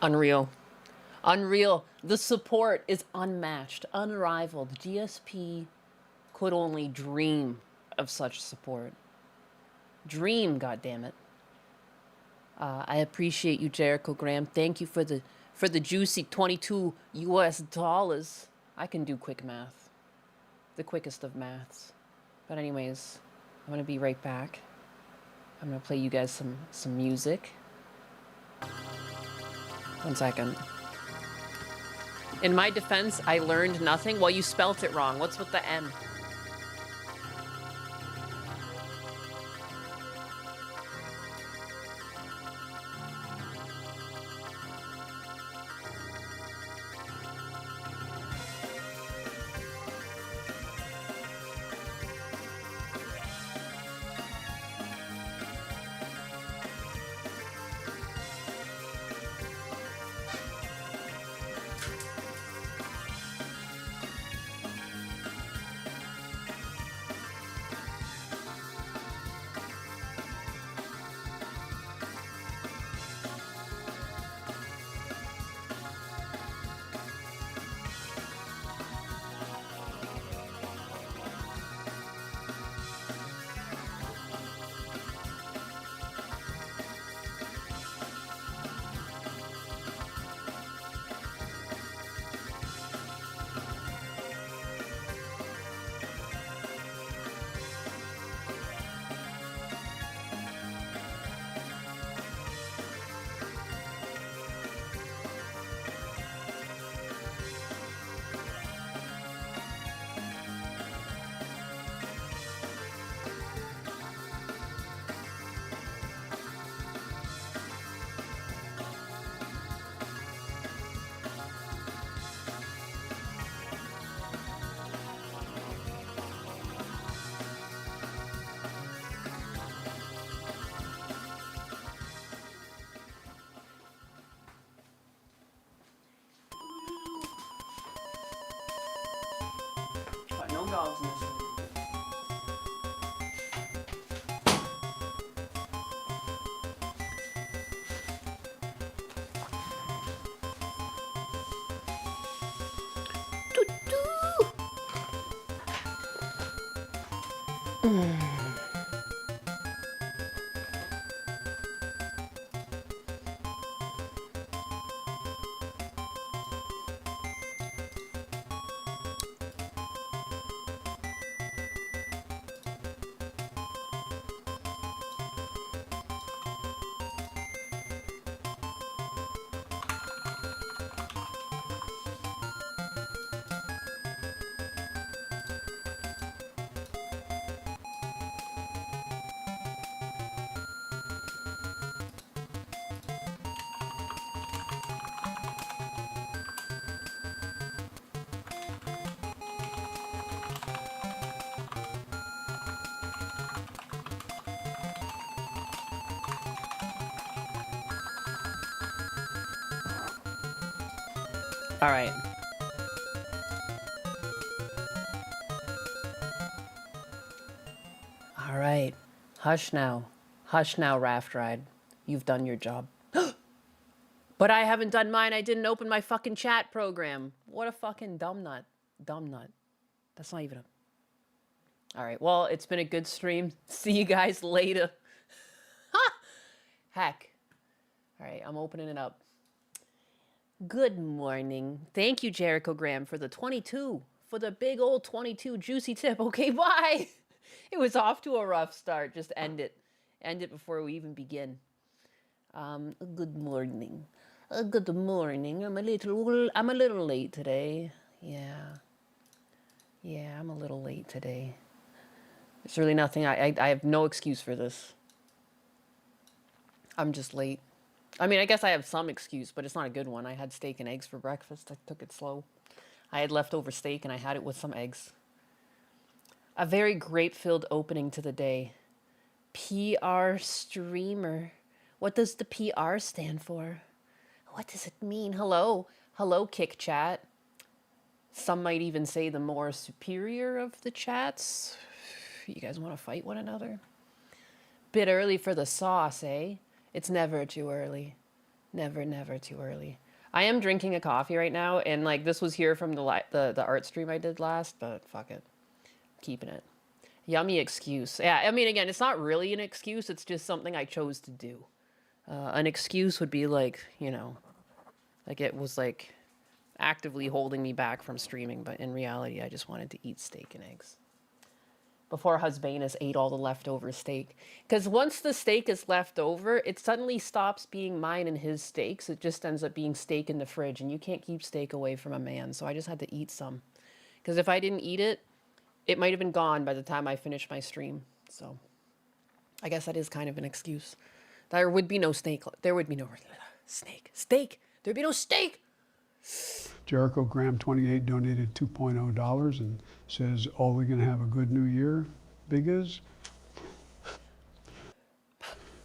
Unreal. Unreal. The support is unmatched, unrivaled. GSP could only dream of such support. Dream, goddammit. I appreciate you, Jericho Graham. Thank you for the juicy 22 US dollars. I can do quick math. The quickest of maths. But anyways, I'm gonna be right back. I'm gonna play you guys some music. 1 second. In my defense, I learned nothing. Well, you spelt it wrong. What's with the M? No dogs in this room. All right. All right. Hush now. Hush now, Raft Ride. You've done your job. But I haven't done mine. I didn't open my fucking chat program. What a fucking dumb nut. Dumb nut. That's not even a... All right. Well, it's been a good stream. See you guys later. Heck. All right. I'm opening it up. Good morning. Thank you, Jericho Graham, for the 22. For the big old 22 juicy tip. Okay, bye. It was off to a rough start. Just end it. End it before we even begin. Good morning. Good morning. I'm a little late today. Yeah, I'm a little late today. There's really nothing. I have no excuse for this. I'm just late. I mean, I guess I have some excuse, but it's not a good one. I had steak and eggs for breakfast. I took it slow. I had leftover steak and I had it with some eggs. A very grape-filled opening to the day. PR streamer. What does the PR stand for? What does it mean? Hello. Hello, Kick Chat. Some might even say the more superior of the chats. You guys want to fight one another? Bit early for the sauce, eh? It's never too early. Never, never too early. I am drinking a coffee right now, and like this was here from the art stream I did last, but fuck it, keeping it. Yummy excuse. Yeah, I mean, again, it's not really an excuse. It's just something I chose to do. An excuse would be like, you know, like it was like actively holding me back from streaming, but in reality, I just wanted to eat steak and eggs. Before Husbanus ate all the leftover steak. Because once the steak is left over, it suddenly stops being mine and his steaks. It just ends up being steak in the fridge, and you can't keep steak away from a man, so I just had to eat some. Because if I didn't eat it, it might have been gone by the time I finished my stream. So I guess that is kind of an excuse. There would be no snake. There would be no snake. Steak. There'd be no steak. Jericho Graham 28 donated $2.0 and says, "Are we going to have a good new year, Biggas?"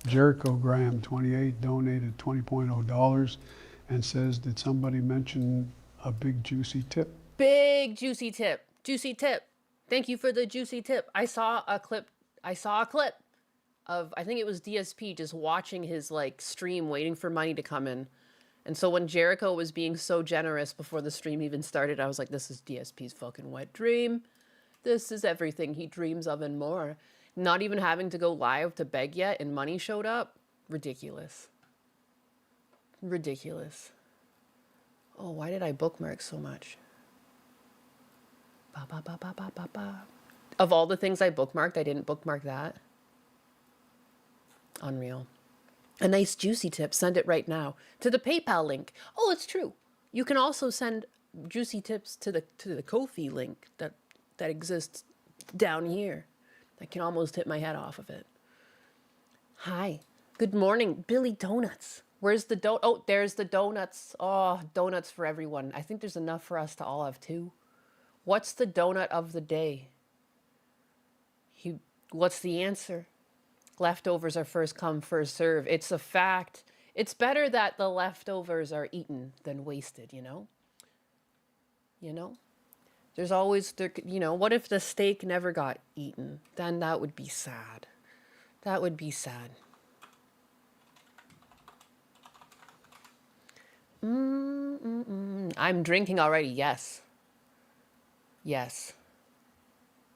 Jericho Graham 28 donated $20.0 and says, "Did somebody mention a big juicy tip?" Big juicy tip. Juicy tip. Thank you for the juicy tip. I saw a clip of, I think it was DSP, just watching his like stream waiting for money to come in. And so when Jericho was being so generous before the stream even started, I was like, this is DSP's fucking wet dream. This is everything he dreams of and more. Not even having to go live to beg yet and money showed up. Ridiculous. Ridiculous. Oh, why did I bookmark so much? Ba, ba, ba, ba, ba, ba, ba. Of all the things I bookmarked, I didn't bookmark that. Unreal. A nice juicy tip, send it right now to the PayPal link. Oh, it's true. You can also send juicy tips to the Ko-fi link that exists down here. I can almost hit my head off of it. Hi. Good morning, Billy Donuts. Where's the oh, there's the donuts. Oh, donuts for everyone. I think there's enough for us to all have two. What's the donut of the day? What's the answer? Leftovers are first come, first serve. It's a fact. It's better that the leftovers are eaten than wasted, you know? You know? There's always, you know, what if the steak never got eaten? Then that would be sad. That would be sad. I'm drinking already, yes. Yes.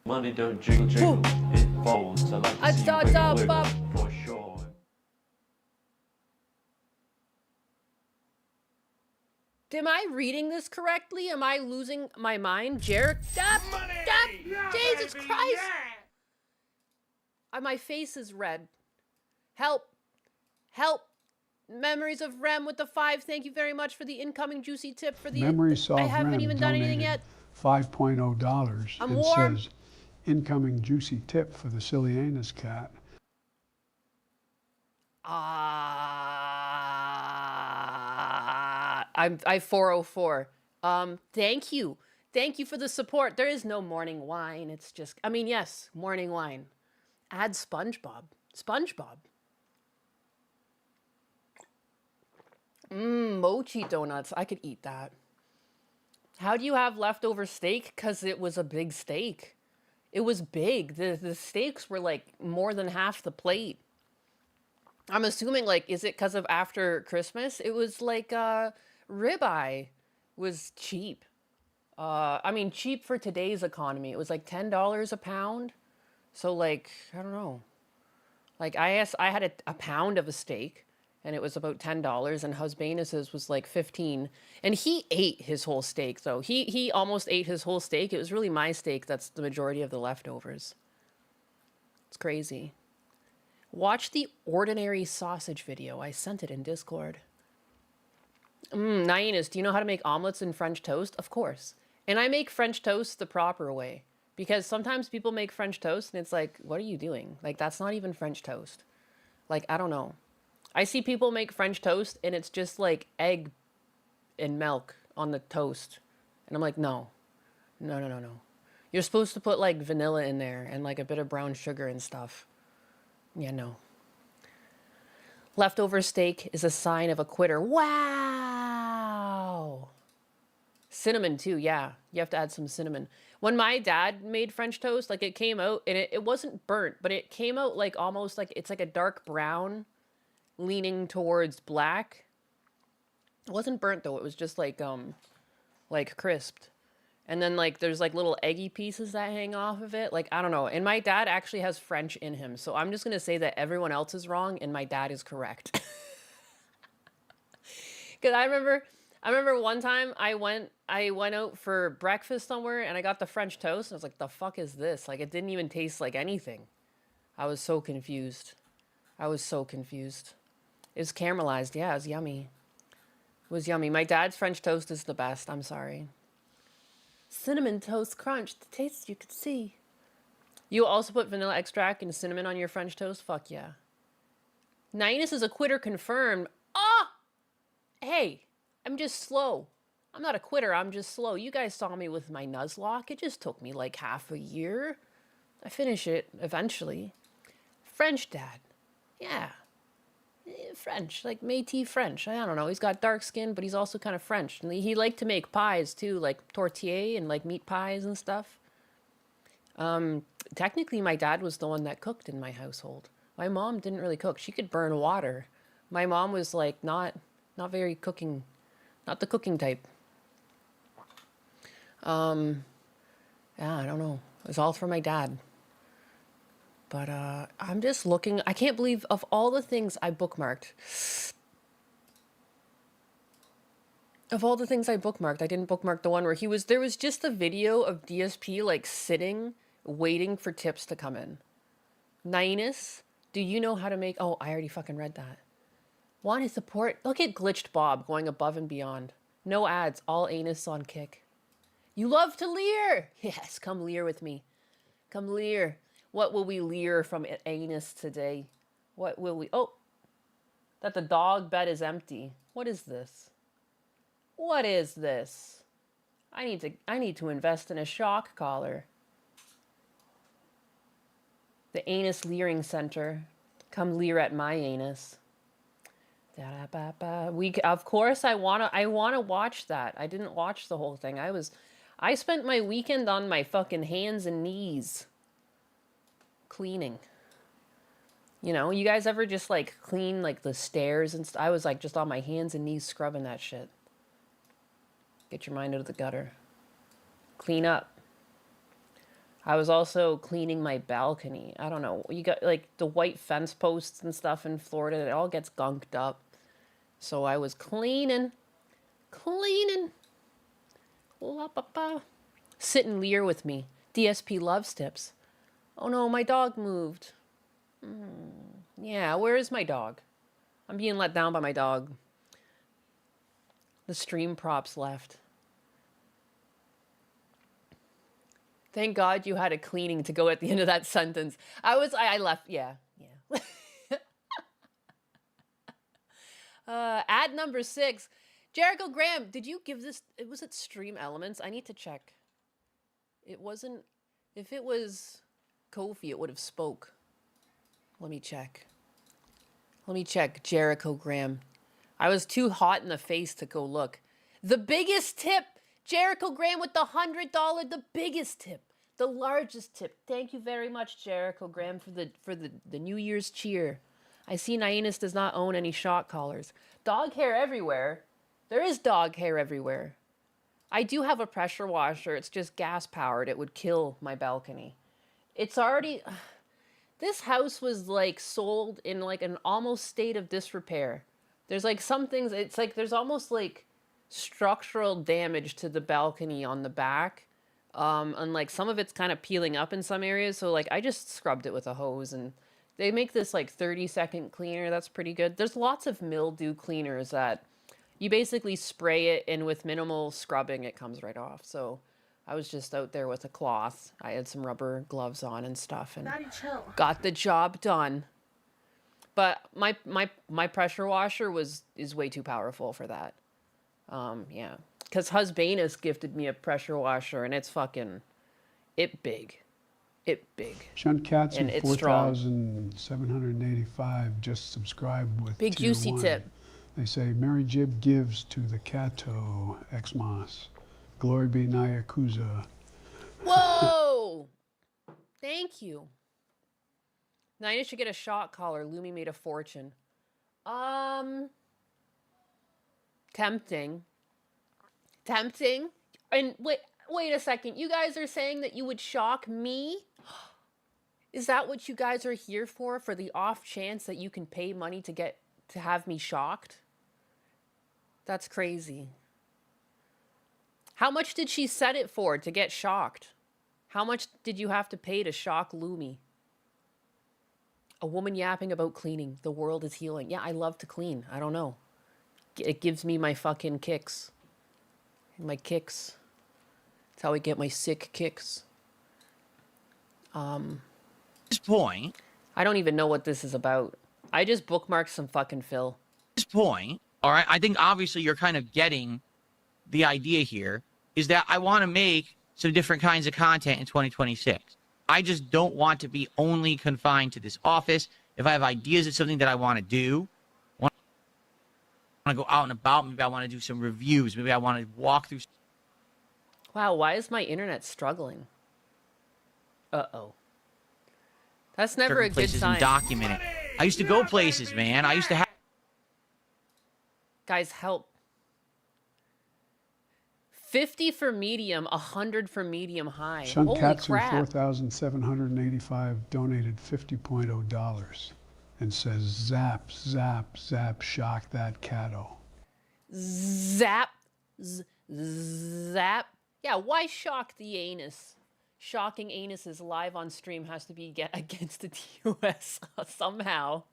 Money don't jingle jingle, it folds. I like to see you wiggle wiggle, for sure. Am I reading this correctly? Am I losing my mind? Jesus Christ! My face is red. Help! Help! Memories of Rem with the 5. Thank you very much for the incoming juicy tip for the. Memories of I haven't Rem even done anything donated yet. $5.0 I'm and warm. says, "Incoming juicy tip for the silly anus cat." I 404. Thank you. Thank you for the support. There is no morning wine. It's just, I mean, yes, morning wine. Add SpongeBob. SpongeBob. Mochi donuts. I could eat that. How do you have leftover steak? Because it was a big steak. It was big. The steaks were like more than half the plate. I'm assuming, like, is it because of after Christmas? It was like ribeye was cheap. I mean, cheap for today's economy. It was like $10 a pound. So, like, I don't know. Like, I had a pound of a steak, and it was about $10, and Husbanus's was like 15. And he ate his whole steak, though. He almost ate his whole steak. It was really my steak that's the majority of the leftovers. It's crazy. Watch the ordinary sausage video. I sent it in Discord. Nainas, do you know how to make omelets and French toast? Of course. And I make French toast the proper way. Because sometimes people make French toast and it's like, what are you doing? Like, that's not even French toast. Like, I don't know. I see people make French toast and it's just like egg and milk on the toast. And I'm like, no. No, no, no, no. You're supposed to put like vanilla in there and like a bit of brown sugar and stuff. Yeah, no. Leftover steak is a sign of a quitter. Wow. Cinnamon too, yeah. You have to add some cinnamon. When my dad made French toast, like it came out, and it wasn't burnt, but it came out like almost like, it's like a dark brown leaning towards black. It wasn't burnt though. It was just like crisped. And then like there's like little eggy pieces that hang off of it. Like I don't know. And my dad actually has French in him. So I'm just going to say that everyone else is wrong and my dad is correct. Cuz I remember one time I went out for breakfast somewhere and I got the French toast and I was like, "The fuck is this?" Like it didn't even taste like anything. I was so confused. I was so confused. It was caramelized. Yeah, it was yummy. It was yummy. My dad's French toast is the best. I'm sorry. Cinnamon toast crunch. The taste you could see. You also put vanilla extract and cinnamon on your French toast? Fuck yeah. Ninus is a quitter confirmed. Ah! Hey, I'm just slow. I'm not a quitter, I'm just slow. You guys saw me with my Nuzlocke. It just took me like half a year. I finish it eventually. French dad. Yeah. French, like Métis French. I don't know. He's got dark skin, but he's also kind of French. And he liked to make pies too, like tortilla and like meat pies and stuff. Technically, my dad was the one that cooked in my household. My mom didn't really cook. She could burn water. My mom was like not very cooking, not the cooking type. Yeah, I don't know. It was all for my dad. But I'm just looking. I can't believe of all the things I bookmarked. Of all the things I bookmarked, I didn't bookmark the one where he was. There was just a video of DSP like sitting, waiting for tips to come in. Ninus, do you know how to make? Oh, I already fucking read that. Want to support? Look at Glitched Bob going above and beyond. No ads, all anus on kick. You love to leer. Yes, come leer with me. Come leer. What will we leer from anus today? What will we... Oh, that the dog bed is empty. What is this? What is this? I need to invest in a shock collar. The Anus Leering Center. Come leer at my anus. Of course I wanna watch that. I didn't watch the whole thing. I spent my weekend on my fucking hands and knees. Cleaning. You know, you guys ever just like clean like the stairs and I was like just on my hands and knees scrubbing that shit. Get your mind out of the gutter. Clean up. I was also cleaning my balcony. I don't know. You got like the white fence posts and stuff in Florida. It all gets gunked up. So I was cleaning. Sit and leer with me. DSP loves tips. Oh no, my dog moved. Yeah, where is my dog? I'm being let down by my dog. The stream props left. Thank God you had a cleaning to go at the end of that sentence. I left, yeah. Ad number 6. Jericho Graham, did you give this, was it Stream Elements? I need to check. It wasn't, if it was Kofi, it would have spoke. Let me check. Jericho Graham. I was too hot in the face to go look. The biggest tip. Jericho Graham with the $100, the biggest tip. The largest tip. Thank you very much, Jericho Graham, for the New Year's cheer. I see Nainus does not own any shock collars. Dog hair everywhere. There is dog hair everywhere. I do have a pressure washer. It's just gas powered. It would kill my balcony. It's already... This house was like sold in like an almost state of disrepair. There's like some things, it's like there's almost like structural damage to the balcony on the back. And like some of it's kind of peeling up in some areas. So like I just scrubbed it with a hose and they make this like 30-second cleaner. That's pretty good. There's lots of mildew cleaners that you basically spray it and with minimal scrubbing, it comes right off. So I was just out there with a cloth. I had some rubber gloves on and stuff and got the job done. But my pressure washer is way too powerful for that. Yeah. Because Husbanus gifted me a pressure washer and it's fucking, it big. Shunt Cats And and it's strong. 4,785 just subscribed with Big tier juicy 1. tip. They say, Mary Jib gives to the Cato Xmas. Glory be Nyakuza. Whoa! Thank you. Now I should get a shot collar. Lumi made a fortune. Tempting. Tempting. And wait a second. You guys are saying that you would shock me? Is that what you guys are here for the off chance that you can pay money to have me shocked? That's crazy. How much did she set it for to get shocked? How much did you have to pay to shock Lumi? A woman yapping about cleaning. The world is healing. Yeah, I love to clean. I don't know. It gives me my fucking kicks. My kicks. That's how I get my sick kicks. This point. I don't even know what this is about. I just bookmarked some fucking Phil. This point, all right, I think obviously you're kind of getting the idea here, is that I want to make some different kinds of content in 2026. I just don't want to be only confined to this office. If I have ideas of something that I want to do, want to go out and about, maybe I want to do some reviews, maybe I want to walk through. Wow, why is my internet struggling? Uh-oh. That's never a good places sign. And document it. I used to go places, man. I used to have. Guys, help. 50 for medium, 100 for medium high. Sean Holy Katsu, crap. 4,785, donated $50.0 and says, zap, zap, zap, shock that catto. Zap. Zap. Yeah, why shock the anus? Shocking anuses live on stream has to be against the TOS somehow.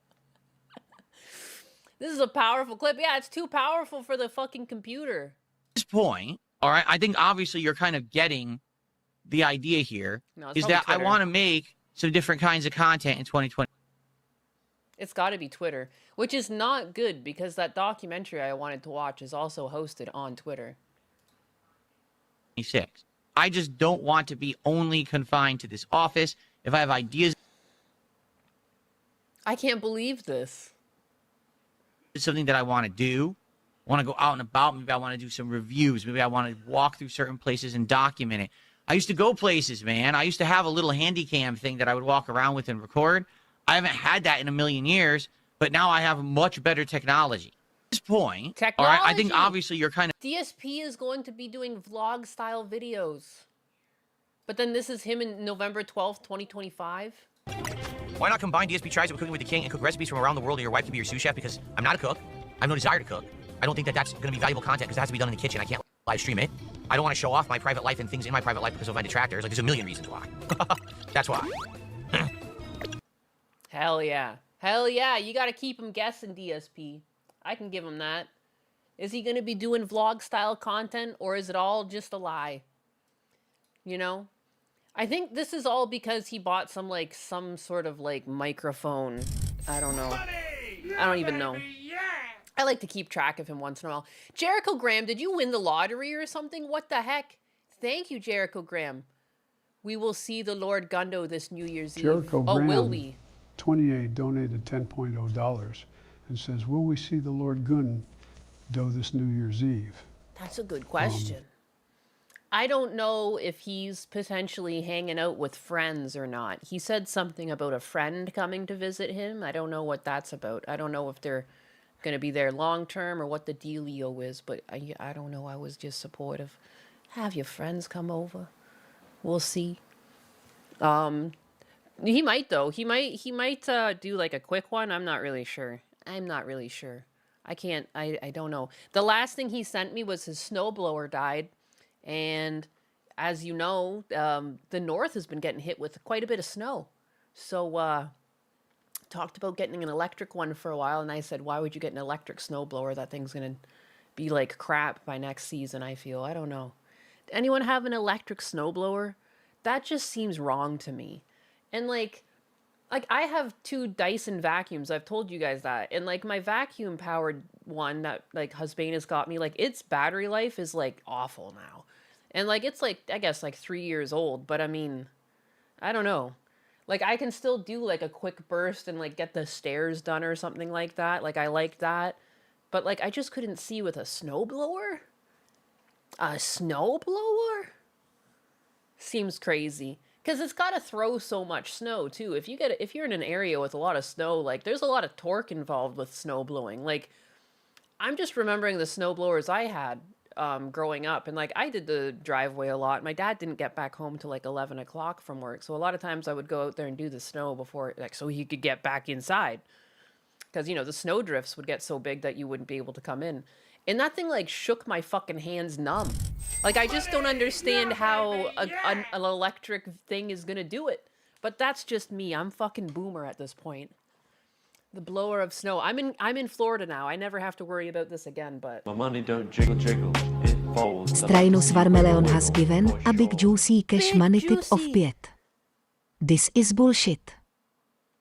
This is a powerful clip. Yeah, it's too powerful for the fucking computer. At this point, all right, I think obviously you're kind of getting the idea here, No, is that I Twitter. want to make some different kinds of content in 2020. It's got to be Twitter, which is not good because that documentary I wanted to watch is also hosted on Twitter. 26. I just don't want to be only confined to this office. If I have ideas, I can't believe this. something that I want to do, want to go out and about, maybe I want to do some reviews, maybe I want to walk through certain places and document it. I used to go places, man. I used to have a little handy cam thing that I would walk around with and record. I haven't had that in a million years, but now I have much better technology. At this point, all right, I think Technology. obviously you're kind of DSP is going to be doing vlog style videos. But then this is him in November 12th, 2025. Why not combine DSP tries with Cooking with the King and cook recipes from around the world, and your wife can be your sous chef? Because I'm not a cook. I have no desire to cook. I don't think that that's going to be valuable content because it has to be done in the kitchen. I can't live stream it. I don't want to show off my private life and things in my private life because of my detractors. Like, there's a million reasons why. That's why. Hell yeah. Hell yeah. You got to keep him guessing, DSP. I can give him that. Is he going to be doing vlog style content or is it all just a lie? You know? I think this is all because he bought some sort of microphone. I don't know. I don't even know. I like to keep track of him once in a while. Jericho Graham, did you win the lottery or something? What the heck? Thank you, Jericho Graham. We will see the Lord Gundo this New Year's Eve. Jericho Oh, Graham, will we? 28, donated $10.0 and says, will we see the Lord Gundo this New Year's Eve? That's a good question. I don't know if he's potentially hanging out with friends or not. He said something about a friend coming to visit him. I don't know what that's about. I don't know if they're going to be there long term or what the dealio is, but I don't know. I was just supportive. Have your friends come over. We'll see. He might though. He might do like a quick one. I'm not really sure. I don't know. The last thing he sent me was his snowblower died. And as you know, the north has been getting hit with quite a bit of snow. So talked about getting an electric one for a while. And I said, why would you get an electric snowblower? That thing's going to be like crap by next season, I feel. I don't know. Anyone have an electric snowblower? That just seems wrong to me. And like I have 2 Dyson vacuums. I've told you guys that. And like my vacuum powered one that like Husband's got me, like its battery life is like awful now. And like it's like I guess like 3 years old, but I mean, I don't know. Like I can still do like a quick burst and like get the stairs done or something like that. Like I like that. But like I just couldn't see with a snowblower? A snowblower? Seems crazy. Because it's got to throw so much snow too. If you're in an area with a lot of snow, like there's a lot of torque involved with snow blowing. Like I'm just remembering the snow blowers I had growing up, and like I did the driveway a lot. My dad didn't get back home till like 11 o'clock from work, so a lot of times I would go out there and do the snow before, like, so he could get back inside. Because the snow drifts would get so big that you wouldn't be able to come in, and that thing like shook my fucking hands numb. Like I just don't understand how an electric thing is gonna do it. But that's just me. I'm fucking boomer at this point. The blower of snow. I'm in Florida now. I never have to worry about this again, but My money don't jiggle jiggle, it folds. Strainus Varmeleon has given a big juicy cash Big money tip of juicy. Piet. This is bullshit.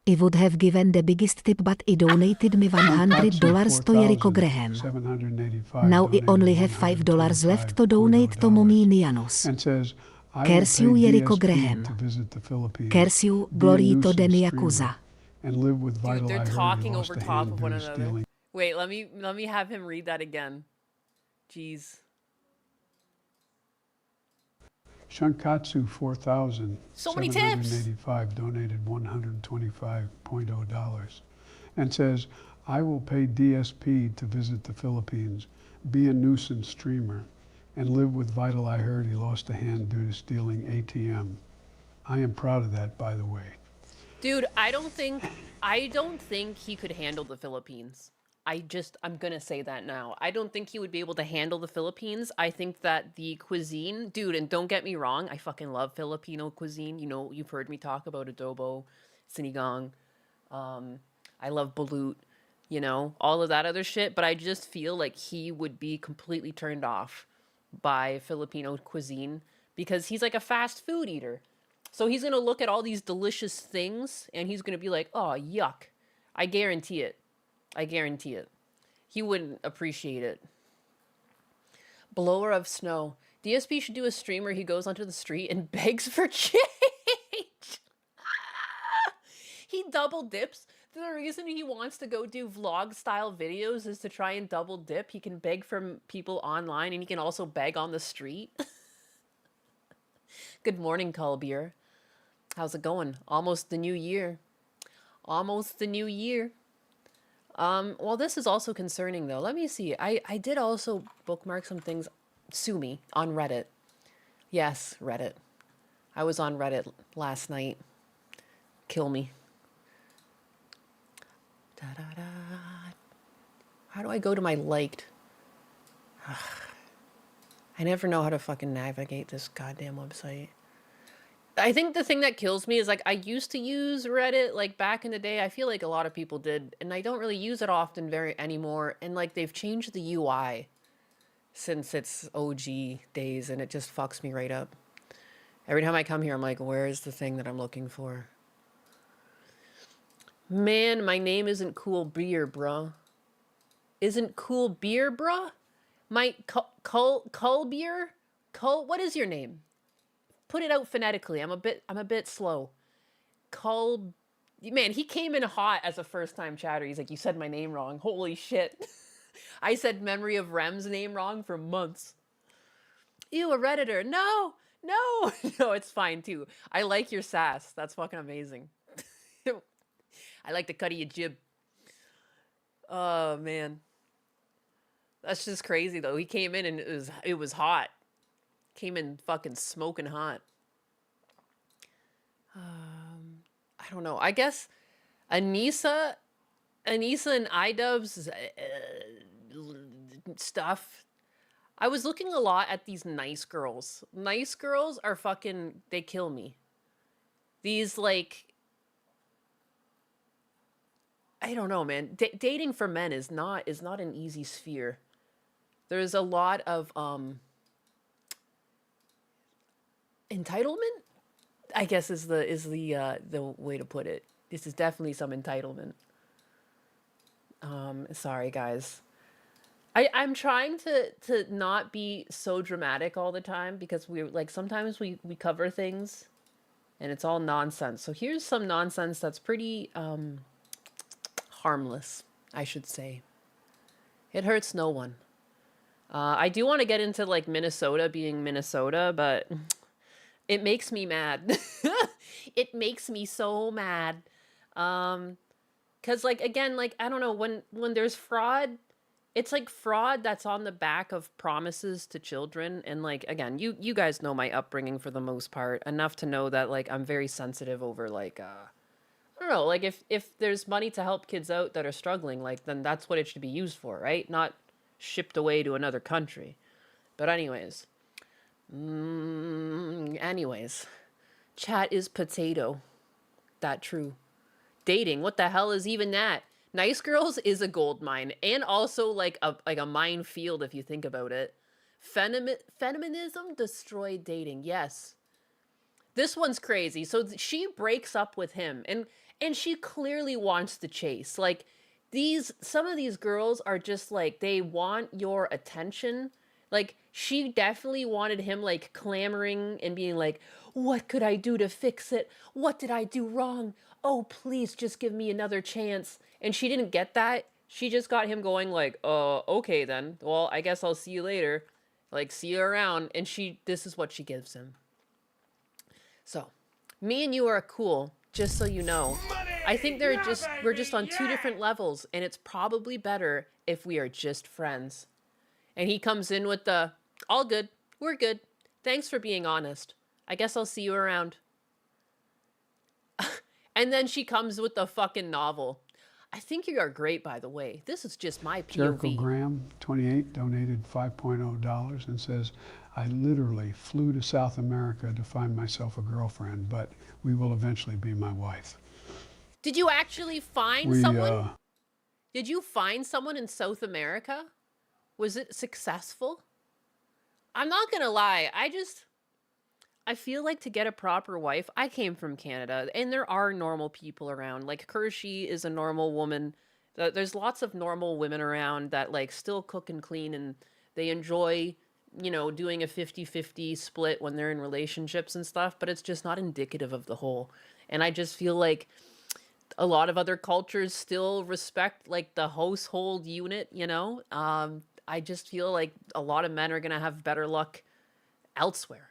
I would have given the biggest tip but I donated me $100 to Jericho Graham. Now I only have $5 left to donate to Mommy Nianos. And says, I Curse will you, pay Jericho DSP Graham. to visit the Philippines, Curse you, be a glory to nuisance the streamer, Yakuza. and live with dude, Vital. I they're heard he talking lost over a top hand of due one to another. stealing. Wait, let me have him read that again. Jeez. Shunkatsu 4000 So many tips. 785 donated $125.0 and says, I will pay DSP to visit the Philippines, be a nuisance streamer, and live with Vital. I heard he lost a hand due to stealing ATM. I am proud of that, by the way. Dude, I don't think he could handle the Philippines. I'm gonna say that now. I don't think he would be able to handle the Philippines. I think that the cuisine, dude, and don't get me wrong, I fucking love Filipino cuisine. You've heard me talk about adobo, sinigang. I love balut, all of that other shit. But I just feel like he would be completely turned off by Filipino cuisine because he's like a fast food eater. So he's gonna look at all these delicious things and he's gonna be like, oh, yuck. I guarantee it. I guarantee it. He wouldn't appreciate it. Blower of snow. DSP should do a stream where he goes onto the street and begs for change. He double dips. The reason he wants to go do vlog style videos is to try and double dip. He can beg from people online and he can also beg on the street. Good morning, Colbier. How's it going? Almost the new year. Almost the new year. Well, this is also concerning, though. Let me see. I did also bookmark some things. Sue me on Reddit. Yes, Reddit. I was on Reddit last night. Kill me. Da-da-da. How do I go to my liked? I never know how to fucking navigate this goddamn website. I think the thing that kills me is like I used to use Reddit like back in the day. I feel like a lot of people did, and I don't really use it often anymore. And like they've changed the UI since its OG days, and it just fucks me right up. Every time I come here, I'm like, where's the thing that I'm looking for? Man, my name isn't cool beer, bruh. Isn't cool beer, bruh? My cull beer? What is your name? Put it out phonetically. I'm a bit slow. Man, he came in hot as a first-time chatter. He's like, you said my name wrong. Holy shit. I said Memory of Rem's name wrong for months. Ew, a Redditor. No. No, it's fine too. I like your sass. That's fucking amazing. I like the cut of your jib. Oh, man. That's just crazy, though. He came in and it was hot. Came in fucking smoking hot. I don't know. I guess Anissa and iDubbbz stuff. I was looking a lot at these nice girls. Nice girls are fucking, they kill me. These like, I don't know, man. Dating for men is not an easy sphere. There's a lot of entitlement, I guess is the way to put it. This is definitely some entitlement. Sorry guys. I'm trying to not be so dramatic all the time because we like sometimes we cover things and it's all nonsense. So here's some nonsense that's pretty harmless, I should say. It hurts no one. I do want to get into like Minnesota being Minnesota, but it makes me mad. It makes me so mad. 'Cause like again, like I don't know, when there's fraud it's like fraud that's on the back of promises to children. And like, again, you guys know my upbringing for the most part, enough to know that like I'm very sensitive over like I don't know, like if there's money to help kids out that are struggling, like then that's what it should be used for, right? Not shipped away to another country. But anyways, chat is potato. That true. Dating, what the hell is even that? Nice girls is a gold mine, and also like a minefield if you think about it. Feminism destroyed dating. Yes, this one's crazy. So she breaks up with him, and she clearly wants to chase. Like some of these girls are just like they want your attention. Like she definitely wanted him like clamoring and being like, "What could I do to fix it? What did I do wrong? Oh, please just give me another chance." And she didn't get that. She just got him going like, okay then. Well, I guess I'll see you later. Like, see you around." And this is what she gives him. So, me and you are cool, just so you know. I think we're just on two different levels, and it's probably better if we are just friends. And he comes in with the, all good, we're good. Thanks for being honest. I guess I'll see you around. And then she comes with the fucking novel. I think you are great, by the way. This is just my POV. Jericho Graham, 28, donated $5.0 and says, I literally flew to South America to find myself a girlfriend, but we will eventually be my wife. Did you actually find someone? Did you find someone in South America? Was it successful? I'm not gonna lie. I feel like to get a proper wife, I came from Canada, and there are normal people around. Like Kershey is a normal woman. There's lots of normal women around that like still cook and clean, and they enjoy, doing a 50-50 split when they're in relationships and stuff, but it's just not indicative of the whole. And I just feel like a lot of other cultures still respect like the household unit, I just feel like a lot of men are going to have better luck elsewhere.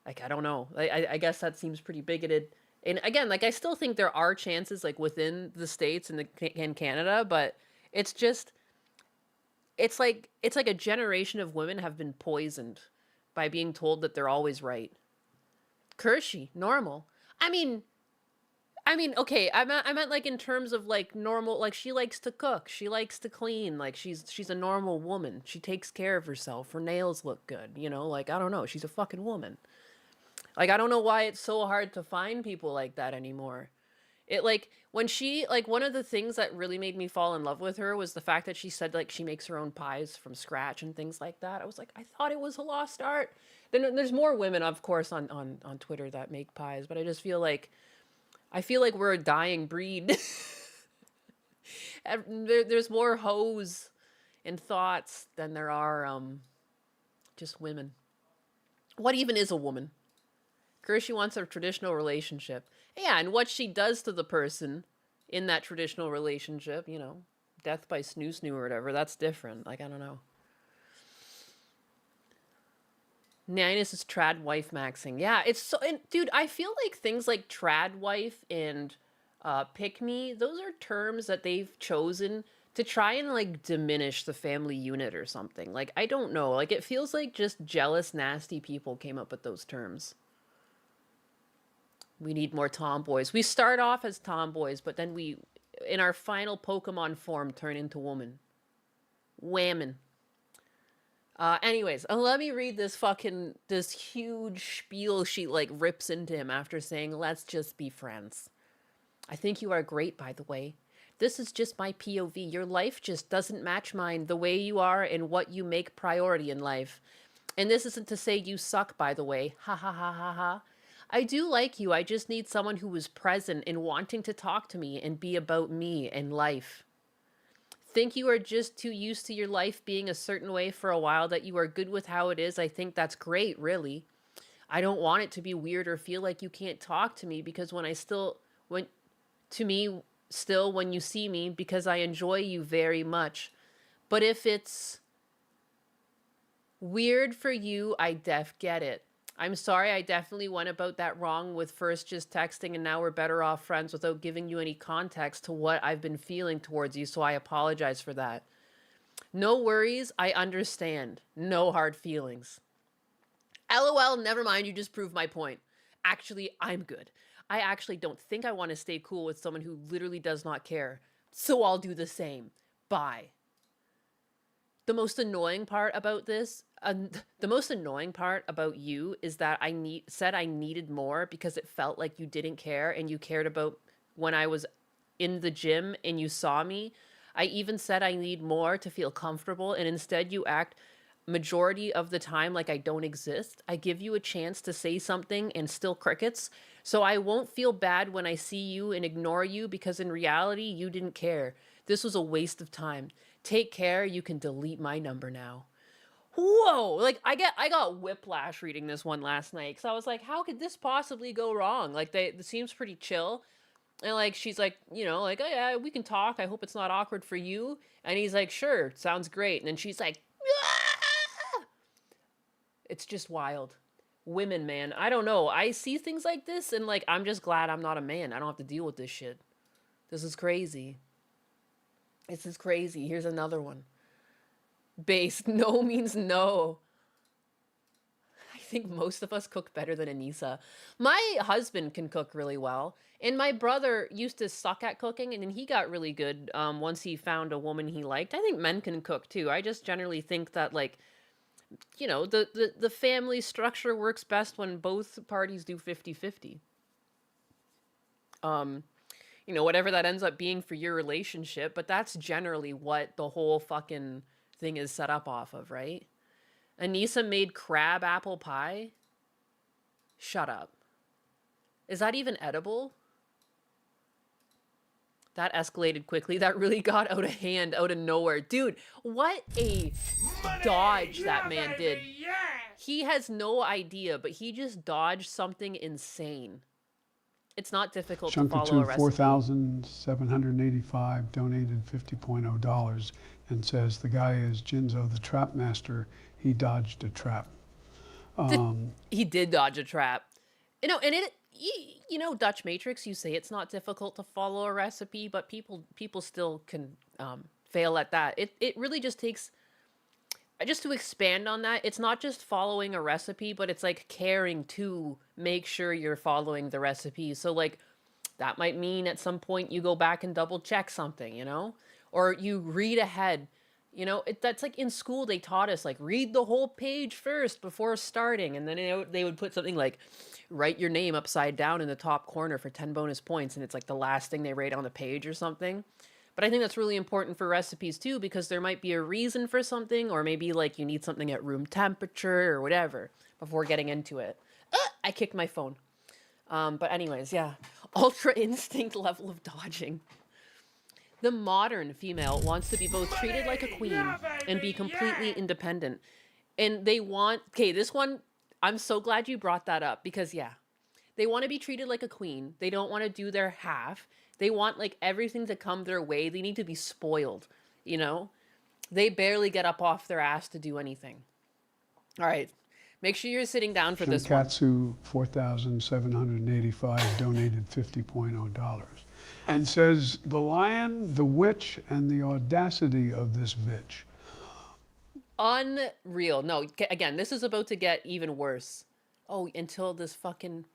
Like, I don't know. I guess that seems pretty bigoted. And again, like, I still think there are chances like within the States and in Canada, but it's just, it's like a generation of women have been poisoned by being told that they're always right. Kershey, normal. I mean, okay, I meant like in terms of like normal, like she likes to cook, she likes to clean, like she's a normal woman. She takes care of herself. Her nails look good, like I don't know, she's a fucking woman. Like I don't know why it's so hard to find people like that anymore. It like when she like one of the things that really made me fall in love with her was the fact that she said like she makes her own pies from scratch and things like that. I was like, I thought it was a lost art. Then there's more women, of course, on Twitter that make pies, but I just feel like we're a dying breed. There's more hoes and thoughts than there are just women. What even is a woman? Kershey wants a traditional relationship. Yeah, and what she does to the person in that traditional relationship, death by snoo or whatever, that's different. Like, I don't know. Ninus is trad wife maxing. Yeah, it's so, and dude, I feel like things like trad wife and pick me, those are terms that they've chosen to try and like diminish the family unit or something. Like, I don't know. Like, it feels like just jealous, nasty people came up with those terms. We need more tomboys. We start off as tomboys, but then we, in our final Pokemon form, turn into woman. Whammin'. Anyways, let me read this huge spiel she like rips into him after saying, let's just be friends. I think you are great, by the way. This is just my POV. Your life just doesn't match mine, the way you are and what you make priority in life. And this isn't to say you suck, by the way. Ha ha ha ha ha. I do like you. I just need someone who is present and wanting to talk to me and be about me and life. Think you are just too used to your life being a certain way for a while that you are good with how it is. I think that's great, really. I don't want it to be weird or feel like you can't talk to me because when you see me, because I enjoy you very much. But if it's weird for you, I get it. I'm sorry, I definitely went about that wrong with first just texting and now we're better off friends without giving you any context to what I've been feeling towards you, so I apologize for that. No worries. I understand. No hard feelings. LOL, never mind. You just proved my point. Actually, I'm good. I actually don't think I want to stay cool with someone who literally does not care. So I'll do the same. Bye. The most annoying part about this, the most annoying part about you is that said I needed more because it felt like you didn't care and you cared about when I was in the gym and you saw me. I even said I need more to feel comfortable, and instead you act majority of the time like I don't exist. I give you a chance to say something and still crickets. So I won't feel bad when I see you and ignore you because in reality you didn't care. This was a waste of time. Take care. You can delete my number now. Whoa, like I got whiplash reading this one last night because I was like, how could this possibly go wrong? Like it seems pretty chill. And like she's like, you know, like, oh yeah, we can talk. I hope it's not awkward for you. And he's like, sure, sounds great. And then she's like, ah! It's just wild. Women, man. I don't know. I see things like this and like I'm just glad I'm not a man. I don't have to deal with this shit. This is crazy. This is crazy. Here's another one. Base. No means no. I think most of us cook better than Anissa. My husband can cook really well. And my brother used to suck at cooking and then he got really good once he found a woman he liked. I think men can cook too. I just generally think that like, you know, the family structure works best when both parties do 50-50. You know, whatever that ends up being for your relationship, but that's generally what the whole fucking thing is set up off of, right? Anissa made crab apple pie? Shut up. Is that even edible? That escalated quickly. That really got out of hand, out of nowhere. Dude, what a dodge that man did. He has no idea, but he just dodged something insane. It's not difficult to follow a recipe. 4,785 donated $50.0 and says the guy is Jinzo, the trap master. He dodged a trap. He did dodge a trap. You know, and you know, Dutch Matrix, you say it's not difficult to follow a recipe, but people still can fail at that. It really just takes, just to expand on that, it's not just following a recipe, but it's like caring to make sure you're following the recipe. So like that might mean at some point you go back and double check something, you know, or you read ahead. You know, that's like in school they taught us like read the whole page first before starting, and then they would put something like write your name upside down in the top corner for 10 bonus points, and it's like the last thing they write on the page or something. But I think that's really important for recipes too, because there might be a reason for something, or maybe like you need something at room temperature or whatever before getting into it. I kicked my phone. But anyways, yeah. Ultra instinct level of dodging. The modern female wants to be both treated like a queen and be completely independent. And they want, okay, this one, I'm so glad you brought that up because yeah, they want to be treated like a queen. They don't want to do their half. They want like everything to come their way. They need to be spoiled, you know? They barely get up off their ass to do anything. All right. Make sure you're sitting down for this one. Shankatsu 4,785 donated $50.0 and says the lion, the witch, and the audacity of this bitch. Unreal. No, again, this is about to get even worse. Oh, until this fucking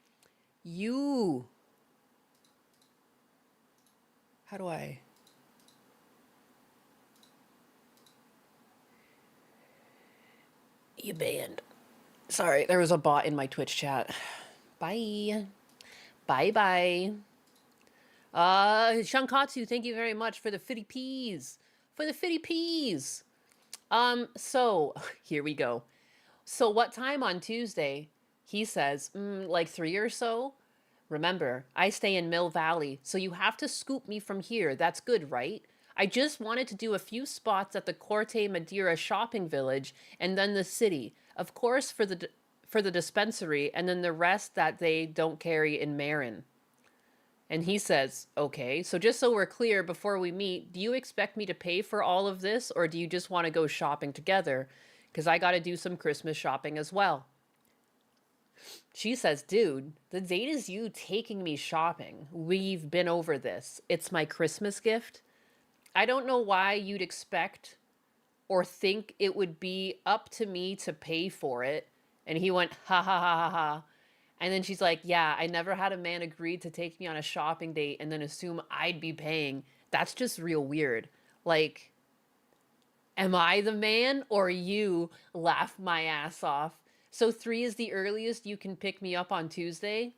you. How do I? You banned. Sorry, there was a bot in my Twitch chat. Bye. Bye-bye. Shankatsu, thank you very much for the fitty peas. For the fitty peas. So, here we go. So what time on Tuesday? He says, like 3 or so. Remember, I stay in Mill Valley, so you have to scoop me from here. That's good, right? I just wanted to do a few spots at the Corte Madera shopping village and then the city. Of course, for the dispensary, and then the rest that they don't carry in Marin. And he says, okay, so just so we're clear before we meet, do you expect me to pay for all of this, or do you just want to go shopping together? Because I got to do some Christmas shopping as well. She says, dude, the date is you taking me shopping. We've been over this. It's my Christmas gift. I don't know why you'd expect or think it would be up to me to pay for it. And he went, ha ha ha ha ha. And then she's like, yeah, I never had a man agree to take me on a shopping date and then assume I'd be paying. That's just real weird. Like, am I the man or you? Laugh my ass off. So 3 is the earliest you can pick me up on Tuesday?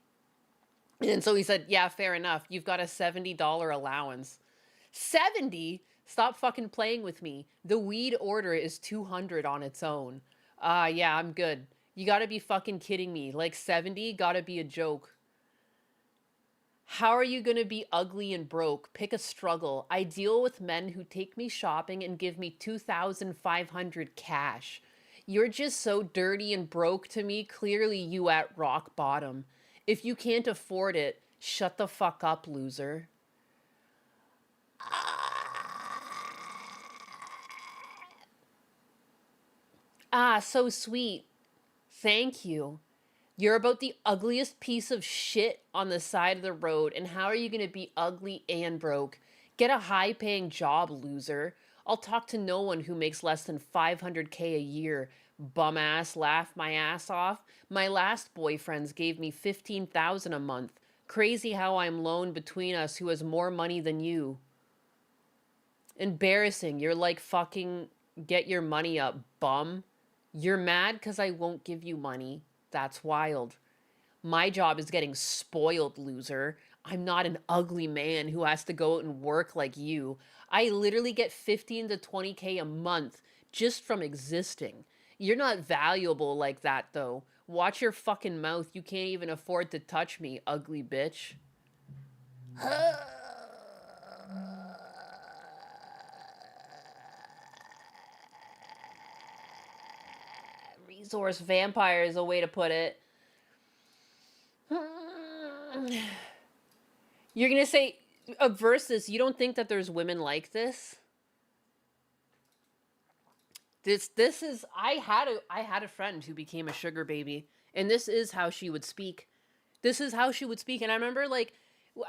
And so he said, yeah, fair enough. You've got a $70 allowance. 70? Stop fucking playing with me. The weed order is 200 on its own. Yeah, I'm good. You gotta be fucking kidding me. Like 70 gotta be a joke. How are you gonna be ugly and broke? Pick a struggle. I deal with men who take me shopping and give me 2,500 cash. You're just so dirty and broke to me. Clearly you at rock bottom. If you can't afford it, shut the fuck up, loser. Ah, so sweet. Thank you. You're about the ugliest piece of shit on the side of the road, and how are you going to be ugly and broke? Get a high-paying job, loser. I'll talk to no one who makes less than 500K a year. Bum ass, laugh my ass off. My last boyfriends gave me 15,000 a month. Crazy how I'm lone between us who has more money than you. Embarrassing. You're like fucking get your money up, bum. You're mad because I won't give you money. That's wild. My job is getting spoiled, loser. I'm not an ugly man who has to go out and work like you. I literally get 15 to 20K a month just from existing. You're not valuable like that, though. Watch your fucking mouth. You can't even afford to touch me, ugly bitch. Resource vampire is a way to put it. You're gonna say, versus, you don't think that there's women like this? This is, I had a friend who became a sugar baby, and this is how she would speak. This is how she would speak. And I remember, like,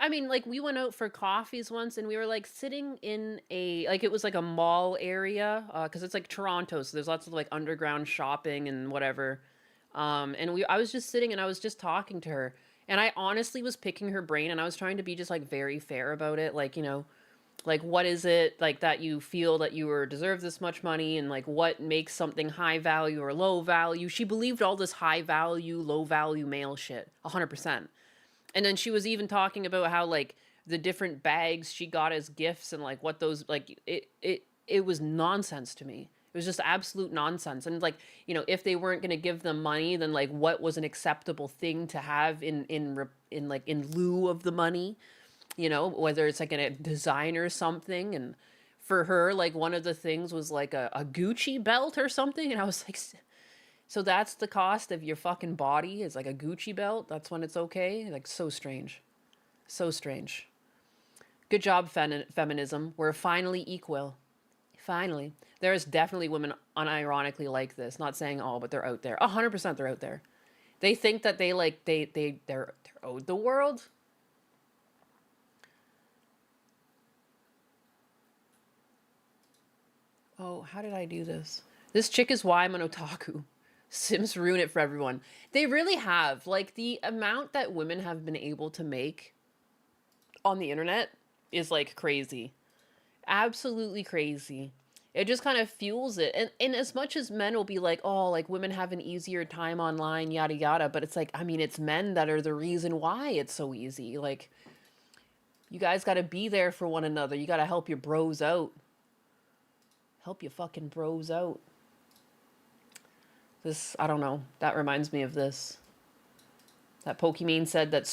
I mean, like, we went out for coffees once, and we were, like, sitting in a, like, it was, like, a mall area, because it's, like, Toronto, so there's lots of, like, underground shopping and whatever. And I was just sitting, and I was just talking to her, and I honestly was picking her brain, and I was trying to be just, like, very fair about it, like, you know, like, what is it, like, that you feel that you deserve this much money, and, like, what makes something high value or low value. She believed all this high value, low value male shit, 100%. And then she was even talking about how, like, the different bags she got as gifts and, like, what those, like, it was nonsense to me. It was just absolute nonsense. And, like, you know, if they weren't going to give them money, then, like, what was an acceptable thing to have in lieu of the money? You know, whether it's like a design or something. And for her, like, one of the things was like a Gucci belt or something. And I was like, so that's the cost of your fucking body, is like a Gucci belt? That's when it's okay? Like, so strange. So strange. Good job, feminism. We're finally equal. Finally. There's definitely women unironically like this. Not saying all, but they're out there. 100% they're out there. They think that they're owed the world. Oh, how did I do this? This chick is why I'm an otaku. Sims ruin it for everyone. They really have. Like, the amount that women have been able to make on the internet is, like, crazy. Absolutely crazy. It just kind of fuels it. And as much as men will be like, oh, like, women have an easier time online, yada, yada. But it's like, I mean, it's men that are the reason why it's so easy. Like, you guys got to be there for one another. You got to help your bros out. Help your fucking bros out. This, I don't know. That reminds me of this. That Pokimane said that the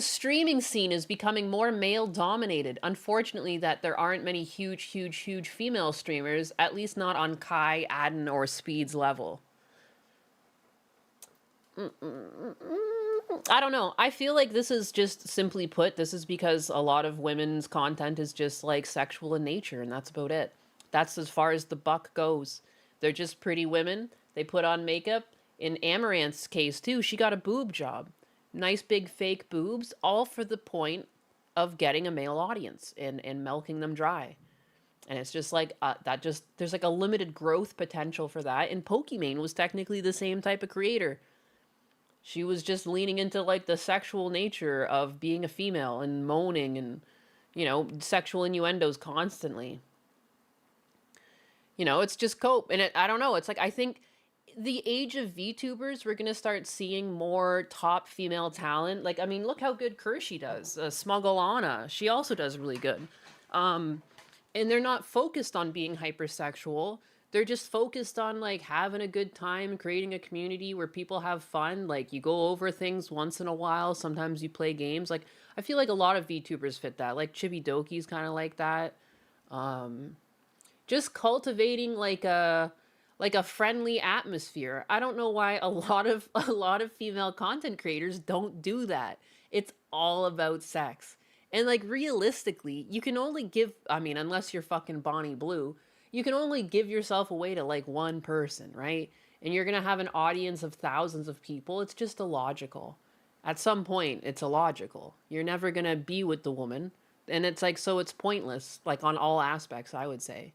streaming scene is becoming more male dominated. Unfortunately, that there aren't many huge female streamers, at least not on Kai, Adden, or Speed's level. I don't know. I feel like this is just, simply put, this is because a lot of women's content is just, like, sexual in nature, and that's about it. That's as far as the buck goes. They're just pretty women. They put on makeup. In Amaranth's case, too, she got a boob job. Nice big fake boobs, all for the point of getting a male audience and milking them dry. And it's just like there's like a limited growth potential for that. And Pokimane was technically the same type of creator. She was just leaning into like the sexual nature of being a female and moaning and, sexual innuendos constantly. It's just cope. And I don't know. It's like, I think the age of VTubers, we're going to start seeing more top female talent. Like, I mean, look how good Kershey does. Smuggle Anna, she also does really good. And they're not focused on being hypersexual. They're just focused on like having a good time, creating a community where people have fun. Like, you go over things once in a while. Sometimes you play games. Like, I feel like a lot of VTubers fit that. Like Chibi Doki's kind of like that. Just cultivating like a friendly atmosphere. I don't know why a lot of female content creators don't do that. It's all about sex. And like realistically, you can only give, I mean, unless you're fucking Bonnie Blue, you can only give yourself away to like one person, right? And you're going to have an audience of thousands of people. It's just illogical. At some point, it's illogical. You're never going to be with the woman. And it's like, so it's pointless, like on all aspects, I would say.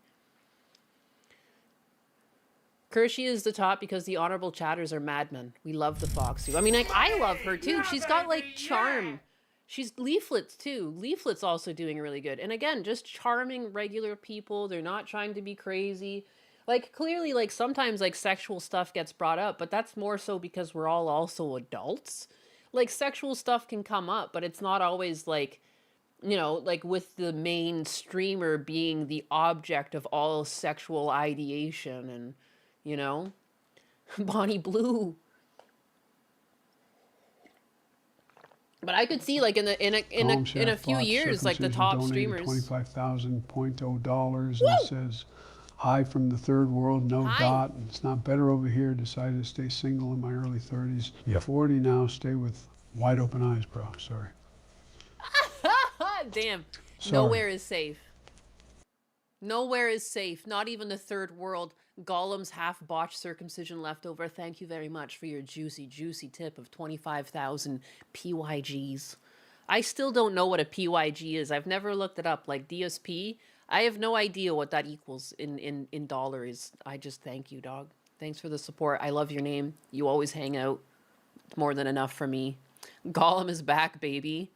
Kershey is the top because the honorable chatters are madmen. We love the Foxu. I mean, like, I love her too. She's got like charm. She's Leaflets too. Leaflets also doing really good. And again, just charming regular people. They're not trying to be crazy. Like, clearly, like, sometimes like sexual stuff gets brought up, but that's more so because we're all also adults. Like, sexual stuff can come up, but it's not always like, like with the main streamer being the object of all sexual ideation and, Bonnie Blue. But I could see like in a few years, like the top streamers. $25,000 and it says, "Hi from the third world, no Hi. dot. It's not better over here. Decided to stay single in my early 30s. Yep. 40 now. Stay with wide open eyes, bro. Sorry." Damn. Sorry. Nowhere is safe. Nowhere is safe. Not even the third world. Gollum's half-botched circumcision leftover. Thank you very much for your juicy, juicy tip of 25,000 PYGs. I still don't know what a PYG is. I've never looked it up. Like DSP, I have no idea what that equals in dollars. I just thank you, dog. Thanks for the support. I love your name. You always hang out. It's more than enough for me. Gollum is back, baby.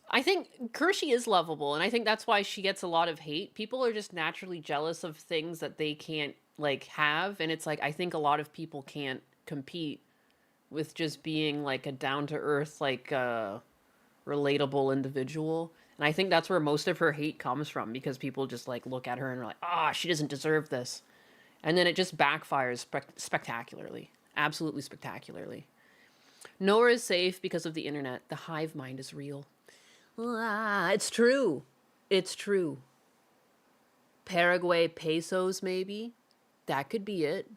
I think Kershey is lovable, and I think that's why she gets a lot of hate. People are just naturally jealous of things that they can't, like, have, and it's like, I think a lot of people can't compete with just being, like, a down-to-earth, like, relatable individual. And I think that's where most of her hate comes from, because people just, like, look at her and are like, ah, she doesn't deserve this. And then it just backfires spectacularly. Absolutely spectacularly. Nowhere is safe because of the internet. The hive mind is real. Ah, it's true. It's true. Paraguay pesos, maybe? That could be it.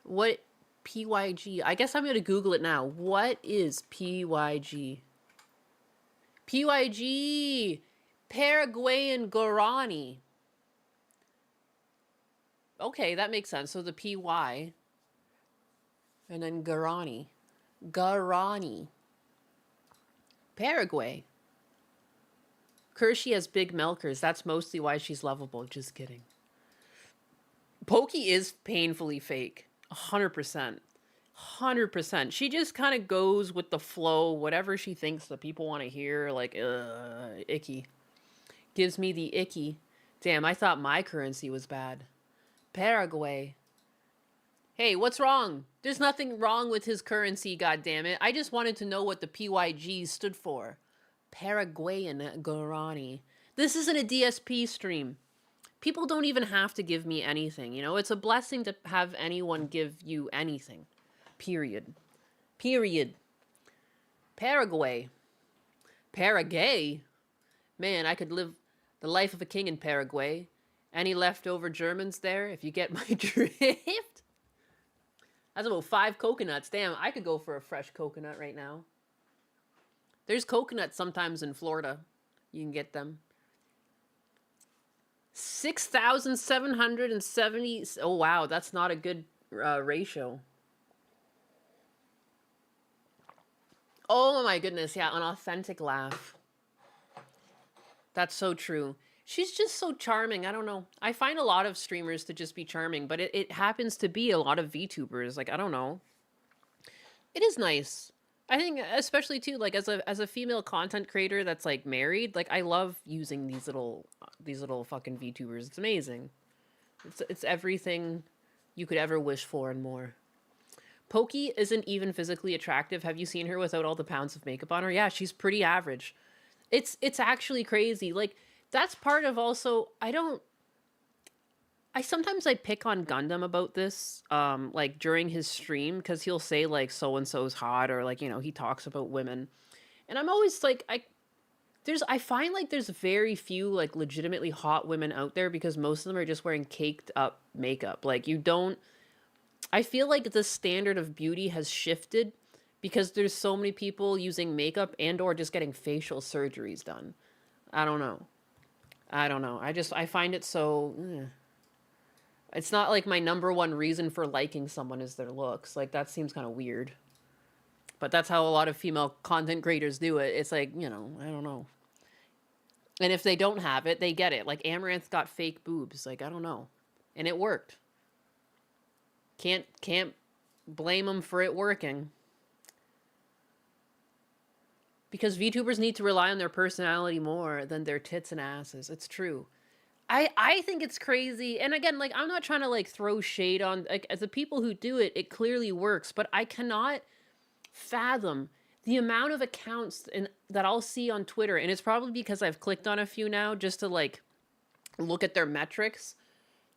What PYG? I guess I'm going to Google it now. What is PYG? PYG! Paraguayan Guarani. Okay, that makes sense. So the PY. And then Guarani. Guarani. Paraguay. Kershey has big milkers. That's mostly why she's lovable. Just kidding. Pokey is painfully fake. 100%. 100%. She just kind of goes with the flow. Whatever she thinks the people want to hear. Like, icky. Gives me the icky. Damn, I thought my currency was bad. Paraguay. Hey, what's wrong? There's nothing wrong with his currency, goddammit. I just wanted to know what the PYG stood for. Paraguayan Guarani. This isn't a DSP stream. People don't even have to give me anything, It's a blessing to have anyone give you anything. Period. Period. Paraguay. Paraguay? Man, I could live the life of a king in Paraguay. Any leftover Germans there, if you get my drift? That's about 5 coconuts. Damn, I could go for a fresh coconut right now. There's coconuts sometimes in Florida. You can get them. 6,770. Oh, wow. That's not a good ratio. Oh, my goodness. Yeah, an authentic laugh. That's so true. She's just so charming. I don't know. I find a lot of streamers to just be charming, but it happens to be a lot of VTubers. Like, I don't know. It is nice. I think especially too, like as a female content creator that's like married, like I love using these little fucking VTubers. It's amazing. It's everything you could ever wish for and more. Pokey isn't even physically attractive. Have you seen her without all the pounds of makeup on her? Yeah, she's pretty average. It's actually crazy. Like that's part of also I sometimes I pick on Gundam about this, like during his stream, because he'll say like so and so's hot, or like, you know, he talks about women. And I'm always like I find like there's very few like legitimately hot women out there because most of them are just wearing caked up makeup. Like you don't I feel like the standard of beauty has shifted because there's so many people using makeup and or just getting facial surgeries done. I don't know. I find it so it's not like my number one reason for liking someone is their looks. Like that seems kind of weird. But that's how a lot of female content creators do it. It's like, you know, I don't know. And if they don't have it, they get it. Like Amaranth got fake boobs. Like, I don't know. And it worked. Can't blame them for it working. Because VTubers need to rely on their personality more than their tits and asses. It's true. I think it's crazy. And again, like, I'm not trying to, like, throw shade on, like, as the people who do it, it clearly works. But I cannot fathom the amount of accounts that I'll see on Twitter. And it's probably because I've clicked on a few now just to, like, look at their metrics.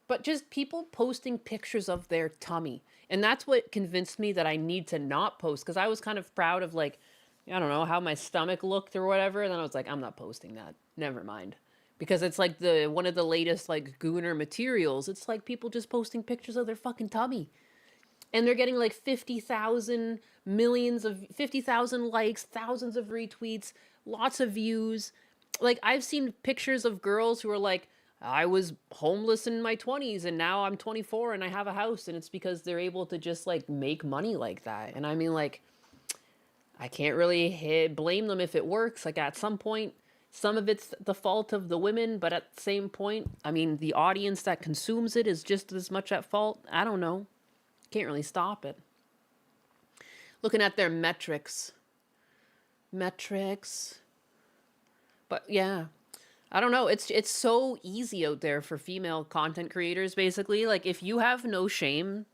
But just people posting pictures of their tummy. And that's what convinced me that I need to not post. Because I was kind of proud of, like, I don't know, how my stomach looked or whatever. And then I was like, I'm not posting that. Never mind. Because it's like one of the latest like Gooner materials. It's like people just posting pictures of their fucking tummy. And they're getting like 50,000 likes, thousands of retweets, lots of views. Like I've seen pictures of girls who are like, I was homeless in my 20s and now I'm 24 and I have a house, and it's because they're able to just like make money like that. And I mean, like, I can't really blame them if it works. Like at some point, some of it's the fault of the women, but at the same point, I mean, the audience that consumes it is just as much at fault. I don't know. Can't really stop it. Looking at their metrics. But yeah, I don't know. It's so easy out there for female content creators, basically. Like, if you have no shame,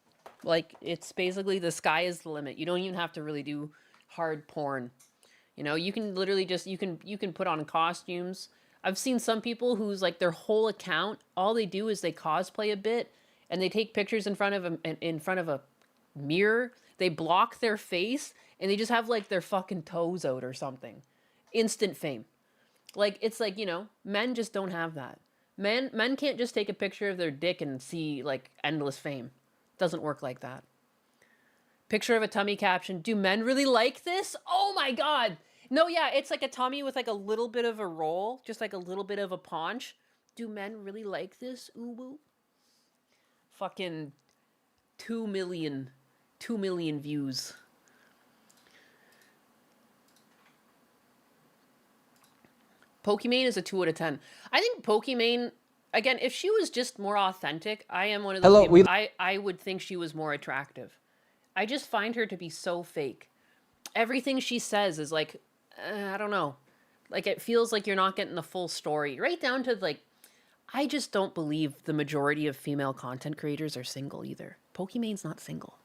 like, it's basically the sky is the limit. You don't even have to really do hard porn. You know, you can literally just, you can put on costumes. I've seen some people who's like their whole account, all they do is they cosplay a bit and they take pictures in front of a mirror. They block their face and they just have like their fucking toes out or something. Instant fame. Like, it's like, you know, men just don't have that. Men can't just take a picture of their dick and see like endless fame. Doesn't work like that. Picture of a tummy caption. Do men really like this? Oh my God. No, yeah, it's like a tummy with like a little bit of a roll, just like a little bit of a paunch. Do men really like this? Ooh woo. Fucking 2 million views. Pokimane is a 2 out of 10. I think Pokimane, again, if she was just more authentic, I am one of those people, I would think she was more attractive. I just find her to be so fake. Everything she says is like, I don't know. Like, it feels like you're not getting the full story. Right down to, like, I just don't believe the majority of female content creators are single either. Pokimane's not single.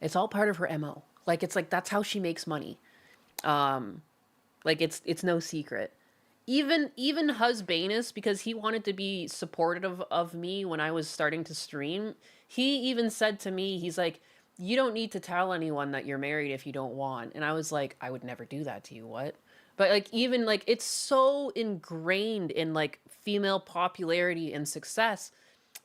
It's all part of her MO. Like, it's like, that's how she makes money. Like, it's no secret. Even Husbanus, because he wanted to be supportive of me when I was starting to stream, he even said to me, he's like, you don't need to tell anyone that you're married if you don't want. And I was like, I would never do that to you. What? But like, even like, it's so ingrained in like female popularity and success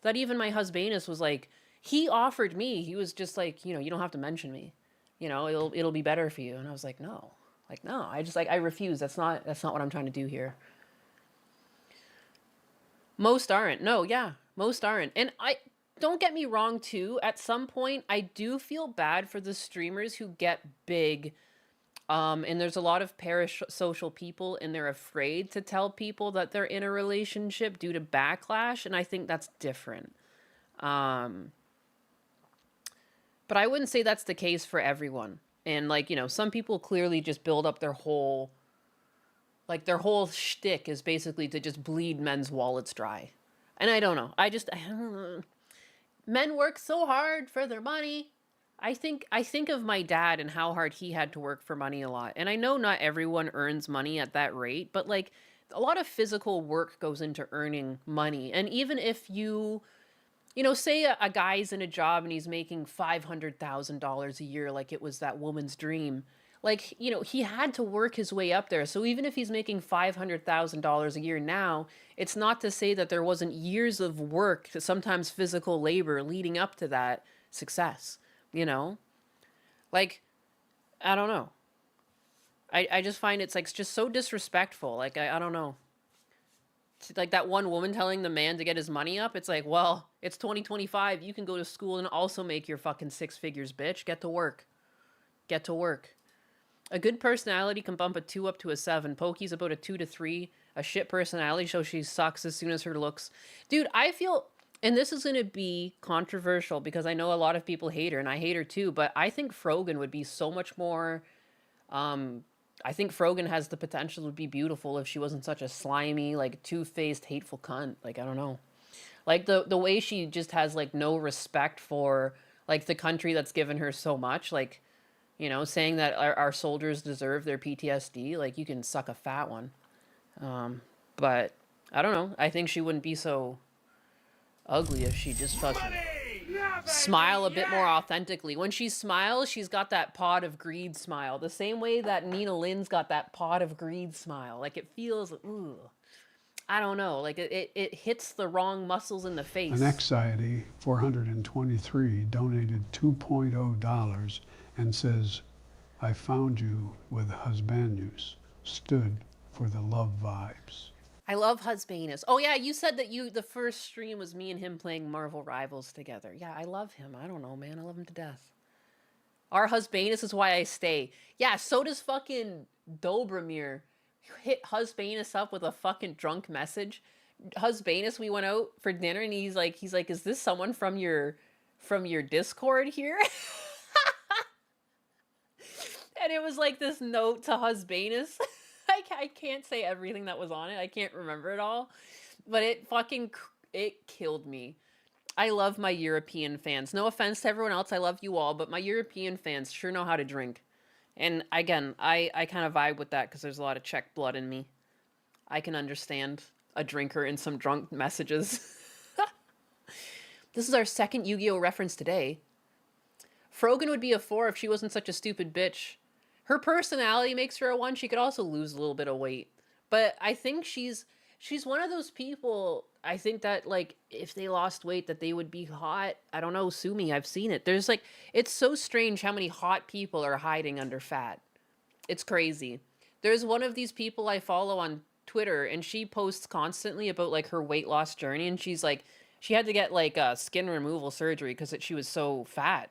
that even my husbandess was like, he offered me, he was just like, you know, you don't have to mention me, you know, it'll be better for you. And I was like, no, I just like, I refuse. That's not what I'm trying to do here. Most aren't. No. Yeah. Most aren't. And don't get me wrong too. At some point, I do feel bad for the streamers who get big And there's a lot of parasocial people, and they're afraid to tell people that they're in a relationship due to backlash, and I think that's different. Um, but I wouldn't say that's the case for everyone. And like, some people clearly just build up their whole shtick is basically to just bleed men's wallets dry. And I don't know. I don't know. Men work so hard for their money. I think of my dad and how hard he had to work for money a lot. And I know not everyone earns money at that rate, but like a lot of physical work goes into earning money. And even if say a guy's in a job and he's making $500,000 a year, like it was that woman's dream, like, he had to work his way up there. So even if he's making $500,000 a year now, it's not to say that there wasn't years of work, sometimes physical labor leading up to that success, Like, I don't know. I just find it's like just so disrespectful. Like, I don't know. Like that one woman telling the man to get his money up. It's like, well, it's 2025. You can go to school and also make your fucking six figures, bitch. Get to work. Get to work. A good personality can bump a 2 up to a 7. Pokey's about a 2 to 3. A shit personality shows she sucks as soon as her looks. Dude, I feel, and this is going to be controversial because I know a lot of people hate her, and I hate her too, but I think Frogan would be so much more, I think Frogan has the potential to be beautiful if she wasn't such a slimy, like, two-faced, hateful cunt. Like, I don't know. Like, the way she just has, like, no respect for, like, the country that's given her so much, like, saying that our soldiers deserve their PTSD, like, you can suck a fat one. But, I don't know. I think she wouldn't be so ugly if she just fucking smile a bit more authentically. When she smiles, she's got that pot of greed smile. The same way that Nina Lynn's got that pot of greed smile. Like, it feels, ooh. I don't know. Like, it hits the wrong muscles in the face. An Anxiety 423 donated $2.0 and says, I found you with Husbandus, stood for the love vibes. I love Husbanus. Oh yeah, you said that the first stream was me and him playing Marvel Rivals together. Yeah, I love him. I don't know, man. I love him to death. Our Husbanus is why I stay. Yeah, so does fucking Dobromir. Hit Husbanus up with a fucking drunk message. Husbanus, we went out for dinner and he's like, is this someone from your Discord here? And it was like this note to Husbanus. I can't say everything that was on it. I can't remember it all. But it killed me. I love my European fans. No offense to everyone else. I love you all. But my European fans sure know how to drink. And again, I kind of vibe with that because there's a lot of Czech blood in me. I can understand a drinker in some drunk messages. This is our second Yu-Gi-Oh! Reference today. Frogan would be a 4 if she wasn't such a stupid bitch. Her personality makes her a 1. She could also lose a little bit of weight. But I think she's one of those people, I think that, like, if they lost weight, that they would be hot. I don't know, sue me, I've seen it. There's, like, it's so strange how many hot people are hiding under fat. It's crazy. There's one of these people I follow on Twitter, and she posts constantly about, like, her weight loss journey, and she's, like, she had to get, like, skin removal surgery because she was so fat.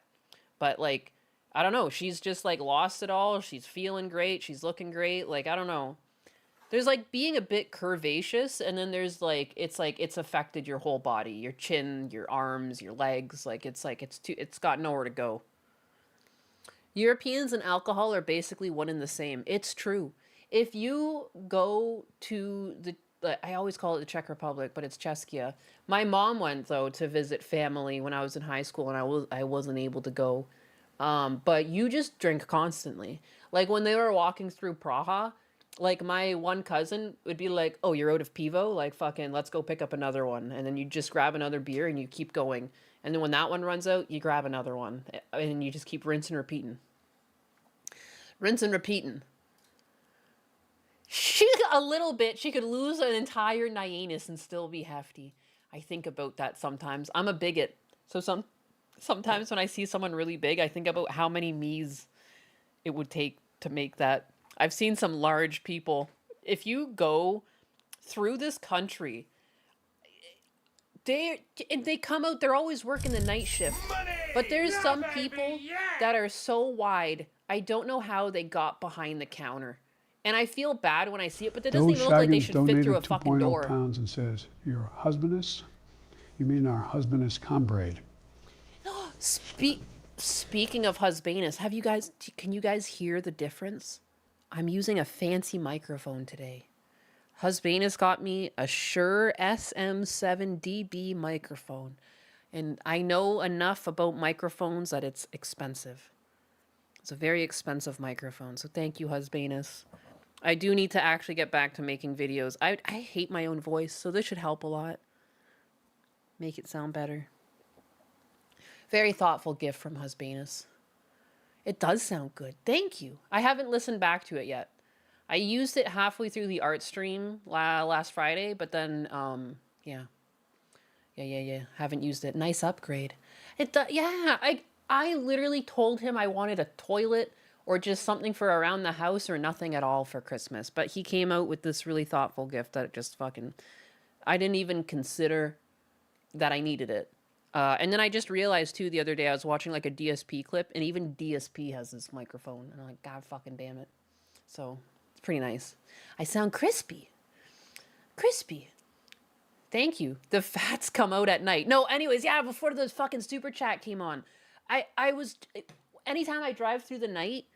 But, like, I don't know. She's just, like, lost it all. She's feeling great. She's looking great. Like, I don't know. There's, like, being a bit curvaceous, and then there's, like, it's affected your whole body. Your chin, your arms, your legs. Like, it's got nowhere to go. Europeans and alcohol are basically one and the same. It's true. If you go to I always call it the Czech Republic, but it's Czechia. My mom went, though, to visit family when I was in high school, and I wasn't able to go. But you just drink constantly. Like, when they were walking through Praha, like, my one cousin would be like, oh, you're out of pivo? Like, fucking, let's go pick up another one. And then you just grab another beer and you keep going. And then when that one runs out, you grab another one. And you just keep rinsing and repeating. Rinse and repeating. A little bit. She could lose an entire Nyanus and still be hefty. I think about that sometimes. I'm a bigot. So sometimes when I see someone really big, I think about how many me's it would take to make that. I've seen some large people. If you go through this country, they come out, they're always working the night shift. But there's some people that are so wide. I don't know how they got behind the counter. And I feel bad when I see it, but it doesn't Those even look like they Shaggins should fit through a donated fucking 2.0 door. pounds and says, your husbandess? You mean our husbandess comrade? Speaking of husbanus, can you guys hear the difference? I'm using a fancy microphone today. Husbanus got me a Shure SM7DB microphone. And I know enough about microphones that it's expensive. It's a very expensive microphone. So thank you, Husbanus. I do need to actually get back to making videos. I hate my own voice, so this should help a lot. Make it sound better. Very thoughtful gift from Husbanus. It does sound good. Thank you. I haven't listened back to it yet. I used it halfway through the art stream last Friday, but then, yeah. Haven't used it. Nice upgrade. Yeah, I literally told him I wanted a toilet or just something for around the house or nothing at all for Christmas. But he came out with this really thoughtful gift that just fucking... I didn't even consider that I needed it. And then I just realized, too, the other day I was watching, like, a DSP clip, and even DSP has this microphone. And I'm like, God fucking damn it. So, it's pretty nice. I sound crispy. Crispy. Thank you. The fats come out at night. No, anyways, yeah, before the fucking super chat came on, I was... Anytime I drive through the night,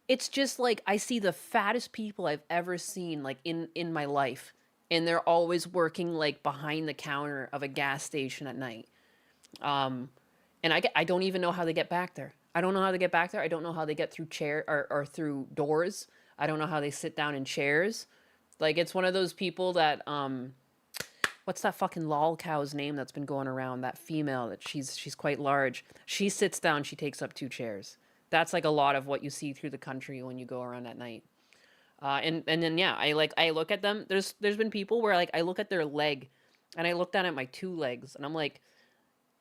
it's just, like, I see the fattest people I've ever seen, like, in my life. And they're always working, like, behind the counter of a gas station at night. And I don't even know how they get back there. I don't know how they get back there. I don't know how they get through or through doors. I don't know how they sit down in chairs. Like, it's one of those people that, what's that fucking lol cow's name that's been going around? That female that she's quite large. She sits down, she takes up 2 chairs. That's like a lot of what you see through the country when you go around at night. And then yeah, I look at them. There's been people where, like, I look at their leg, and I look down at my 2 legs, and I'm like,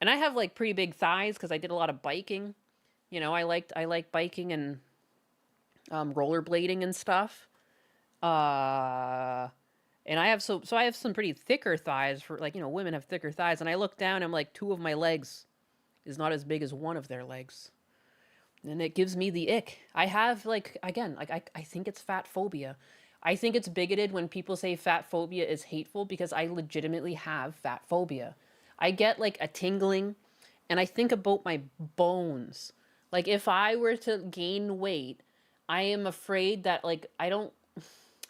and I have, like, pretty big thighs because I did a lot of biking. You know, I like biking and rollerblading and stuff. And I have so I have some pretty thicker thighs for, like, you know, women have thicker thighs. And I look down, I'm like, 2 of my legs is not as big as 1 of their legs. And it gives me the ick. I have, like, again, like, I think it's fat phobia. I think it's bigoted when people say fat phobia is hateful because I legitimately have fat phobia. I get, like, a tingling, and I think about my bones. Like, if I were to gain weight, I am afraid that, like, I don't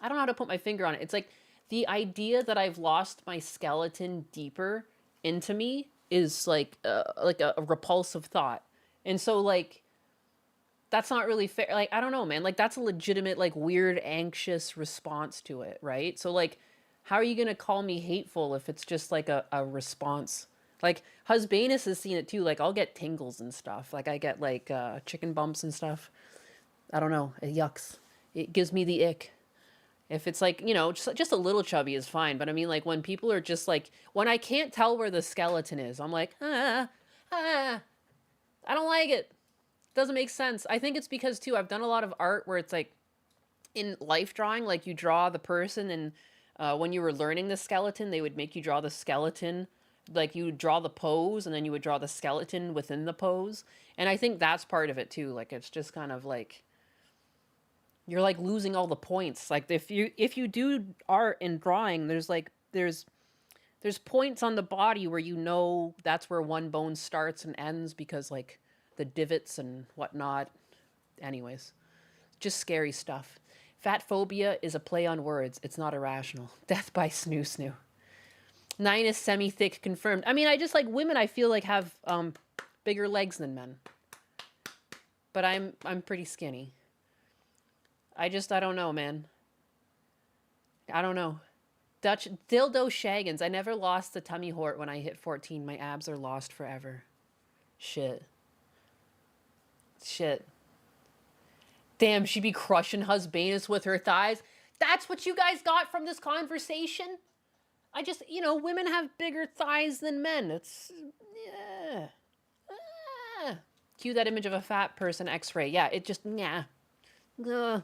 know how to put my finger on it. It's like the idea that I've lost my skeleton deeper into me is like a repulsive thought. And so, like, that's not really fair. Like, I don't know, man. Like, that's a legitimate, like, weird, anxious response to it, right? So, like, how are you going to call me hateful if it's just, like, a response? Like, Husbanus has seen it, too. Like, I'll get tingles and stuff. Like, I get, like, chicken bumps and stuff. I don't know. It yucks. It gives me the ick. If it's, like, you know, just a little chubby is fine. But, I mean, like, when people are just, like... When I can't tell where the skeleton is, I'm like, I don't like it. Doesn't make sense. I think it's because, too, I've done a lot of art where it's, like, in life drawing, like, you draw the person, and when you were learning the skeleton, they would make you draw the skeleton. Like, you would draw the pose, and then you would draw the skeleton within the pose. And I think that's part of it, too. Like, it's just kind of, like... You're, like, losing all the points. Like, if you do art and drawing, there's points on the body where you know that's where one bone starts and ends because, like, the divots and whatnot. Anyways, just scary stuff. Fat phobia is a play on words. It's not irrational. Death by snoo snoo. 9 is semi-thick confirmed. I mean, I just, like, women I feel like have bigger legs than men. But I'm pretty skinny. I don't know, man. I don't know. Dutch dildo shaggins. I never lost the tummy hort when I hit 14. My abs are lost forever. Shit. Damn, she be crushing Husbanus with her thighs. That's what you guys got from this conversation? I just, you know, women have bigger thighs than men. It's, yeah. Cue that image of a fat person x-ray. Yeah, it just, yeah. Ugh.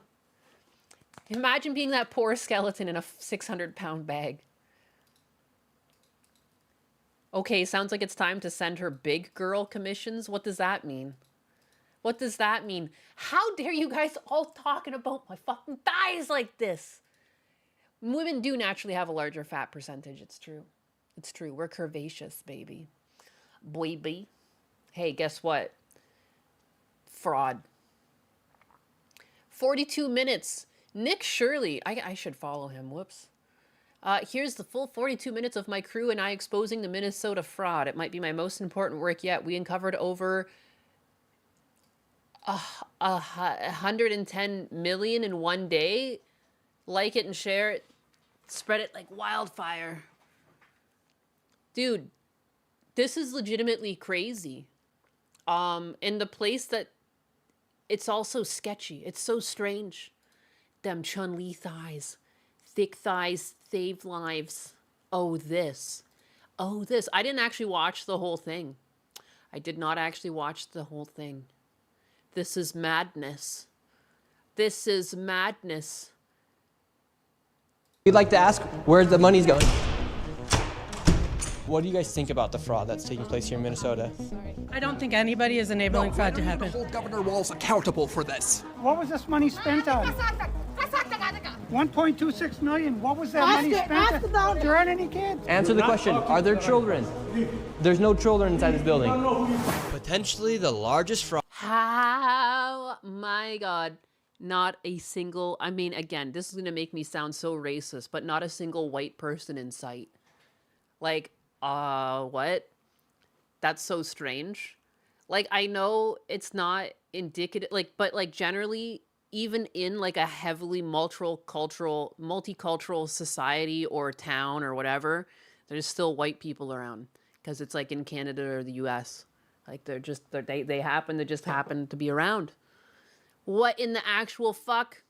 Imagine being that poor skeleton in a 600-pound bag. Okay, sounds like it's time to send her big girl commissions. What does that mean? What does that mean? How dare you guys all talking about my fucking thighs like this? Women do naturally have a larger fat percentage. It's true. It's true. We're curvaceous, baby. Baby. Hey, guess what? Fraud. 42 minutes. Nick Shirley. I should follow him. Whoops. Here's the full 42 minutes of my crew and I exposing the Minnesota fraud. It might be my most important work yet. We uncovered over 110 million in one day. Like it and share it. Spread it like wildfire. Dude, this is legitimately crazy. In the place that it's also sketchy. It's so strange. Them Chun-Li thighs. Thick thighs save lives. Oh, this. Oh, this. I didn't actually watch the whole thing. I did not actually watch the whole thing. This is madness. This is madness. We'd like to ask where the money's going. What do you guys think about the fraud that's taking place here in Minnesota? I don't think anybody is enabling fraud to happen. Hold Governor Walz accountable for this. What was this money spent on? 1.26 million. What was that money spent on? There aren't any kids. Answer the question. Are there children? There's no children inside this building. Potentially the largest fraud. How? My God. Not a single, I mean, again, this is going to make me sound so racist, but not a single white person in sight. Like, what? That's so strange. Like, I know it's not indicative, like, but like generally, even in like a heavily multicultural society or town or whatever, there's still white people around because it's like in Canada or the US. Like they happen to just happen to be around. What in the actual fuck?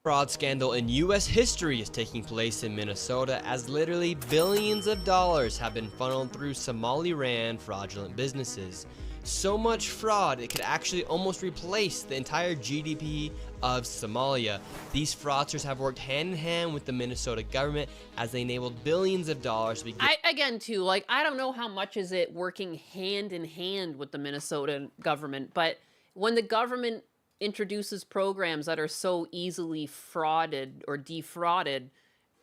Fraud scandal in U.S. history is taking place in Minnesota as literally billions of dollars have been funneled through Somali-ran fraudulent businesses. So much fraud, it could actually almost replace the entire GDP of Somalia. These fraudsters have worked hand in hand with the Minnesota government as they enabled billions of dollars to be Again, too, like, I don't know how much is it working hand in hand with the Minnesota government, but when the government introduces programs that are so easily frauded or defrauded,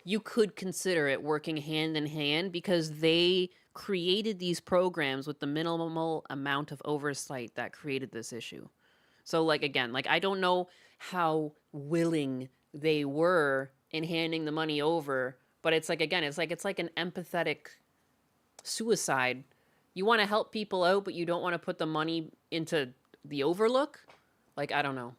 you could consider it working hand in hand because they created these programs with the minimal amount of oversight that created this issue. So, like, again, like, I don't know how willing they were in handing the money over, but it's like, again, it's like an empathetic suicide. You want to help people out, but you don't want to put the money into the overlook. Like, I don't know.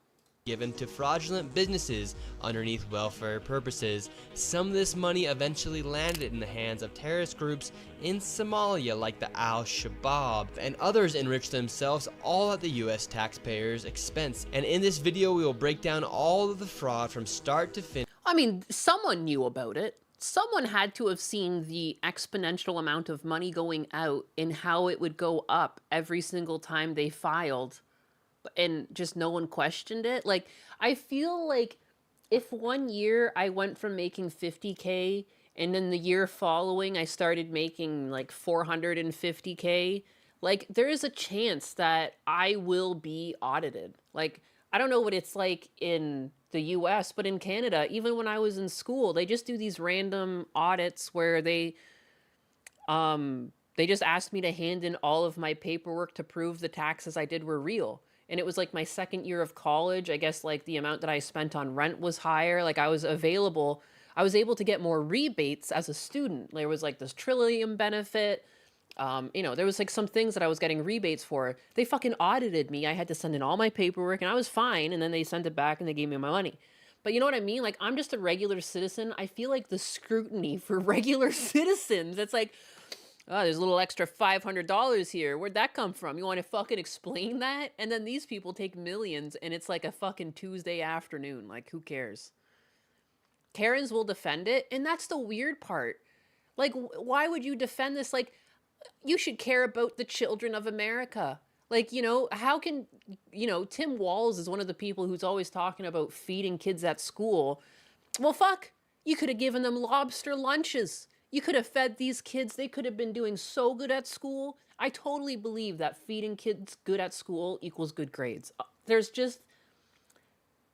Given to fraudulent businesses underneath welfare purposes. Some of this money eventually landed in the hands of terrorist groups in Somalia like the Al-Shabaab, and others enriched themselves all at the US taxpayers' expense. And in this video we will break down all of the fraud from start to finish. I mean, someone knew about it. Someone had to have seen the exponential amount of money going out and how it would go up every single time they filed. And just no one questioned it. Like, I feel like if one year I went from making 50K and then the year following I started making like 450K, like, there is a chance that I will be audited. Like, I don't know what it's like in the US, but in Canada, even when I was in school, they just do these random audits where they just asked me to hand in all of my paperwork to prove the taxes I did were real. And it was like my second year of college. I guess like the amount that I spent on rent was higher. Like I was able to get more rebates as a student. There was like this Trillium benefit. There was like some things that I was getting rebates for. They fucking audited me. I had to send in all my paperwork and I was fine. And then they sent it back and they gave me my money. But you know what I mean? Like, I'm just a regular citizen. I feel like the scrutiny for regular citizens, it's like, oh, there's a little extra $500 here. Where'd that come from? You want to fucking explain that? And then these people take millions and it's like a fucking Tuesday afternoon. Like, who cares? Karens will defend it. And that's the weird part. Like, why would you defend this? Like, you should care about the children of America. Like, how can, Tim Walz is one of the people who's always talking about feeding kids at school. Well, fuck, you could have given them lobster lunches. You could have fed these kids. They could have been doing so good at school. I totally believe that feeding kids good at school equals good grades. There's just,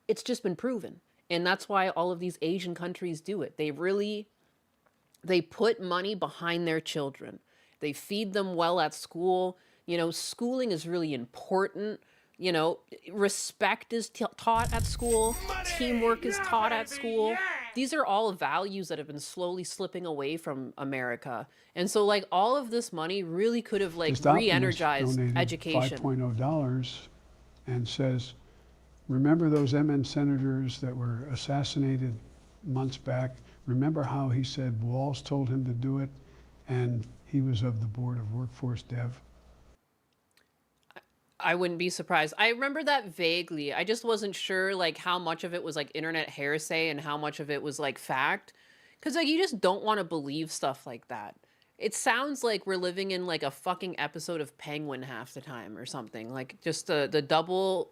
it's just been proven. And that's why all of these Asian countries do it. They put money behind their children. They feed them well at school. You know, schooling is really important. You know, respect is taught at school. Teamwork is taught at school. These are all values that have been slowly slipping away from America. And so, like, all of this money really could have, like, re-energized education. $5.0 and says, remember those MN senators that were assassinated months back? Remember how he said Walz told him to do it, and he was of the Board of Workforce Dev? I wouldn't be surprised. I remember that vaguely. I just wasn't sure, like, how much of it was, like, internet hearsay and how much of it was, like, fact. Because, like, you just don't want to believe stuff like that. It sounds like we're living in, like, a fucking episode of Penguin half the time or something. Like, just the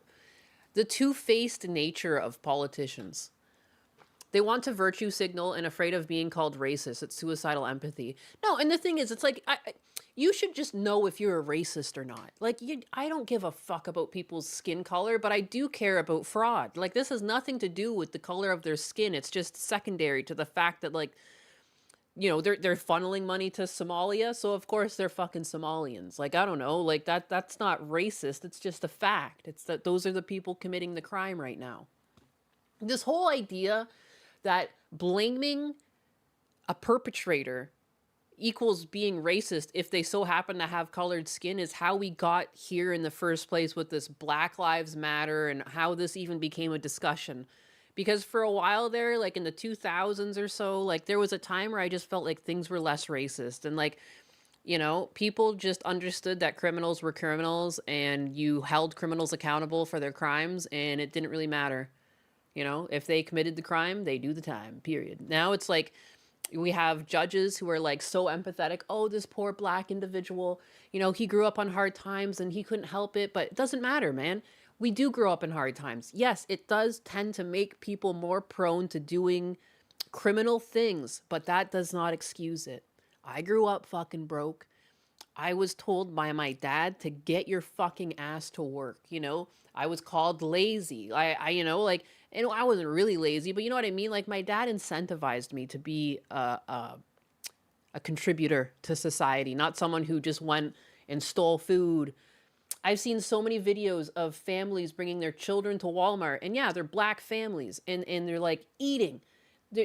two-faced nature of politicians. They want to virtue signal and afraid of being called racist. It's suicidal empathy. No, and the thing is, it's like, you should just know if you're a racist or not. Like, I don't give a fuck about people's skin color, but I do care about fraud. Like, this has nothing to do with the color of their skin. It's just secondary to the fact that, like, you know, they're funneling money to Somalia, so of course they're fucking Somalians. Like, I don't know, like, that's not racist. It's just a fact. It's that those are the people committing the crime right now. This whole idea that blaming a perpetrator equals being racist if they so happen to have colored skin is how we got here in the first place with this Black Lives Matter and how this even became a discussion. Because for a while there, like in the 2000s or so, like there was a time where I just felt like things were less racist. And like, you know, people just understood that criminals were criminals and you held criminals accountable for their crimes and it didn't really matter. You know, if they committed the crime, they do the time, period. Now it's like we have judges who are like so empathetic. Oh, this poor Black individual, you know, he grew up on hard times and he couldn't help it. But it doesn't matter, man. We do grow up in hard times. Yes, it does tend to make people more prone to doing criminal things, but that does not excuse it. I grew up fucking broke. I was told by my dad to get your fucking ass to work, you know? I was called lazy. I you know, like, and I wasn't really lazy, but you know what I mean? Like, my dad incentivized me to be a contributor to society, not someone who just went and stole food. I've seen so many videos of families bringing their children to Walmart, and yeah, they're Black families, and they're like eating,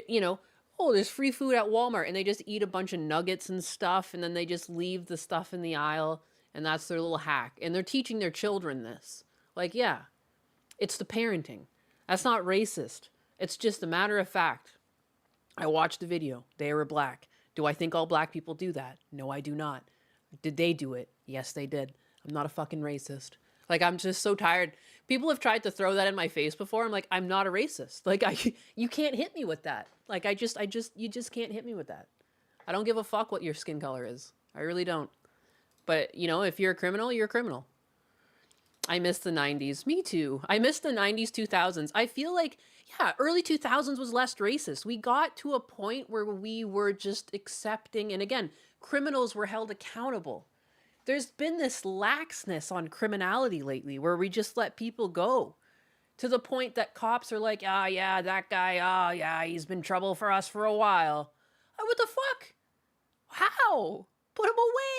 you know, oh, there's free food at Walmart, and they just eat a bunch of nuggets and stuff, and then they just leave the stuff in the aisle, and that's their little hack. And they're teaching their children this. Like, yeah, it's the parenting. That's not racist. It's just a matter of fact. I watched the video. They were Black. Do I think all Black people do that? No, I do not. Did they do it? Yes, they did. I'm not a fucking racist. Like, I'm just so tired. People have tried to throw that in my face before. I'm like, I'm not a racist. Like, you can't hit me with that. Like, you just can't hit me with that. I don't give a fuck what your skin color is. I really don't. But, you know, if you're a criminal, you're a criminal. I miss the 90s. Me too. I miss the 90s, 2000s. I feel like, yeah, early 2000s was less racist. We got to a point where we were just accepting, and again, criminals were held accountable. There's been this laxness on criminality lately where we just let people go to the point that cops are like, ah, yeah, that guy, ah, yeah, he's been trouble for us for a while. What the fuck? How? Put him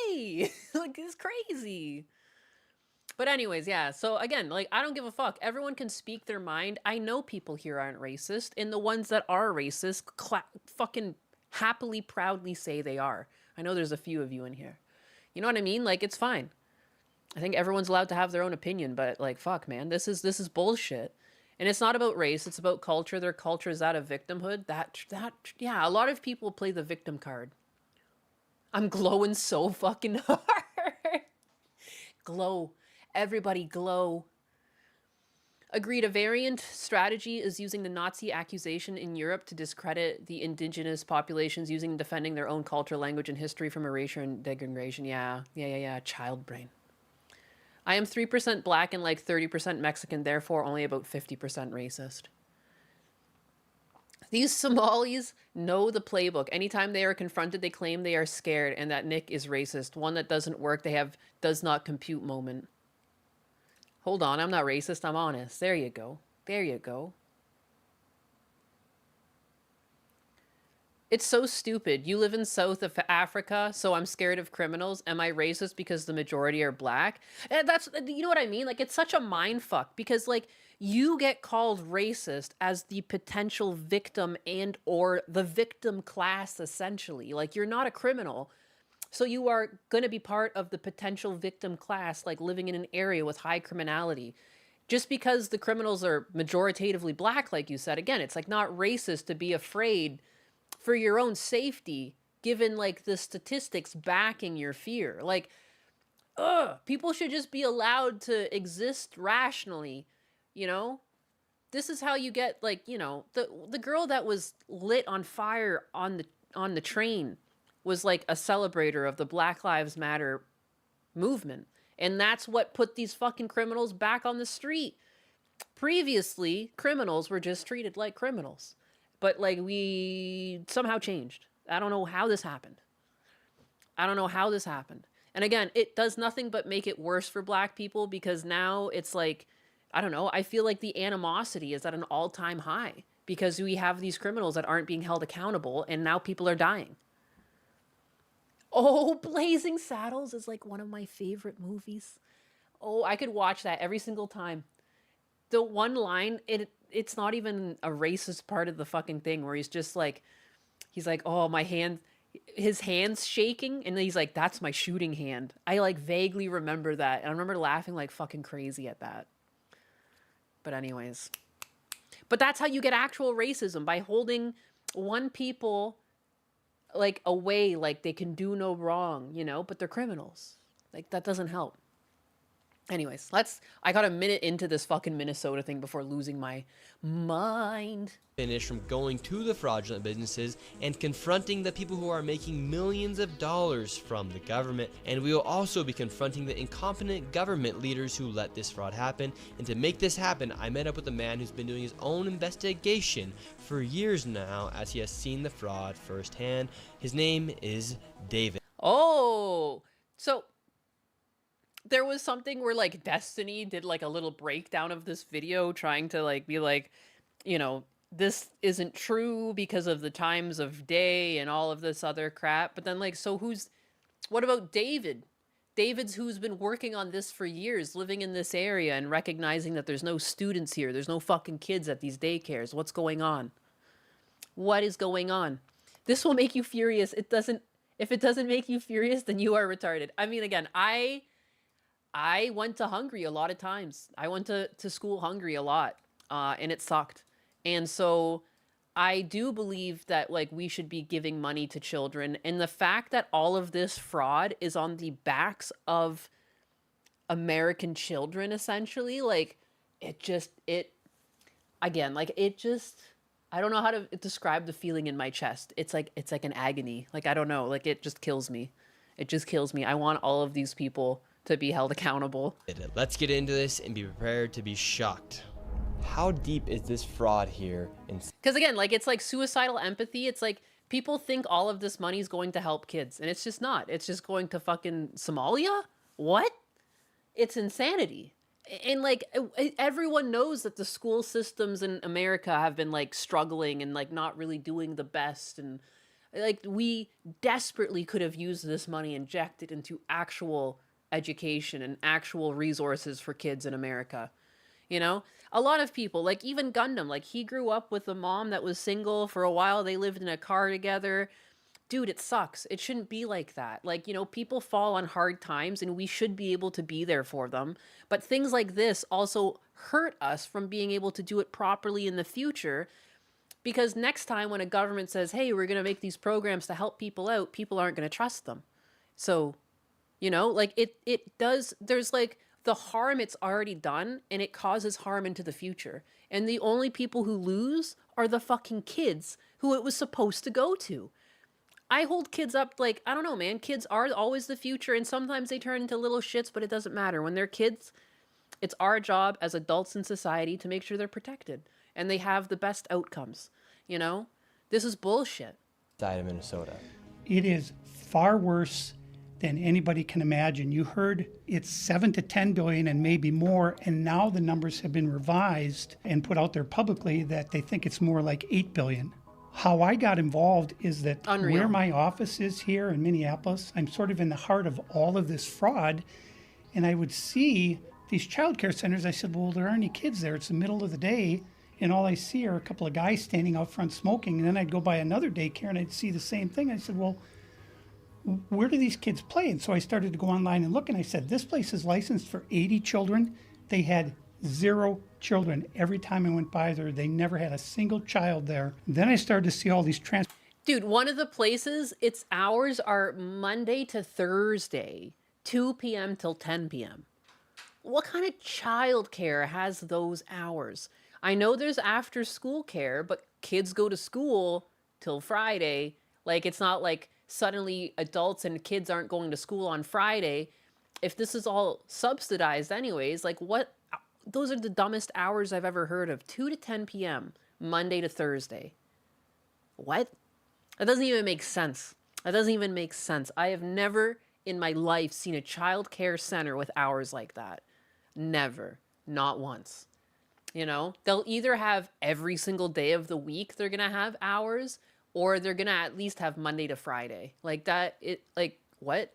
away. Like, it's crazy. But anyways, yeah, so again, like, I don't give a fuck. Everyone can speak their mind. I know people here aren't racist, and the ones that are racist fucking happily, proudly say they are. I know there's a few of you in here. You know what I mean? Like, it's fine. I think everyone's allowed to have their own opinion, but like, fuck, man, this is bullshit. And it's not about race, it's about culture. Their culture is that of victimhood. Yeah, a lot of people play the victim card. I'm glowing so fucking hard. Glow. Everybody glow. Agreed, a variant strategy is using the Nazi accusation in Europe to discredit the indigenous populations using and defending their own culture, language, and history from erasure and degradation. Yeah. Child brain. I am 3% Black and like 30% Mexican, therefore only about 50% racist. These Somalis know the playbook. Anytime they are confronted, they claim they are scared and that Nick is racist. One that doesn't work, they have does not compute moment. Hold on, I'm not racist, I'm honest. There you go. There you go. It's so stupid. You live in South of Africa, so I'm scared of criminals. Am I racist because the majority are black? And that's, you know what I mean? Like, it's such a mind fuck because, like, you get called racist as the potential victim and or the victim class, essentially. Like, you're not a criminal. So you are going to be part of the potential victim class, like living in an area with high criminality. Just because the criminals are majoritatively black, like you said, again, it's like not racist to be afraid for your own safety, given like the statistics backing your fear. Like, people should just be allowed to exist rationally, you know? This is how you get like, you know, the girl that was lit on fire on the train was like a celebrator of the Black Lives Matter movement. And that's what put these fucking criminals back on the street. Previously, criminals were just treated like criminals. But like we somehow changed. I don't know how this happened. I don't know how this happened. And again, it does nothing but make it worse for black people because now it's like, I don't know, I feel like the animosity is at an all-time high because we have these criminals that aren't being held accountable and now people are dying. Oh, Blazing Saddles is like one of my favorite movies. Oh, I could watch that every single time. The one line, it's not even a racist part of the fucking thing where he's like, oh, my hand, his hand's shaking. And then he's like, that's my shooting hand. I like vaguely remember that. And I remember laughing like fucking crazy at that. But anyways, but that's how you get actual racism, by holding one people like away, like they can do no wrong, you know, but they're criminals. Like that doesn't help. Anyways, I got a minute into this fucking Minnesota thing before losing my mind. Finish from going to the fraudulent businesses and confronting the people who are making millions of dollars from the government. And we will also be confronting the incompetent government leaders who let this fraud happen. And to make this happen, I met up with a man who's been doing his own investigation for years now, as he has seen the fraud firsthand. His name is David. Oh, so there was something where like Destiny did like a little breakdown of this video trying to like be like, you know, this isn't true because of the times of day and all of this other crap. But then like, so what about David? David's who's been working on this for years, living in this area and recognizing that there's no students here. There's no fucking kids at these daycares. What's going on? What is going on? This will make you furious. If it doesn't make you furious, then you are retarded. I mean, again, I went to Hungary a lot of times. I went to school hungry a lot, and it sucked. And so I do believe that like we should be giving money to children. And the fact that all of this fraud is on the backs of American children, essentially, like I don't know how to describe the feeling in my chest. It's like an agony. Like, I don't know, like it just kills me. It just kills me. I want all of these people to be held accountable. Let's get into this and be prepared to be shocked. How deep is this fraud here? Because again, like it's like suicidal empathy. It's like people think all of this money is going to help kids, and it's just not. It's just going to fucking Somalia? What? It's insanity. And like everyone knows that the school systems in America have been like struggling and like not really doing the best, and like we desperately could have used this money injected into actual education and actual resources for kids in America. You know, a lot of people, like even Gundam, like he grew up with a mom that was single for a while. They lived in a car together. Dude, it sucks. It shouldn't be like that. Like, you know, people fall on hard times and we should be able to be there for them. But things like this also hurt us from being able to do it properly in the future. Because next time when a government says, hey, we're going to make these programs to help people out, people aren't going to trust them. So, you know, like it does, there's like the harm it's already done and it causes harm into the future. And the only people who lose are the fucking kids who it was supposed to go to. I hold kids up like, I don't know, man, kids are always the future and sometimes they turn into little shits, but it doesn't matter. When they're kids, it's our job as adults in society to make sure they're protected and they have the best outcomes. You know, this is bullshit. Side of Minnesota. It is far worse than anybody can imagine. You heard it's 7 to 10 billion and maybe more, and now the numbers have been revised and put out there publicly that they think it's more like 8 billion. How I got involved is that Unreal. where my office is here in Minneapolis, I'm sort of in the heart of all of this fraud, and I would see these child care centers. I said, well, there aren't any kids there. It's the middle of the day, and all I see are a couple of guys standing out front smoking. And then I'd go by another daycare and I'd see the same thing. I said, well, where do these kids play? And so I started to go online and look, and I said, this place is licensed for 80 children. They had 0 children. Every time I went by there, they never had a single child there. Then I started to see all these Dude, one of the places, its hours are Monday to Thursday, 2 p.m. till 10 p.m. What kind of childcare has those hours? I know there's after school care, but kids go to school till Friday. Like, it's not like suddenly adults and kids aren't going to school on Friday. If this is all subsidized anyways, like what? Those are the dumbest hours I've ever heard of. 2 to 10 p.m., Monday to Thursday. What? That doesn't even make sense. That doesn't even make sense. I have never in my life seen a child care center with hours like that. Never. Not once. You know, they'll either have every single day of the week they're going to have hours, or they're going to at least have Monday to Friday. Like that, what?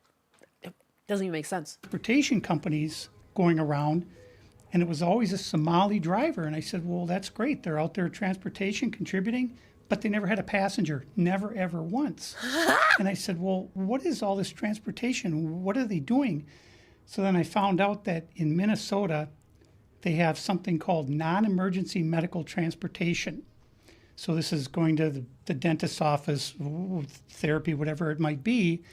It doesn't even make sense. Transportation companies going around, and it was always a Somali driver. And I said, well, that's great. They're out there transportation contributing, but they never had a passenger, never, ever once. And I said, well, what is all this transportation? What are they doing? So then I found out that in Minnesota, they have something called non-emergency medical transportation. So this is going to the dentist's office, therapy, whatever it might be.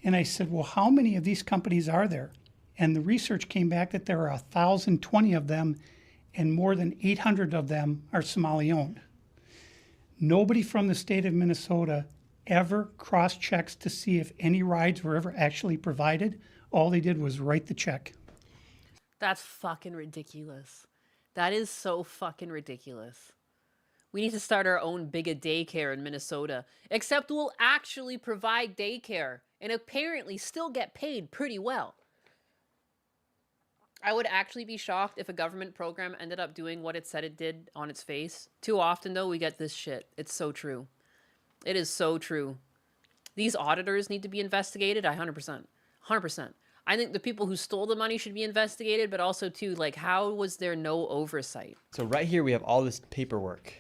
And I said, well, how many of these companies are there? And the research came back that there are 1,020 of them, and more than 800 of them are Somali-owned. Nobody from the state of Minnesota ever cross-checks to see if any rides were ever actually provided. All they did was write the check. That's fucking ridiculous. That is so fucking ridiculous. We need to start our own bigger daycare in Minnesota. Except we'll actually provide daycare and apparently still get paid pretty well. I would actually be shocked if a government program ended up doing what it said it did on its face. Too often, though, we get this shit. It's so true. It is so true. These auditors need to be investigated. 100%. 100%. I think the people who stole the money should be investigated, but also, too, like, how was there no oversight? So right here we have all this paperwork.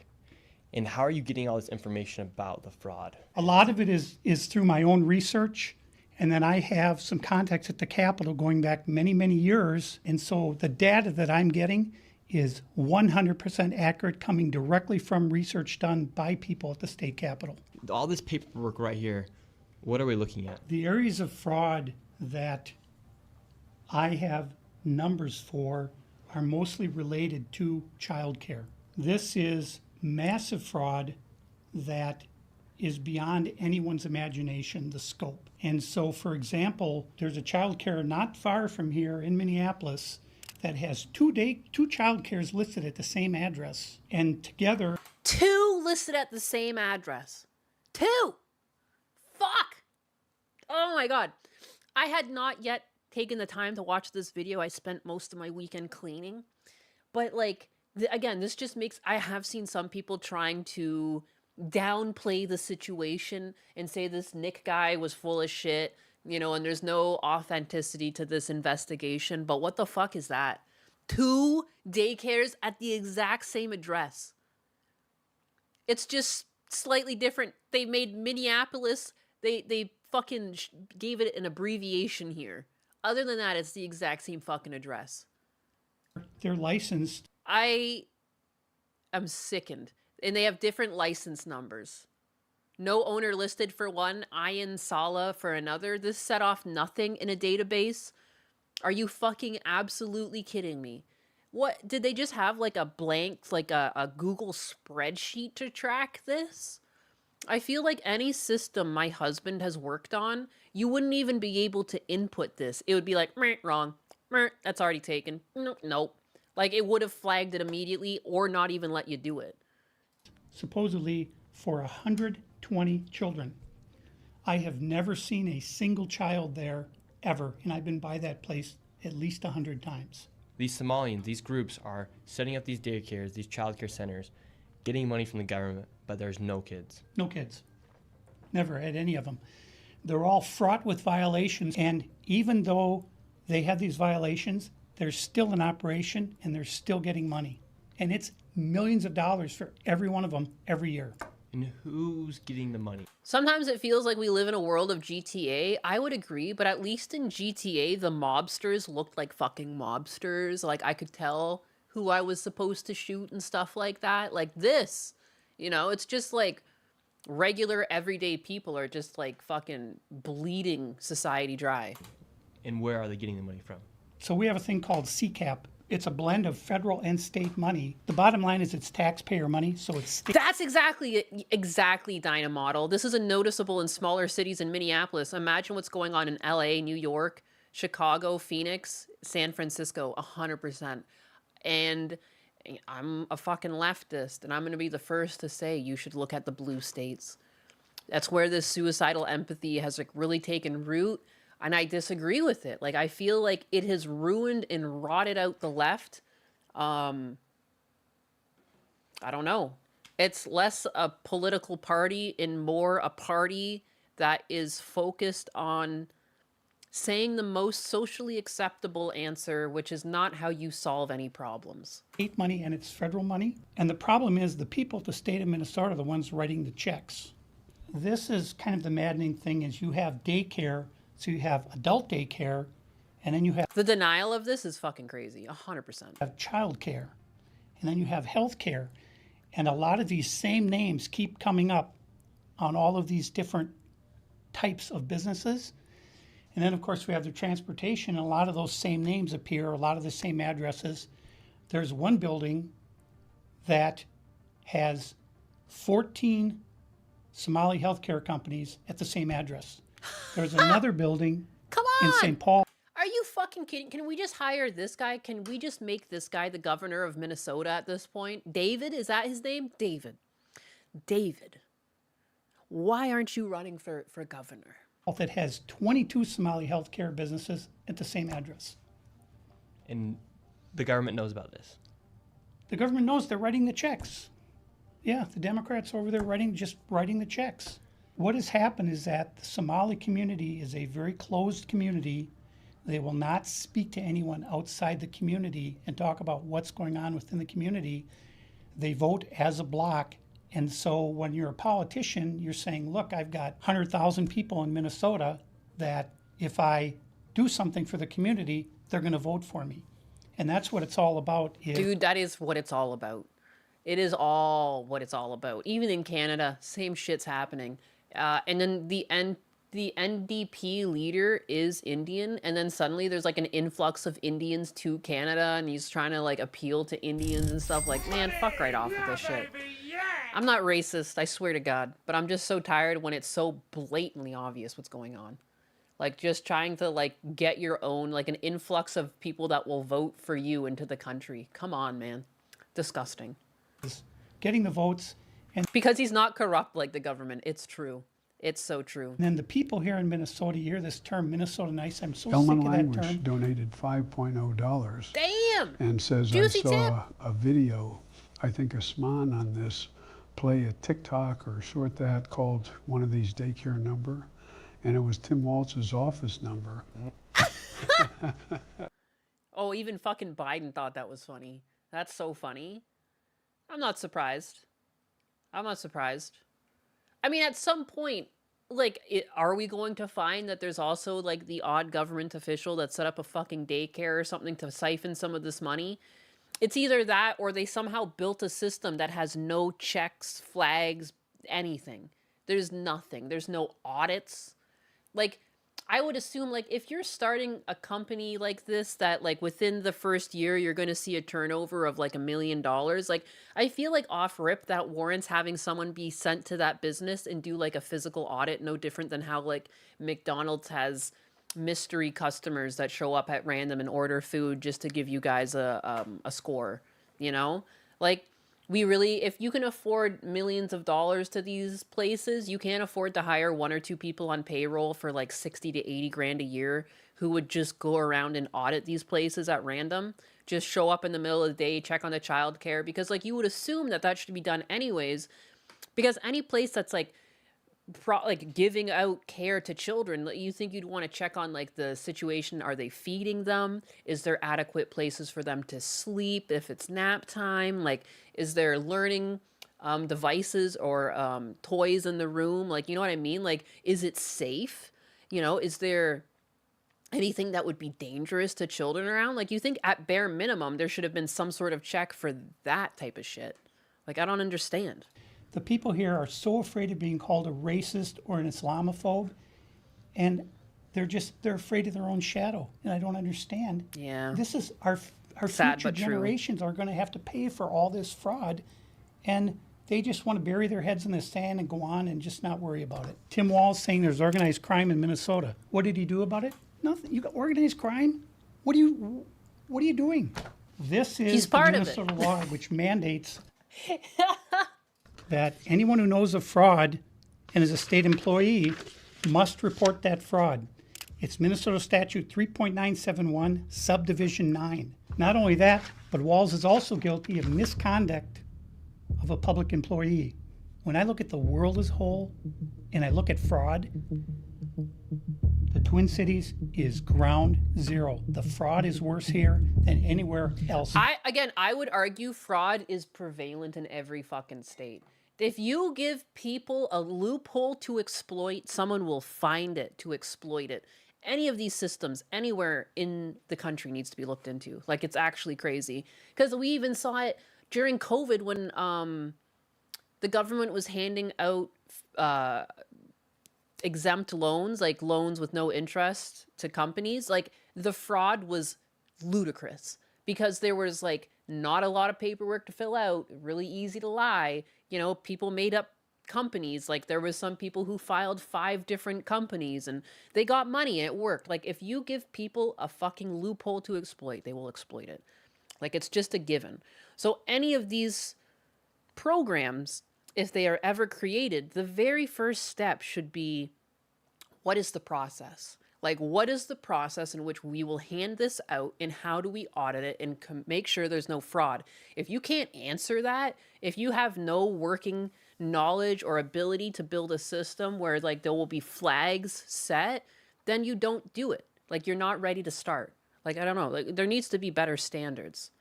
And how are you getting all this information about the fraud? A lot of it is through my own research. And then I have some contacts at the Capitol going back many, many years. And so the data that I'm getting is 100% accurate, coming directly from research done by people at the state Capitol. All this paperwork right here, what are we looking at? The areas of fraud that I have numbers for are mostly related to childcare. This is massive fraud that is beyond anyone's imagination, the scope. And so, for example, there's a child care not far from here in Minneapolis that has two child cares listed at the same address. And together... 2 listed at the same address. 2! Fuck! Oh my god. I had not yet taken the time to watch this video. I spent most of my weekend cleaning. But, like, again, this just makes... I have seen some people trying to downplay the situation and say this Nick guy was full of shit, you know, and there's no authenticity to this investigation. But what the fuck is that? 2 daycares at the exact same address. It's just slightly different. They made Minneapolis, they fucking gave it an abbreviation here. Other than that, it's the exact same fucking address. They're licensed. I am sickened. And they have different license numbers. No owner listed for one, Ayan Sala for another. This set off nothing in a database. Are you fucking absolutely kidding me? What, did they just have like a blank, like a Google spreadsheet to track this? I feel like any system my husband has worked on, you wouldn't even be able to input this. It would be like, meh, wrong, meh, that's already taken, nope. Like it would have flagged it immediately or not even let you do it. Supposedly for 120 children. I have never seen a single child there ever. And I've been by that place at least 100 times. These Somalians, these groups are setting up these daycares, these childcare centers, getting money from the government, but there's no kids. No kids. Never had any of them. They're all fraught with violations. And even though they have these violations, they're still in operation and they're still getting money. And it's millions of dollars for every one of them every year. And who's getting the money? Sometimes it feels like we live in a world of GTA. I would agree, but at least in GTA, the mobsters looked like fucking mobsters. Like, I could tell who I was supposed to shoot and stuff like that. Like this, you know, it's just like regular everyday people are just like fucking bleeding society dry. And where are they getting the money from? So we have a thing called CCAP. It's a blend of federal and state money. The bottom line is it's taxpayer money, so it's state. That's exactly Dynamodel. This is a noticeable in smaller cities in Minneapolis. Imagine what's going on in LA, New York, Chicago, Phoenix, San Francisco, 100%. And I'm a fucking leftist, and I'm going to be the first to say you should look at the blue states. That's where this suicidal empathy has like really taken root. And I disagree with it. Like, I feel like it has ruined and rotted out the left. I don't know. It's less a political party and more a party that is focused on saying the most socially acceptable answer, which is not how you solve any problems. State money and it's federal money. And the problem is the people of the state of Minnesota are the ones writing the checks. This is kind of the maddening thing is you have daycare. So you have adult daycare, and then you have... The denial of this is fucking crazy, 100%. Have child care, and then you have health care. And a lot of these same names keep coming up on all of these different types of businesses. And then, of course, we have the transportation, and a lot of those same names appear, a lot of the same addresses. There's one building that has 14 Somali healthcare companies at the same address. There's another building in St. Paul. Are you fucking kidding? Can we just hire this guy? Can we just make this guy the governor of Minnesota at this point? David, is that his name? David. Why aren't you running for governor? That has 22 Somali healthcare businesses at the same address. And the government knows about this. The government knows they're writing the checks. Yeah, the Democrats over there just writing the checks. What has happened is that the Somali community is a very closed community. They will not speak to anyone outside the community and talk about what's going on within the community. They vote as a block. And so when you're a politician, you're saying, look, I've got 100,000 people in Minnesota that if I do something for the community, they're going to vote for me. And that's what it's all about. Dude, that is what it's all about. It is all what it's all about. Even in Canada, same shit's happening. And then the NDP leader is Indian, and then suddenly there's like an influx of Indians to Canada, and he's trying to like appeal to Indians and stuff. Like, man, fuck right off with this shit. I'm not racist, I swear to God, but I'm just so tired when it's so blatantly obvious what's going on. Like, just trying to like get your own, like an influx of people that will vote for you into the country. Come on, man. Disgusting. Getting the votes. And because he's not corrupt like the government. It's true. It's so true. And then the people here in Minnesota, you hear this term, Minnesota Nice. I'm so Elman sick of that Language term. donated $5.0. Damn! And says, Juicy I saw a video, I think a Sman on this, play a TikTok or short that called one of these daycare number, and it was Tim Walz's office number. Oh, even fucking Biden thought that was funny. That's so funny. I'm not surprised. I'm not surprised. I mean, at some point, like, are we going to find that there's also, like, the odd government official that set up a fucking daycare or something to siphon some of this money? It's either that or they somehow built a system that has no checks, flags, anything. There's nothing. There's no audits. Like, I would assume, like, if you're starting a company like this, that, like, within the first year, you're going to see a turnover of, like, $1 million. Like, I feel like off rip, that warrants having someone be sent to that business and do, like, a physical audit, no different than how, like, McDonald's has mystery customers that show up at random and order food just to give you guys a score, you know? Like, We really, if you can afford millions of dollars to these places, you can't afford to hire 1 or 2 people on payroll for like 60 to 80 grand a year who would just go around and audit these places at random. Just show up in the middle of the day, check on the childcare, because like you would assume that that should be done anyways. Because any place that's like giving out care to children, you think you'd want to check on like the situation. Are they feeding them? Is there adequate places for them to sleep if it's nap time? Like, is there learning devices or toys in the room? Like, you know what I mean? Like, is it safe? You know, is there anything that would be dangerous to children around? Like, you think at bare minimum there should have been some sort of check for that type of shit. Like, I don't understand. The people here are so afraid of being called a racist or an Islamophobe, and they're afraid of their own shadow, and I don't understand. Yeah. This is our Sad future but true. generations are going to have to pay for all this fraud, and they just want to bury their heads in the sand and go on and just not worry about it. Tim Wall's saying there's organized crime in Minnesota. What did he do about it? Nothing. You got organized crime? What are you doing? This is the Minnesota law which mandates that anyone who knows of fraud and is a state employee must report that fraud. It's Minnesota Statute 3.971, Subdivision 9. Not only that, but Walls is also guilty of misconduct of a public employee. When I look at the world as a whole and I look at fraud, the Twin Cities is ground zero. The fraud is worse here than anywhere else. I would argue fraud is prevalent in every fucking state. If you give people a loophole to exploit, someone will find it to exploit it. Any of these systems anywhere in the country needs to be looked into. Like, it's actually crazy. Because we even saw it during COVID when the government was handing out exempt loans, like loans with no interest to companies. Like, the fraud was ludicrous because there was like not a lot of paperwork to fill out, really easy to lie. You know, people made up companies. Like, there was some people who filed 5 different companies and they got money and it worked. Like, if you give people a fucking loophole to exploit, they will exploit it. Like, it's just a given. So any of these programs, if they are ever created, the very first step should be, what is the process? Like, what is the process in which we will hand this out, and how do we audit it and make sure there's no fraud? If you can't answer that, if you have no working knowledge or ability to build a system where like there will be flags set, then you don't do it. Like, you're not ready to start. Like, I don't know, like there needs to be better standards.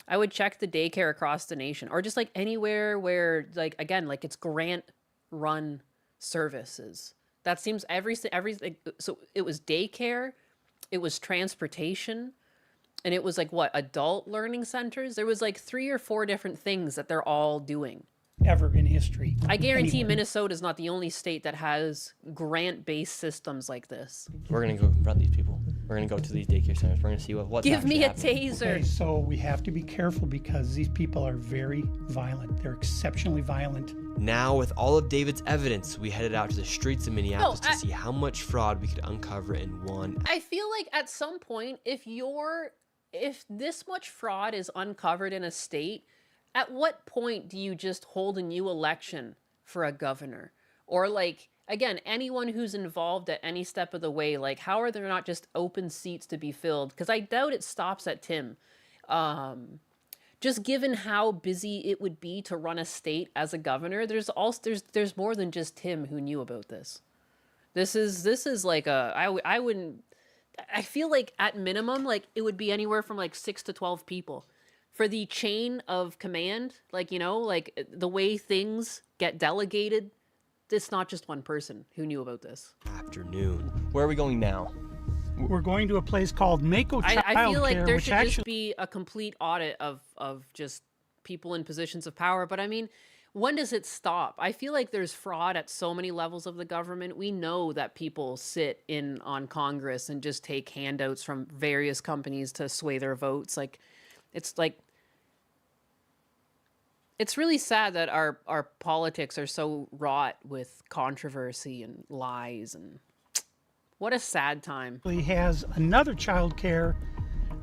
I would check the daycare across the nation, or just like anywhere where, like, again, like it's grant run services. That seems everything. So it was daycare, it was transportation, and it was like what, adult learning centers? There was like 3 or 4 different things that they're all doing. Ever in history. I guarantee Minnesota is not the only state that has grant-based systems like this. We're going to go confront these people. We're going to go to these daycare centers. We're going to see what's Give me a happening. taser. Okay, so we have to be careful because these people are very violent. They're exceptionally violent. Now, with all of David's evidence, we headed out to the streets of Minneapolis to see how much fraud we could uncover in one. I feel like at some point, if this much fraud is uncovered in a state, at what point do you just hold a new election for a governor? Or like, again, anyone who's involved at any step of the way, like how are there not just open seats to be filled? Because I doubt it stops at Tim. Just given how busy it would be to run a state as a governor, there's more than just Tim who knew about this. This is like I feel like at minimum, like it would be anywhere from like 6 to 12 people. For the chain of command, like, you know, like the way things get delegated, it's not just one person who knew about this. Afternoon. Where are we going now? We're going to a place called Mako Child I feel like Care, there which should actually just be a complete audit of just people in positions of power. But I mean, when does it stop? I feel like there's fraud at so many levels of the government. We know that people sit in on Congress and just take handouts from various companies to sway their votes. Like, it's really sad that our politics are so wrought with controversy and lies, and what a sad time. has another child care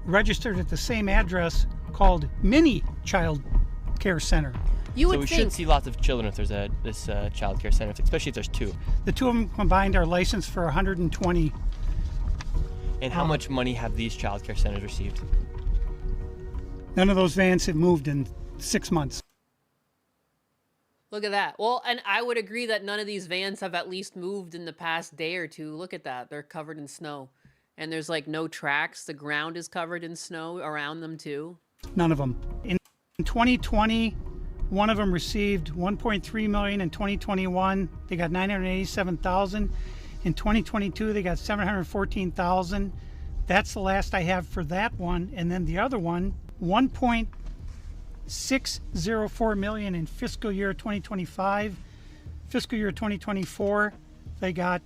registered at the same address called Mini Child care center. You would So we think should see lots of children if there's this child care center, especially if there's two. The two of them combined are licensed for 120. And how much money have these child care centers received? None of those vans have moved in 6 months. look at that. Well, and I would agree that none of these vans have at least moved in the past day or two. Look at that. They're covered in snow. And there's like no tracks. The ground is covered in snow around them too. None of them. In 2020, one of them received 1.3 million. In 2021, they got 987,000. In 2022, they got 714,000. That's the last I have for that one. And then the other one, 1.604 million in fiscal year 2025. Fiscal year 2024, they got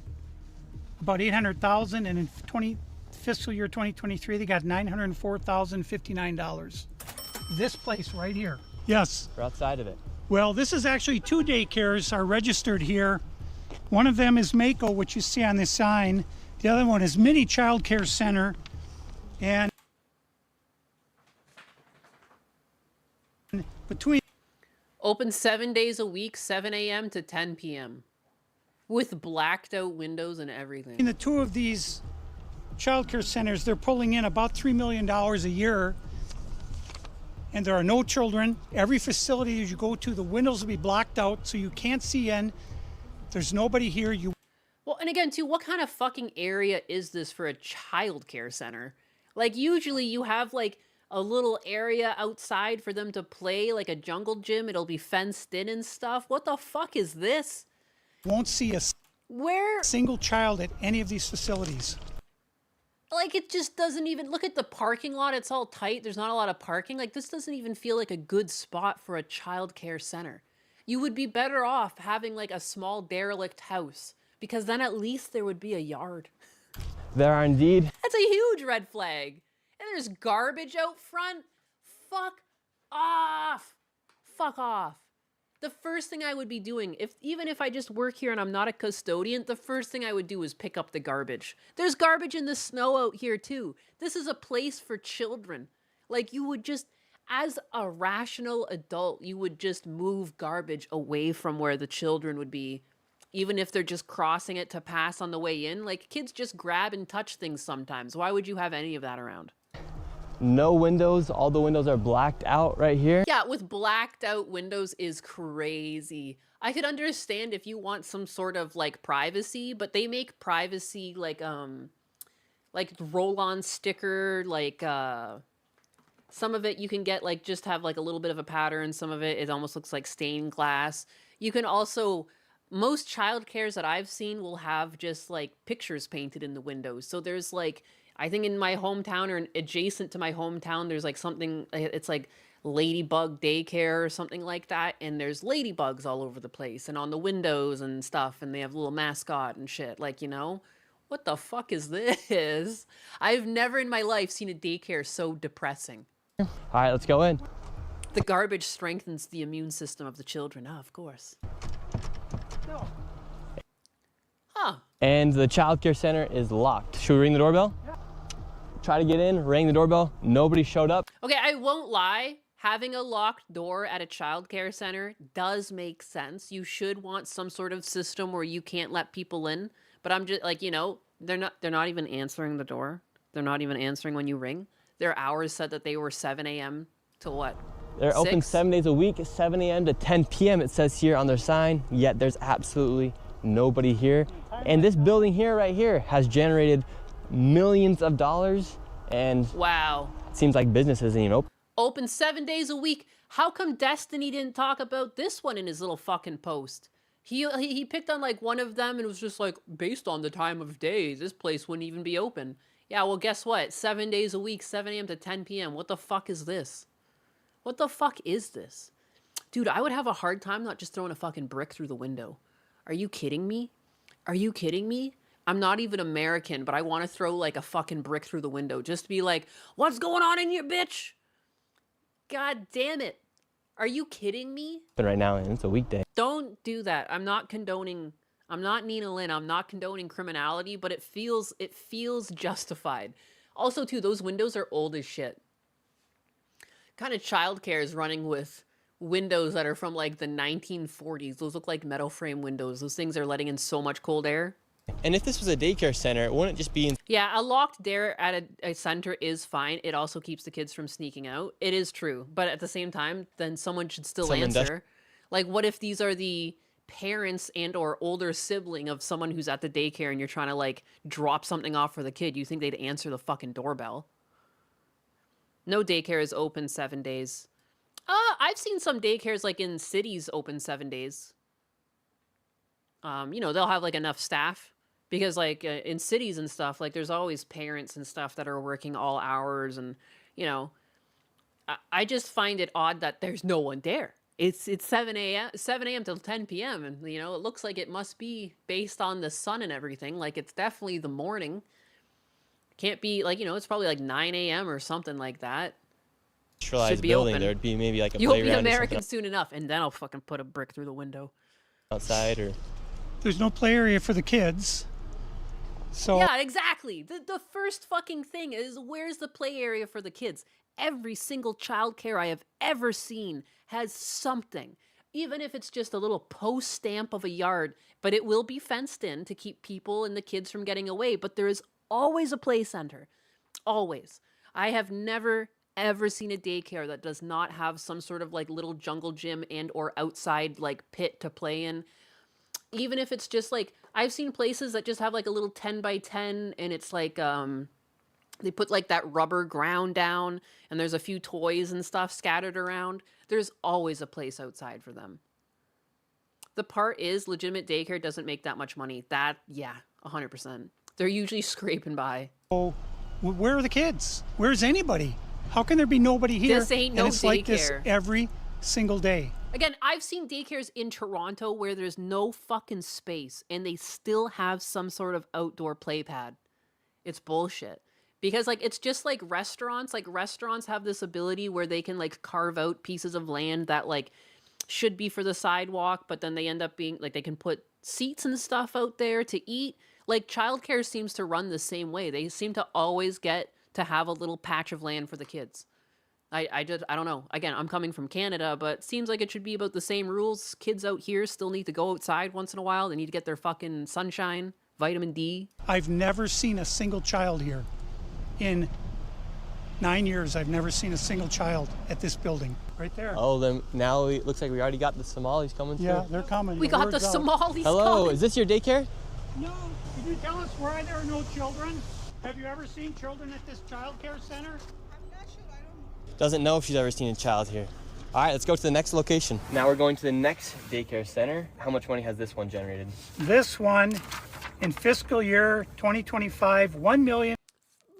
about 800,000, and in fiscal year 2023, they got $904,059. This place right here. Yes. We're outside of it. Well, this is actually two daycares are registered here. One of them is Mako, which you see on this sign. The other one is Mini Child Care Center. And between Open 7 days a week, 7 a.m. to 10 p.m. with blacked out windows and everything. the two of these child care centers, they're pulling in about $3 million a year. And there are no children. Every facility that you go to, the windows will be blocked out so you can't see in. There's nobody here. Well, and again, too, what kind of fucking area is this for a child care center? Like, usually you have, like, a little area outside for them to play, like a jungle gym. It'll be fenced in and stuff. What the fuck is this? Won't see a Where? single child at any of these facilities. Like, it just doesn't even... Look at the parking lot. It's all tight. There's not a lot of parking. Like, this doesn't even feel like a good spot for a child care center. You would be better off having, like, a small derelict house, because then at least there would be a yard. There are indeed. That's a huge red flag. And there's garbage out front. Fuck off. Fuck off. The first thing I would be doing, even if I just work here and I'm not a custodian, the first thing I would do is pick up the garbage. There's garbage in the snow out here too. This is a place for children. Like, you would just, as a rational adult, you would just move garbage away from where the children would be, even if they're just crossing it to pass on the way in. Like, kids just grab and touch things sometimes. Why would you have any of that around? No windows. All the windows are blacked out right here. Yeah, with blacked out windows is crazy. I could understand if you want some sort of like privacy, but they make privacy like roll-on sticker, like some of it you can get like just have like a little bit of a pattern. Some of it almost looks like stained glass. You can also, most child cares that I've seen will have just like pictures painted in the windows. So there's like, I think in my hometown or adjacent to my hometown, there's like something, it's like Ladybug Daycare or something like that. And there's ladybugs all over the place and on the windows and stuff. And they have a little mascot and shit. Like, you know, what the fuck is this? I've never in my life seen a daycare so depressing. All right, let's go in. The garbage strengthens the immune system of the children. Oh, of course. No. Huh. And the child care center is locked. Should we ring the doorbell? Yeah. Try to get in, rang the doorbell. Nobody showed up. Okay, I won't lie. Having a locked door at a child care center does make sense. You should want some sort of system where you can't let people in. But I'm just like, you know, they're not even answering the door. They're not even answering when you ring. Their hours said that they were 7 a.m. to what? They're 6? open 7 days a week, 7 a.m. to 10 p.m. it says here on their sign, yet there's absolutely nobody here. And this building here, right here, has generated millions of dollars, and wow, it seems like business isn't even open. Open 7 days a week. How come Destiny didn't talk about this one in his little fucking post? He picked on like one of them and was just like, based on the time of day, this place wouldn't even be open. Yeah, well, guess what? 7 days a week, 7 a.m. to 10 p.m. What the fuck is this? What the fuck is this? Dude, I would have a hard time not just throwing a fucking brick through the window. Are you kidding me? Are you kidding me? I'm not even American, but I want to throw like a fucking brick through the window just to be like, what's going on in here, bitch? God damn it. Are you kidding me? But right now, and it's a weekday. Don't do that. I'm not Nina Lynn. I'm not condoning criminality, but it feels justified. Also, too, those windows are old as shit. Kind of childcare is running with windows that are from like the 1940s. Those look like metal frame windows. Those things are letting in so much cold air. And if this was a daycare center, it wouldn't just be in Yeah, a locked door at a center is fine. It also keeps the kids from sneaking out. It is true. But at the same time, then someone should still Some answer. Like, what if these are the parents and or older sibling of someone who's at the daycare and you're trying to, like, drop something off for the kid? You think they'd answer the fucking doorbell? No daycare is open 7 days. I've seen some daycares, like, in cities open 7 days. You know, they'll have, like, enough staff. Because, like, in cities and stuff, like, there's always parents and stuff that are working all hours. And, you know, I just find it odd that there's no one there. It's 7 a.m. till 10 p.m. And, you know, it looks like it must be based on the sun and everything. Like, it's definitely the morning. Can't be, like, you know, it's probably, like, 9 a.m. or something like that. centralized building. There'd be maybe like a You'll playground be or American something soon enough, and then I'll fucking put a brick through the window. outside or... There's no play area for the kids. So Yeah, exactly. The first fucking thing is, where's the play area for the kids? Every single childcare I have ever seen has something. Even if it's just a little post stamp of a yard, but it will be fenced in to keep people and the kids from getting away. But there is always a play center. Always. I have never, ever seen a daycare that does not have some sort of like little jungle gym and or outside like pit to play in. Even if it's just like, I've seen places that just have like a little 10 by 10 and it's like, they put like that rubber ground down and there's a few toys and stuff scattered around. There's always a place outside for them. The part is, legitimate daycare doesn't make that much money. That, yeah, 100%. They're usually scraping by. where are the kids? Where's anybody? How can there be nobody here? This ain't no and it's like this daycare. every single day. Again, I've seen daycares in Toronto where there's no fucking space and they still have some sort of outdoor play pad. It's bullshit. Because, like, it's just like restaurants. Like, restaurants have this ability where they can, like, carve out pieces of land that, like, should be for the sidewalk, but then they end up being, like, they can put seats and stuff out there to eat. Like, childcare seems to run the same way. They seem to always get to have a little patch of land for the kids. I don't know. Again, I'm coming from Canada, but seems like it should be about the same rules. Kids out here still need to go outside once in a while. They need to get their fucking sunshine, vitamin D. I've never seen a single child here. In 9 years, I've never seen a single child at this building. Right there. Oh, then now it looks like we already got the Somalis coming through. Yeah, they're coming. We got the Word's out. Somalis Hello, coming. is this your daycare? No, can you tell us why there are no children? Have you ever seen children at this child care center? Doesn't know if she's ever seen a child here. All right, let's go to the next location. Now we're going to the next daycare center. How much money has this one generated? This one, in fiscal year 2025, 1 million.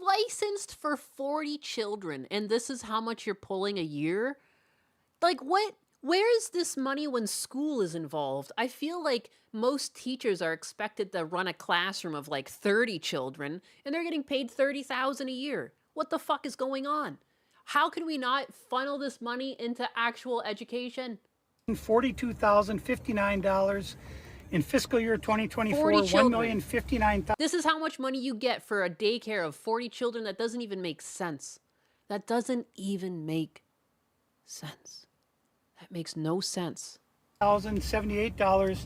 Licensed for 40 children, and this is how much you're pulling a year? Like, what? Where is this money when school is involved? I feel like most teachers are expected to run a classroom of like 30 children, and they're getting paid $30,000 a year. What the fuck is going on? How can we not funnel this money into actual education? $42,059 in fiscal year 2024. 40 children. $1,059,000. This is how much money you get for a daycare of 40 children. That doesn't even make sense. That doesn't even make sense. That makes no sense. $1,078,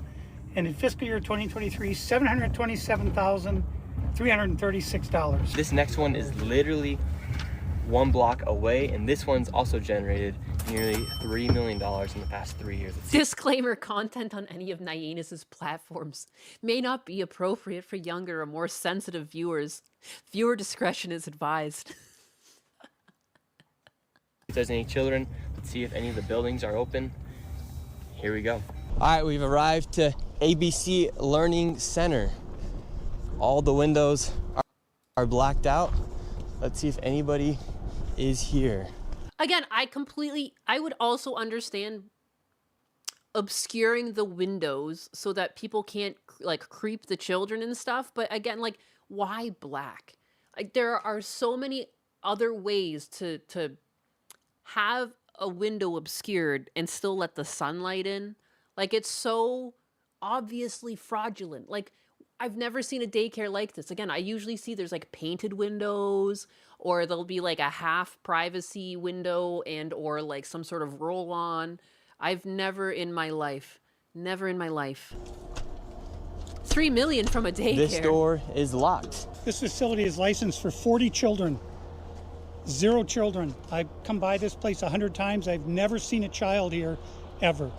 and in fiscal year 2023, $727,336. This next one is literally one block away, and this one's also generated nearly $3 million in the past 3 years. Disclaimer: content on any of Nyanus's platforms may not be appropriate for younger or more sensitive viewers. Viewer discretion is advised. If there's any children, let's see if any of the buildings are open. Here we go. All right, we've arrived to ABC Learning Center. All the windows are blacked out. Let's see if anybody is here. Again, I would also understand obscuring the windows so that people can't like creep the children and stuff. But again, like, why black? Like, there are so many other ways to have a window obscured and still let the sunlight in. Like, it's so obviously fraudulent. Like, I've never seen a daycare like this. Again, I usually see there's like painted windows, or there'll be like a half privacy window and or like some sort of roll on. I've never in my life, never in my life. $3 million from a daycare. This door is locked. This facility is licensed for 40 children. 0 children. I've come by this place 100 times. I've never seen a child here, ever.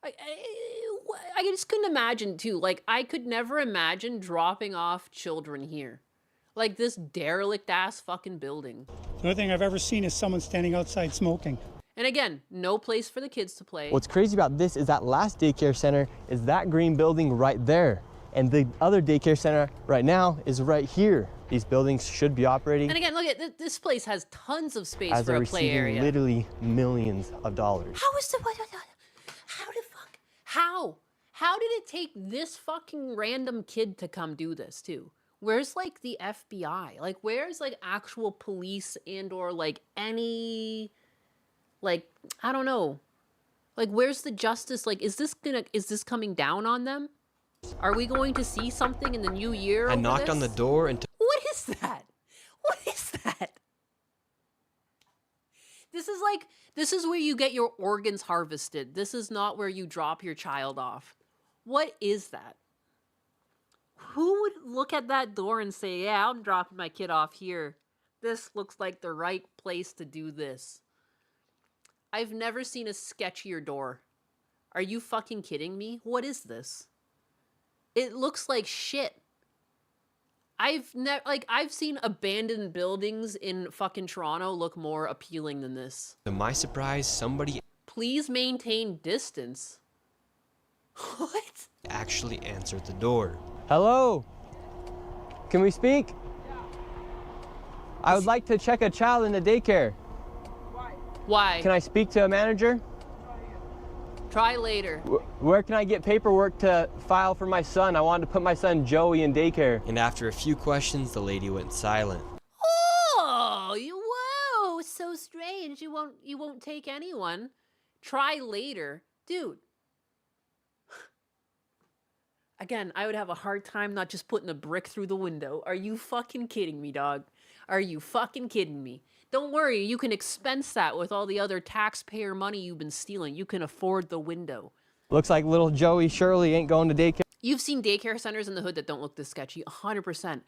I just couldn't imagine, too. Like, I could never imagine dropping off children here. Like, this derelict-ass fucking building. The only thing I've ever seen is someone standing outside smoking. And again, no place for the kids to play. What's crazy about this is that last daycare center is that green building right there. And the other daycare center right now is right here. These buildings should be operating. And again, look at this place has tons of space as for they're a play receiving area. literally millions of dollars. How is the how the fuck? How did it take this fucking random kid to come do this too? Where's like the FBI? Like where's like actual police and or like any like I don't know. Like where's the justice? Like is this coming down on them? Are we going to see something in the new year? I knocked on the door and what is that? What is that? This is where you get your organs harvested. This is not where you drop your child off. What is that? Who would look at that door and say, yeah, I'm dropping my kid off here. This looks like the right place to do this. I've never seen a sketchier door. Are you fucking kidding me? What is this? It looks like shit. I've seen abandoned buildings in fucking Toronto look more appealing than this. to my surprise, somebody Please maintain distance. What? actually answered the door. Hello? Can we speak? I would like to check a child in the daycare. Why? Can I speak to a manager? Try later. Where can I get paperwork to file for my son? I wanted to put my son Joey in daycare. And after a few questions, the lady went silent. Oh, whoa, so strange. You won't take anyone. Try later. Dude. Again, I would have a hard time not just putting a brick through the window. Are you fucking kidding me, dog? Are you fucking kidding me? Don't worry, you can expense that with all the other taxpayer money you've been stealing. You can afford the window. Looks like little Joey Shirley ain't going to daycare. You've seen daycare centers in the hood that don't look this sketchy, 100%.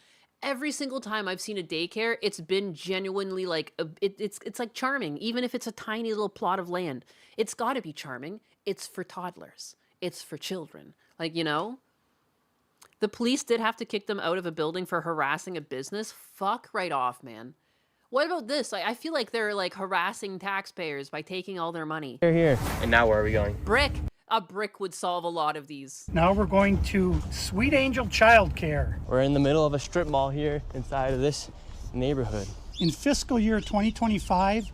Every single time I've seen a daycare, it's been genuinely like, it's like charming, even if it's a tiny little plot of land. It's gotta be charming. It's for toddlers. It's for children. Like, you know? The police did have to kick them out of a building for harassing a business. Fuck right off, man. What about this? I feel like they're like harassing taxpayers by taking all their money. Here. And now where are we going? Brick. A brick would solve a lot of these. Now we're going to Sweet Angel Childcare. We're in the middle of a strip mall here inside of this neighborhood. In fiscal year 2025,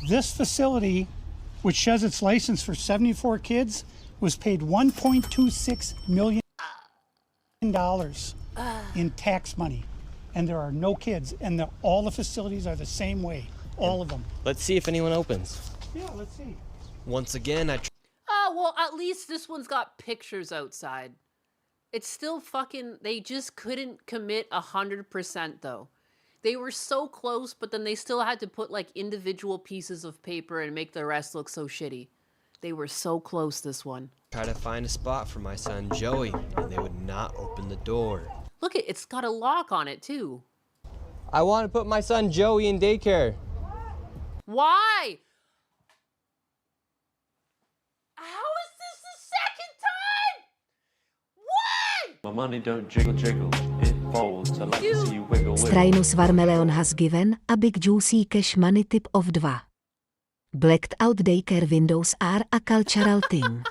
this facility, which says it's licensed for 74 kids, was paid $1.26 million in tax money. And there are no kids, and all the facilities are the same way, all of them. Let's see if anyone opens. Yeah, let's see. Once again, Oh, well, at least this one's got pictures outside. It's still fucking, they just couldn't commit 100% though. They were so close, but then they still had to put like individual pieces of paper and make the rest look so shitty. They were so close, this one. tried to find a spot for my son Joey, and they would not open the door. Look, it's got a lock on it too. I want to put my son Joey in daycare. Why? How is this the second time? Why? My money don't jiggle jiggle, it folds. I like to see you wiggle wiggle. Strainus Varmeleon has given a big juicy cash money tip of 2. Blacked out daycare windows are a cultural thing.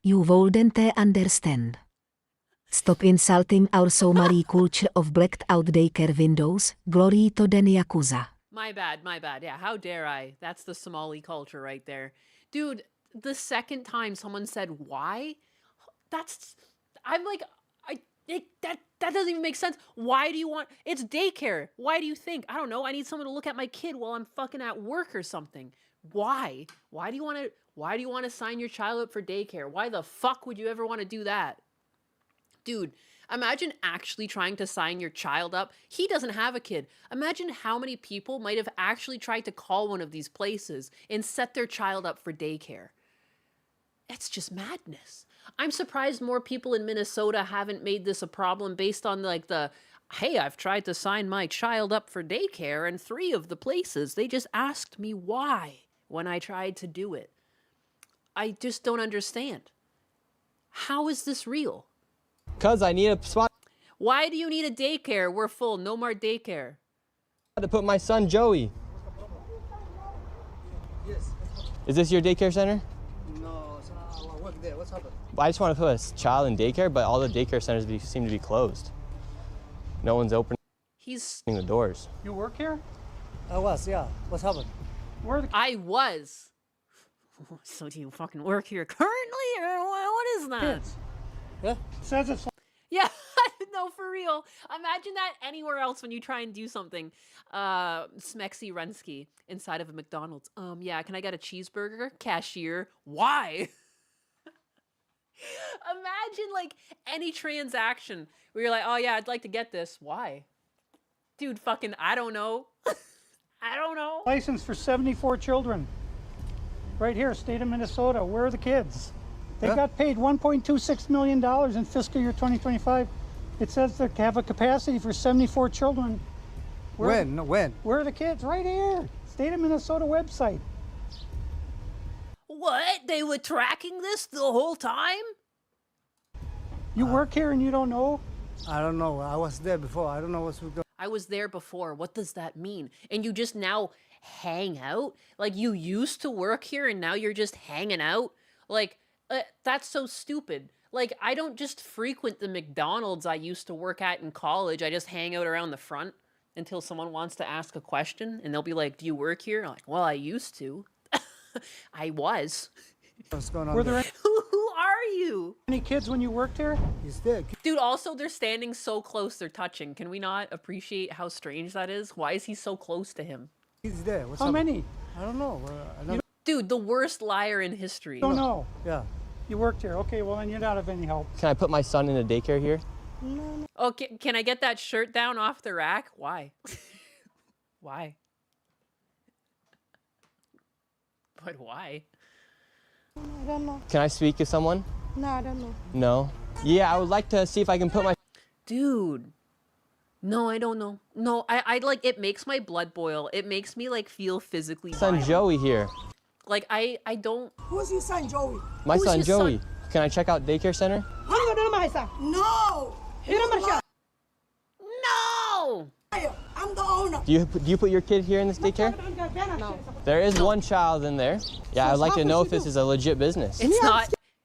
You wouldn't understand. Stop insulting our Somali culture of blacked out daycare windows. Glory to the Yakuza. My bad. Yeah, how dare I? That's the Somali culture right there. Dude, the second time someone said why, I'm like, that doesn't even make sense. Why do you want, it's daycare. Why do you think? I don't know, I need someone to look at my kid while I'm fucking at work or something. Why? Why do you want to sign your child up for daycare? Why the fuck would you ever want to do that? Dude, imagine actually trying to sign your child up. He doesn't have a kid. Imagine how many people might have actually tried to call one of these places and set their child up for daycare. it's just madness. I'm surprised more people in Minnesota haven't made this a problem based on like hey, I've tried to sign my child up for daycare and 3 of the places, they just asked me why when I tried to do it. I just don't understand. How is this real? Cause I need a spot Why do you need a daycare? We're full. No more daycare. to put my son Joey. Yes. Is this your daycare center? No, I work there. What's happened? I just want to put a child in daycare, but all the daycare centers seem to be closed. No one's opening He's. the doors. You work here? I was, yeah. What's happened? Where are the I was. So do you fucking work here currently, or what is that? kids? Yeah. It says it's Yeah, no, for real. Imagine that anywhere else when you try and do something. Smexy Runsky inside of a McDonald's. Yeah, can I get a cheeseburger? Cashier. Why? Imagine like any transaction where you're like, oh yeah, I'd like to get this. Why? Dude, fucking, I don't know. I don't know. license for 74 children. Right here, state of Minnesota. Where are the kids? They Yeah. got paid $1.26 million in fiscal year 2025. It says they have a capacity for 74 children. When? No, when? Where are the kids? Right here. State of Minnesota website. What? They were tracking this the whole time? You work here and you don't know? I don't know. I was there before. I don't know what's going on. I was there before. What does that mean? And you just now hang out? Like you used to work here and now you're just hanging out? Like, that's so stupid. Like, I don't just frequent the McDonald's I used to work at in college. I just hang out around the front until someone wants to ask a question and they'll be like, do you work here? I'm like, well, I used to. I was. What's going on? Were there Who are you? any kids when you worked here? He's there. Dude, also, they're standing so close, they're touching. Can we not appreciate how strange that is? Why is he so close to him? He's there. What's How up? many? I don't know. I don't Dude, the worst liar in history. Don't know. Yeah. You worked here. Okay, well, then you're not of any help. Can I put my son in a daycare here? Oh, can I get that shirt down off the rack? Why? Why? But why? I don't know. Can I speak to someone? No, I don't know. No. Yeah, I would like to see if I can put my Dude. No, I don't know. No, I like, it makes my blood boil. It makes me like feel physically son violent. Joey here. Like, I don't. Who's your son, Joey? My Who's son your Joey. son? Can I check out daycare center? No! No! I'm the owner. Do you put your kid here in this daycare? No. There is one child in there. Yeah, I'd like to know if this is a legit business.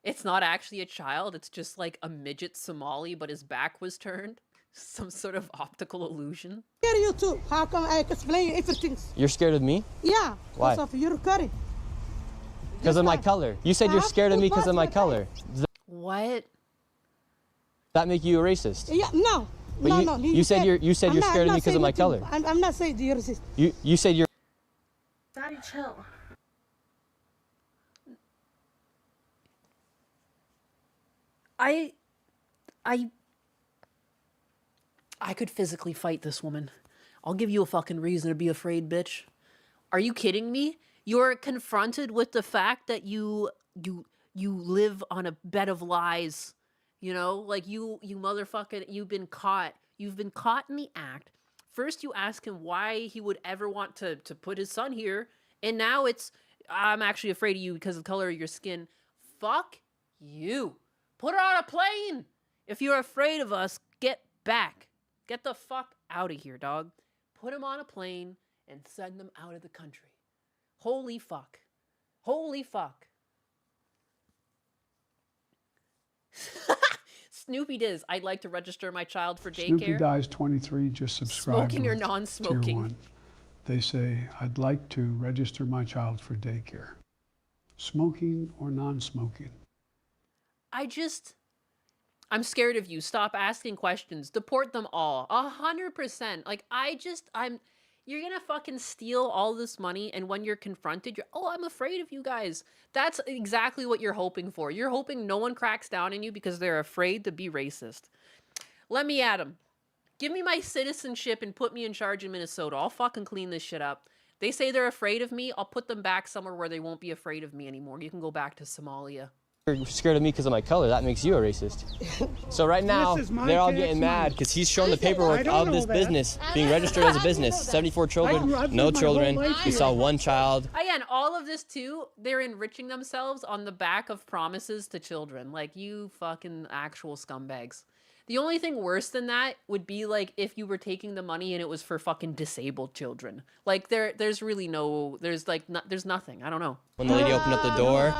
It's not actually a child. It's just like a midget Somali, but his back was turned. Some sort of optical illusion. Here you too. How come I explain everything? You're scared of me? Yeah. Why? Because of your curry. Because of my color. You said you're scared of me because of my color. Does What? that make you a racist? Yeah, no. But no, you- no. you said you're scared of me because of my color. I'm not saying you're racist. You said you're Daddy, chill. I could physically fight this woman. I'll give you a fucking reason to be afraid, bitch. Are you kidding me? You're confronted with the fact that you live on a bed of lies. You know, like you motherfucking, you've been caught. You've been caught in the act. First you ask him why he would ever want to put his son here, and now it's, I'm actually afraid of you because of the color of your skin. Fuck you. Put her on a plane. If you're afraid of us, get back. Get the fuck out of here, dog. Put him on a plane and send them out of the country. Holy fuck. Holy fuck. Snoopy Diz, I'd like to register my child for daycare. Snoopy Dies 23 just subscribed. Smoking or with non-smoking? Tier 1. They say, I'd like to register my child for daycare. Smoking or non-smoking? I'm scared of you. Stop asking questions. Deport them all. 100%. Like, you're gonna fucking steal all this money, and when you're confronted, I'm afraid of you guys. That's exactly what you're hoping for. You're hoping no one cracks down on you because they're afraid to be racist. Let me at him. Give me my citizenship and put me in charge in Minnesota. I'll fucking clean this shit up. They say they're afraid of me. I'll put them back somewhere where they won't be afraid of me anymore. You can go back to Somalia. You're scared of me because of my color. That makes you a racist. So right now, they're all getting mad because he's shown the paperwork of this business being registered as a business. 74 children, no children. We saw one child. Again, all of this too, they're enriching themselves on the back of promises to children. Like, you fucking actual scumbags. The only thing worse than that would be like if you were taking the money and it was for fucking disabled children. Like there's really no, there's like there's nothing. I don't know. When the lady opened up the door,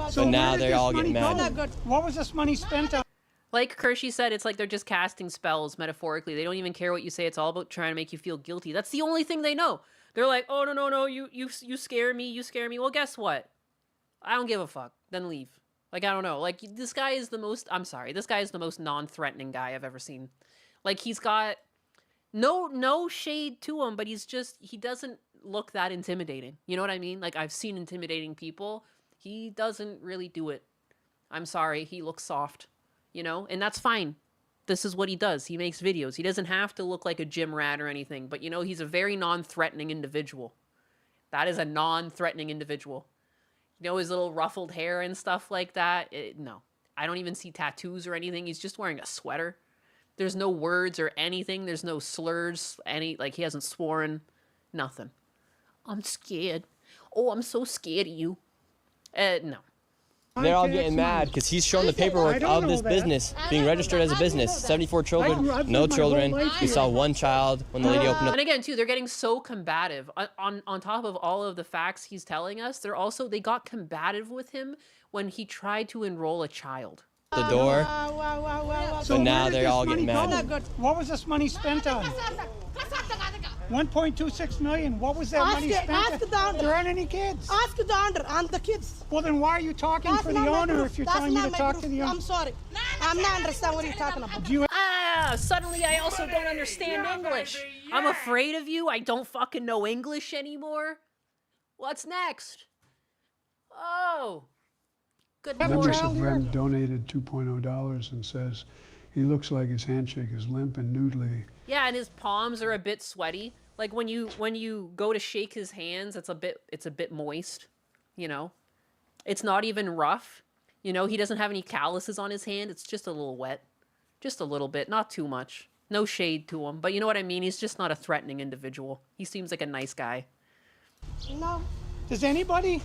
So but now where did they're this all money getting mad. go? What was this money spent on? Like Kershey said, it's like they're just casting spells metaphorically. They don't even care what you say. It's all about trying to make you feel guilty. That's the only thing they know. They're like, oh no, you scare me, you scare me. Well, guess what? I don't give a fuck. Then leave. Like, I don't know. Like, this guy is the most, I'm sorry, this guy is the most non-threatening guy I've ever seen. Like, he's got no shade to him, but he's just, he doesn't look that intimidating. You know what I mean? Like, I've seen intimidating people. He doesn't really do it. I'm sorry, he looks soft, you know? And that's fine. This is what he does. He makes videos. He doesn't have to look like a gym rat or anything, but, you know, he's a very non-threatening individual. That is a non-threatening individual. You know, his little ruffled hair and stuff like that. No. I don't even see tattoos or anything. He's just wearing a sweater. There's no words or anything. There's no slurs. Like, he hasn't sworn. Nothing. I'm scared. Oh, I'm so scared of you. No. They're all getting mad because he's shown the paperwork of this business being registered as a business. 74 children, no children. We saw one child when the lady opened up. And again, too, they're getting so combative. On top of all of the facts he's telling us, they got combative with him when he tried to enroll a child. The door, So but now where did they're this all money getting mad. go? What was this money spent on? 1.26 million. What was that money spent on? There aren't any kids. Ask the owner and the kids. Well, then why are you talking for the owner if you're telling me to talk to the owner? I'm sorry. I'm not understand what you're talking about. Do you Suddenly I also don't understand English. I'm afraid of you. I don't fucking know English anymore. What's next? Oh. Good Membership morning. Rem donated $2.0 and says he looks like his handshake is limp and noodly. Yeah, and his palms are a bit sweaty. Like when you go to shake his hands, it's a bit moist, you know. It's not even rough. You know, he doesn't have any calluses on his hand. It's just a little wet. Just a little bit, not too much. No shade to him, but you know what I mean? He's just not a threatening individual. He seems like a nice guy. No. Does anybody?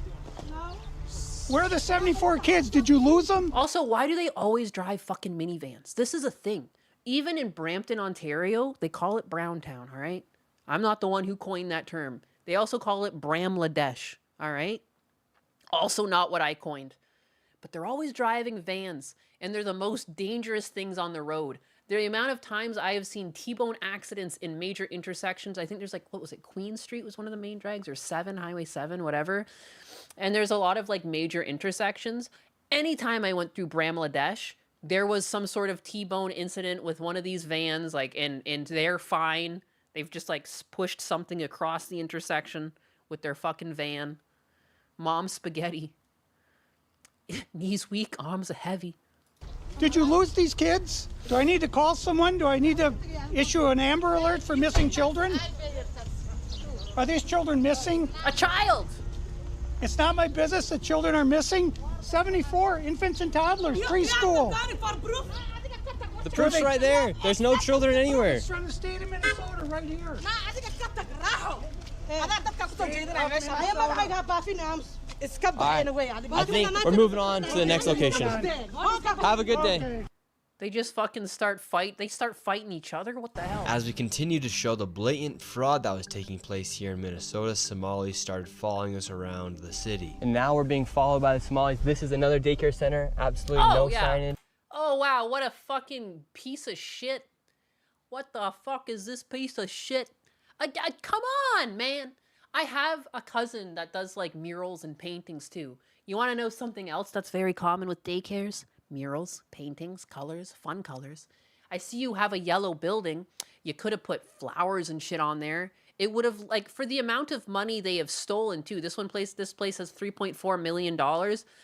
No. Where are the 74 kids? Did you lose them? Also, why do they always drive fucking minivans? This is a thing. Even in Brampton, Ontario, they call it Browntown, all right? I'm not the one who coined that term. They also call it Bramladesh, all right? Also not what I coined. But they're always driving vans, and they're the most dangerous things on the road. The amount of times I have seen T-bone accidents in major intersections, I think there's like, what was it, Queen Street was one of the main drags, or 7, Highway 7, whatever. And there's a lot of like major intersections. Anytime I went through Bramladesh, there was some sort of T-bone incident with one of these vans, like, and they're fine. They've just like pushed something across the intersection with their fucking van. Mom spaghetti. Knees weak, arms heavy. Did you lose these kids? Do I need to call someone? Do I need to issue an Amber Alert for missing children? Are these children missing? A child! It's not my business that children are missing. 74 infants and toddlers, preschool. The proof's right there. There's no children anywhere. It's from the state of Minnesota right here. I think we're moving on to the next location. Have a good day. They just fucking start fighting each other? What the hell? As we continue to show the blatant fraud that was taking place here in Minnesota, Somalis started following us around the city. And now we're being followed by the Somalis. This is another daycare center. Absolutely no signage. Oh, wow. What a fucking piece of shit. What the fuck is this piece of shit? Come on, man. I have a cousin that does like murals and paintings too. You want to know something else that's very common with daycares? Murals, paintings, colors, fun colors. I see you have a yellow building. You could have put flowers and shit on there. It would have, like, for the amount of money they have stolen too. This place has $3.4 million.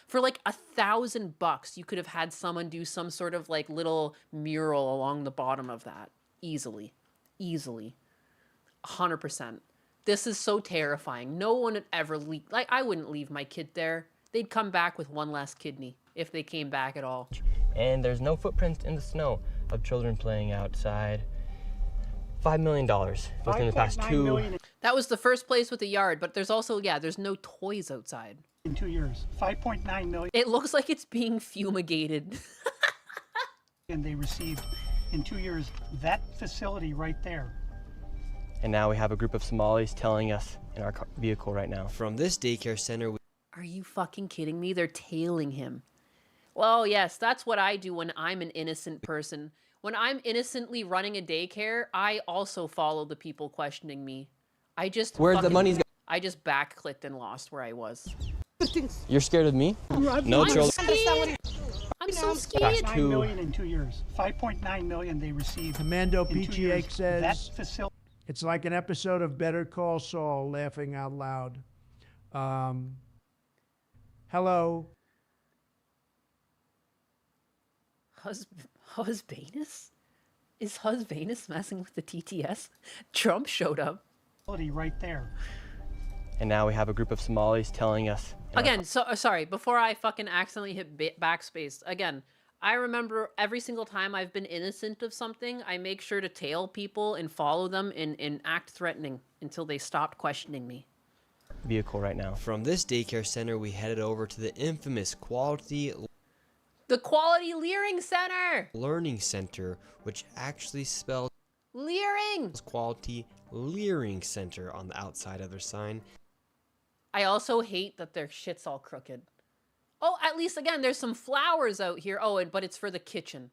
For like $1,000, you could have had someone do some sort of like little mural along the bottom of that. Easily. 100%. This is so terrifying. No one would ever leave. Like, I wouldn't leave my kid there. they'd come back with one less kidney if they came back at all. And there's no footprints in the snow of children playing outside. $5 million within the past 5.9 2. million That was the first place with a yard, but there's also, yeah, there's no toys outside. in 2 years. 5.9 million It looks like it's being fumigated. they received in 2 years. That facility right there. And now we have a group of Somalis telling us in our vehicle right now. From this daycare center, Are you fucking kidding me? They're tailing him. Well, yes, that's what I do when I'm an innocent person. When I'm innocently running a daycare, I also follow the people questioning me. I just Where's the money's I just back-clicked and lost where I was. You're scared of me? No I'm children. scared. I'm so scared. 5.9 million in 2 years. 5.9 million they received. Commando in 2 years. PGH says That facility. it's like an episode of Better Call Saul, laughing out loud. Hello. Husbanus? Is Husbanus messing with the TTS? Trump showed up. Right there. And now we have a group of Somalis telling us. Again, so sorry, before I fucking accidentally hit backspace. Again, I remember every single time I've been innocent of something, I make sure to tail people and follow them and act threatening until they stopped questioning me. Vehicle right now. From this daycare center, we headed over to the infamous The Quality Learing Center! Learning Center, which actually spells Learing! Quality Learing Center on the outside of their sign. I also hate that their shit's all crooked. Oh, at least, again, there's some flowers out here. Oh, but it's for the kitchen.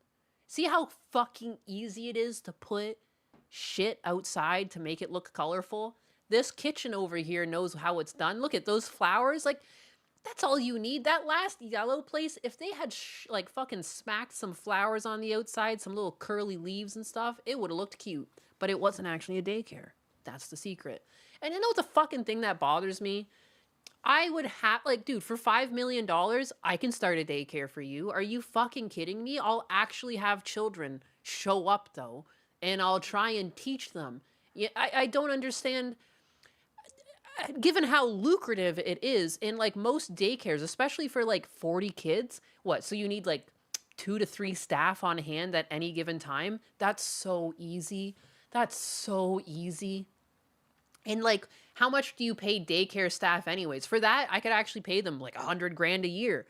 See how fucking easy it is to put shit outside to make it look colorful? This kitchen over here knows how it's done. Look at those flowers. Like, that's all you need. That last yellow place, if they had, like, fucking smacked some flowers on the outside, some little curly leaves and stuff, it would have looked cute. But it wasn't actually a daycare. That's the secret. And you know what the fucking thing that bothers me? I would have, like, dude, for $5 million, I can start a daycare for you. Are you fucking kidding me? I'll actually have children show up, though, and I'll try and teach them. Yeah, I don't understand, given how lucrative it is in, like, most daycares, especially for, like, 40 kids. What, so you need, like, 2 to 3 staff on hand at any given time? That's so easy. That's so easy. And, like, how much do you pay daycare staff anyways? For that, I could actually pay them like $100,000 a year.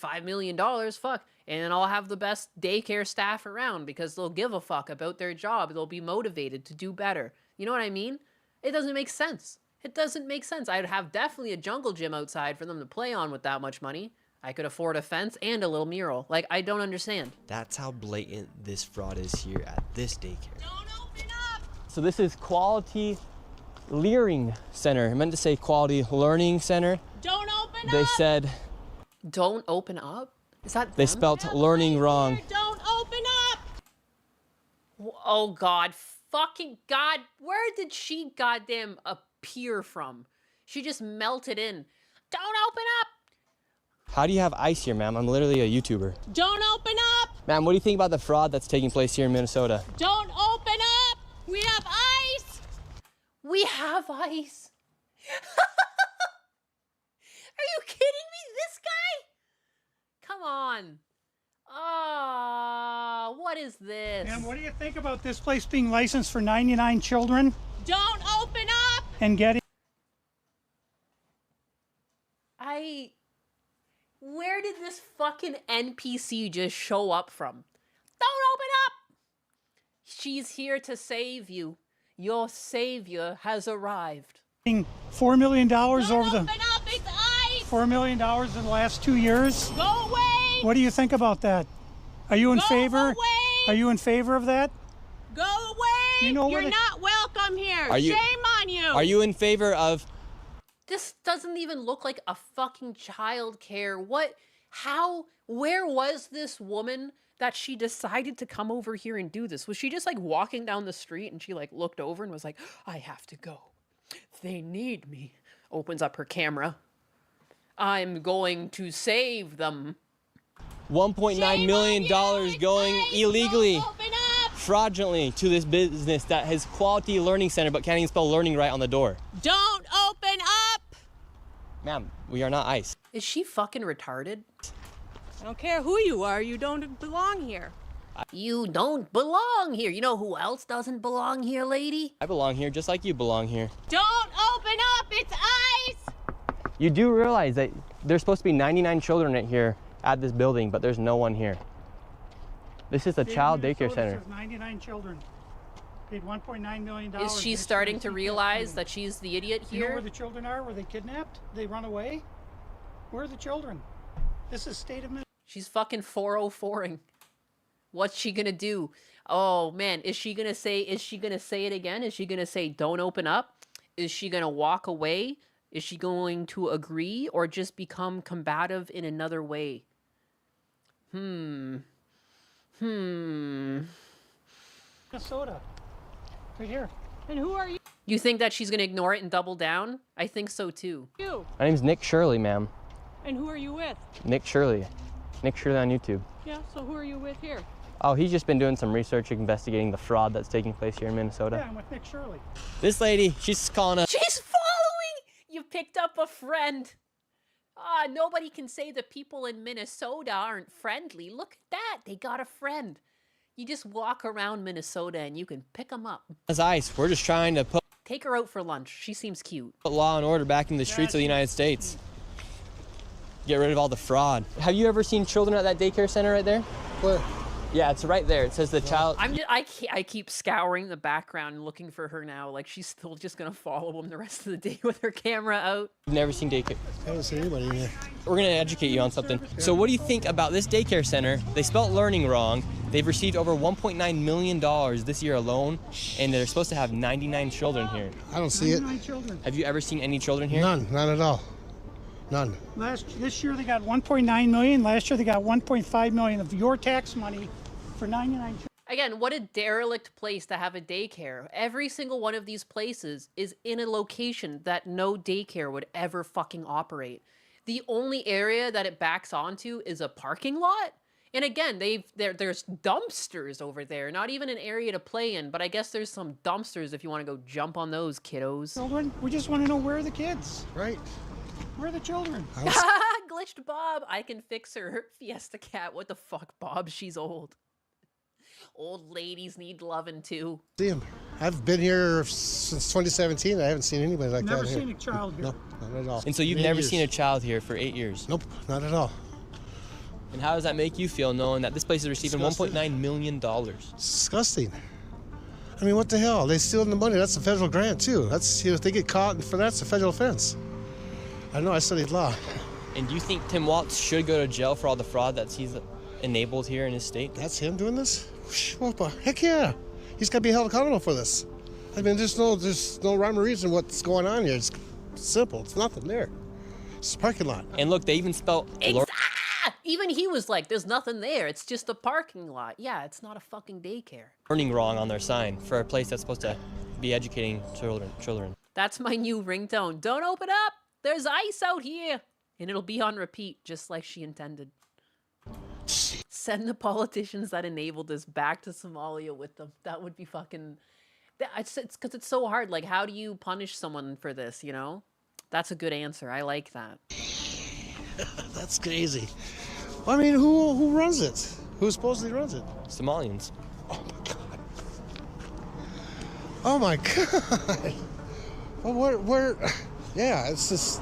$5 million, fuck. And I'll have the best daycare staff around because they'll give a fuck about their job. They'll be motivated to do better. You know what I mean? It doesn't make sense. It doesn't make sense. I'd have definitely a jungle gym outside for them to play on with that much money. I could afford a fence and a little mural. Like, I don't understand. That's how blatant this fraud is here at this daycare. Don't open up! So this is Quality Learing Center. I meant to say Quality Learning Center. Don't open up! They said... Don't open up? Is that They them? spelt learning wrong. Don't open up! Oh, God. Fucking God. Where did she goddamn appear from? She just melted in. Don't open up! How do you have ice here, ma'am? I'm literally a YouTuber. Don't open up! Ma'am, what do you think about the fraud that's taking place here in Minnesota? Don't open up! We have ice! We have ice. Are you kidding me? This guy? Come on. Oh, what is this? And what do you think about this place being licensed for 99 children Don't open up! and getting... Where did this fucking NPC just show up from? Don't open up! She's here to save you. Your savior has arrived. $4 million over the... Open up! It's ice! $4 million in the last 2 years? Go away! What do you think about that? Are you in Go favor? away! Are you in favor of that? Go away! You know where You're the- not welcome here! Are you- Shame on you! Are you in favor of... This doesn't even look like a fucking child care. What? How? Where was this woman that she decided to come over here and do this? Was she just like walking down the street and she like looked over and was like, I have to go. They need me. Opens up her camera. I'm going to save them. $1.9 million going illegally, Don't open up! fraudulently to this business that has Quality Learning Center but can't even spell learning right on the door. Don't open up! Ma'am, we are not ICE. Is she fucking retarded? I don't care who you are, you don't belong here. You don't belong here. You know who else doesn't belong here, lady? I belong here just like you belong here. Don't open up, it's ice! You do realize that there's supposed to be 99 children in here at this building, but there's no one here. This is a child daycare center. Says 99 children. Paid $1.9 million. Is she starting to realize that she's the idiot You know here? where the children are? Were they kidnapped? They run away? Where are the children? This is state of Minnesota. She's fucking 404ing. What's she gonna do? Oh man, is she gonna say it again? Is she gonna say don't open up? Is she gonna walk away? Is she going to agree or just become combative in another way? Minnesota. Right here. And who are you? You think that she's gonna ignore it and double down? I think so too. My name's Nick Shirley, ma'am. And who are you with? Nick Shirley. Nick Shirley on YouTube. Yeah, so who are you with here? Oh, he's just been doing some research investigating the fraud that's taking place here in Minnesota. Yeah, I'm with Nick Shirley. This lady, she's calling us. She's following! You picked up a friend. Nobody can say the people in Minnesota aren't friendly. Look at that. They got a friend. You just walk around Minnesota and you can pick them up. As ICE, we're just trying to put Take her out for lunch. She seems cute. law and order back in the streets of the United States. Get rid of all the fraud. Have you ever seen children at that daycare center right there? Where? Yeah, it's right there. It says the child. I keep scouring the background and looking for her now. Like she's still just gonna follow him the rest of the day with her camera out. I've never seen daycare. I haven't seen anybody in here. We're gonna educate you on something. So what do you think about this daycare center? They spelt learning wrong. They've received over $1.9 million this year alone, and they're supposed to have 99 children here. I don't see it. 99 children. Have you ever seen any children here? None at all. None. This year they got 1.9 million. Last year they got 1.5 million of your tax money for 99 children. Again, what a derelict place to have a daycare. Every single one of these places is in a location that no daycare would ever fucking operate. The only area that it backs onto is a parking lot. And again, there's dumpsters over there, not even an area to play in, but I guess there's some dumpsters if you want to go jump on those, kiddos. Children, we just want to know where are the kids? Right. Where are the children? Glitched Bob. I can fix her. Fiesta Cat. What the fuck, Bob? She's old. Old ladies need loving too. See him. I've been here since 2017. I haven't seen anybody like Never that here. seen a child here. No, not at all. And so you've Many never years. seen a child here for 8 years? Nope, not at all. And how does that make you feel knowing that this place is receiving Disgusting. $1.9 million? It's disgusting. I mean, what the hell? They stealing the money. That's a federal grant too. That's, if they get caught for that's a federal offense. I know. I studied law. And do you think Tim Walz should go to jail for all the fraud that he's enabled here in his state? That's him doing this? Well, heck yeah. He's got to be held accountable for this. I mean, there's no rhyme or reason what's going on here. It's simple. It's nothing there. It's a parking lot. And look, they even spelled Even he was like, there's nothing there. It's just a parking lot. Yeah, it's not a fucking daycare. learning wrong on their sign for a place that's supposed to be educating children. That's my new ringtone. Don't open up. There's ice out here. And it'll be on repeat, just like she intended. Send the politicians that enabled this back to Somalia with them. That would be fucking... It's because it's so hard. Like, how do you punish someone for this, you know? That's a good answer. I like that. That's crazy. I mean, who runs it? Who supposedly runs it? Somalians. Oh my god. Well, where? Yeah, it's just.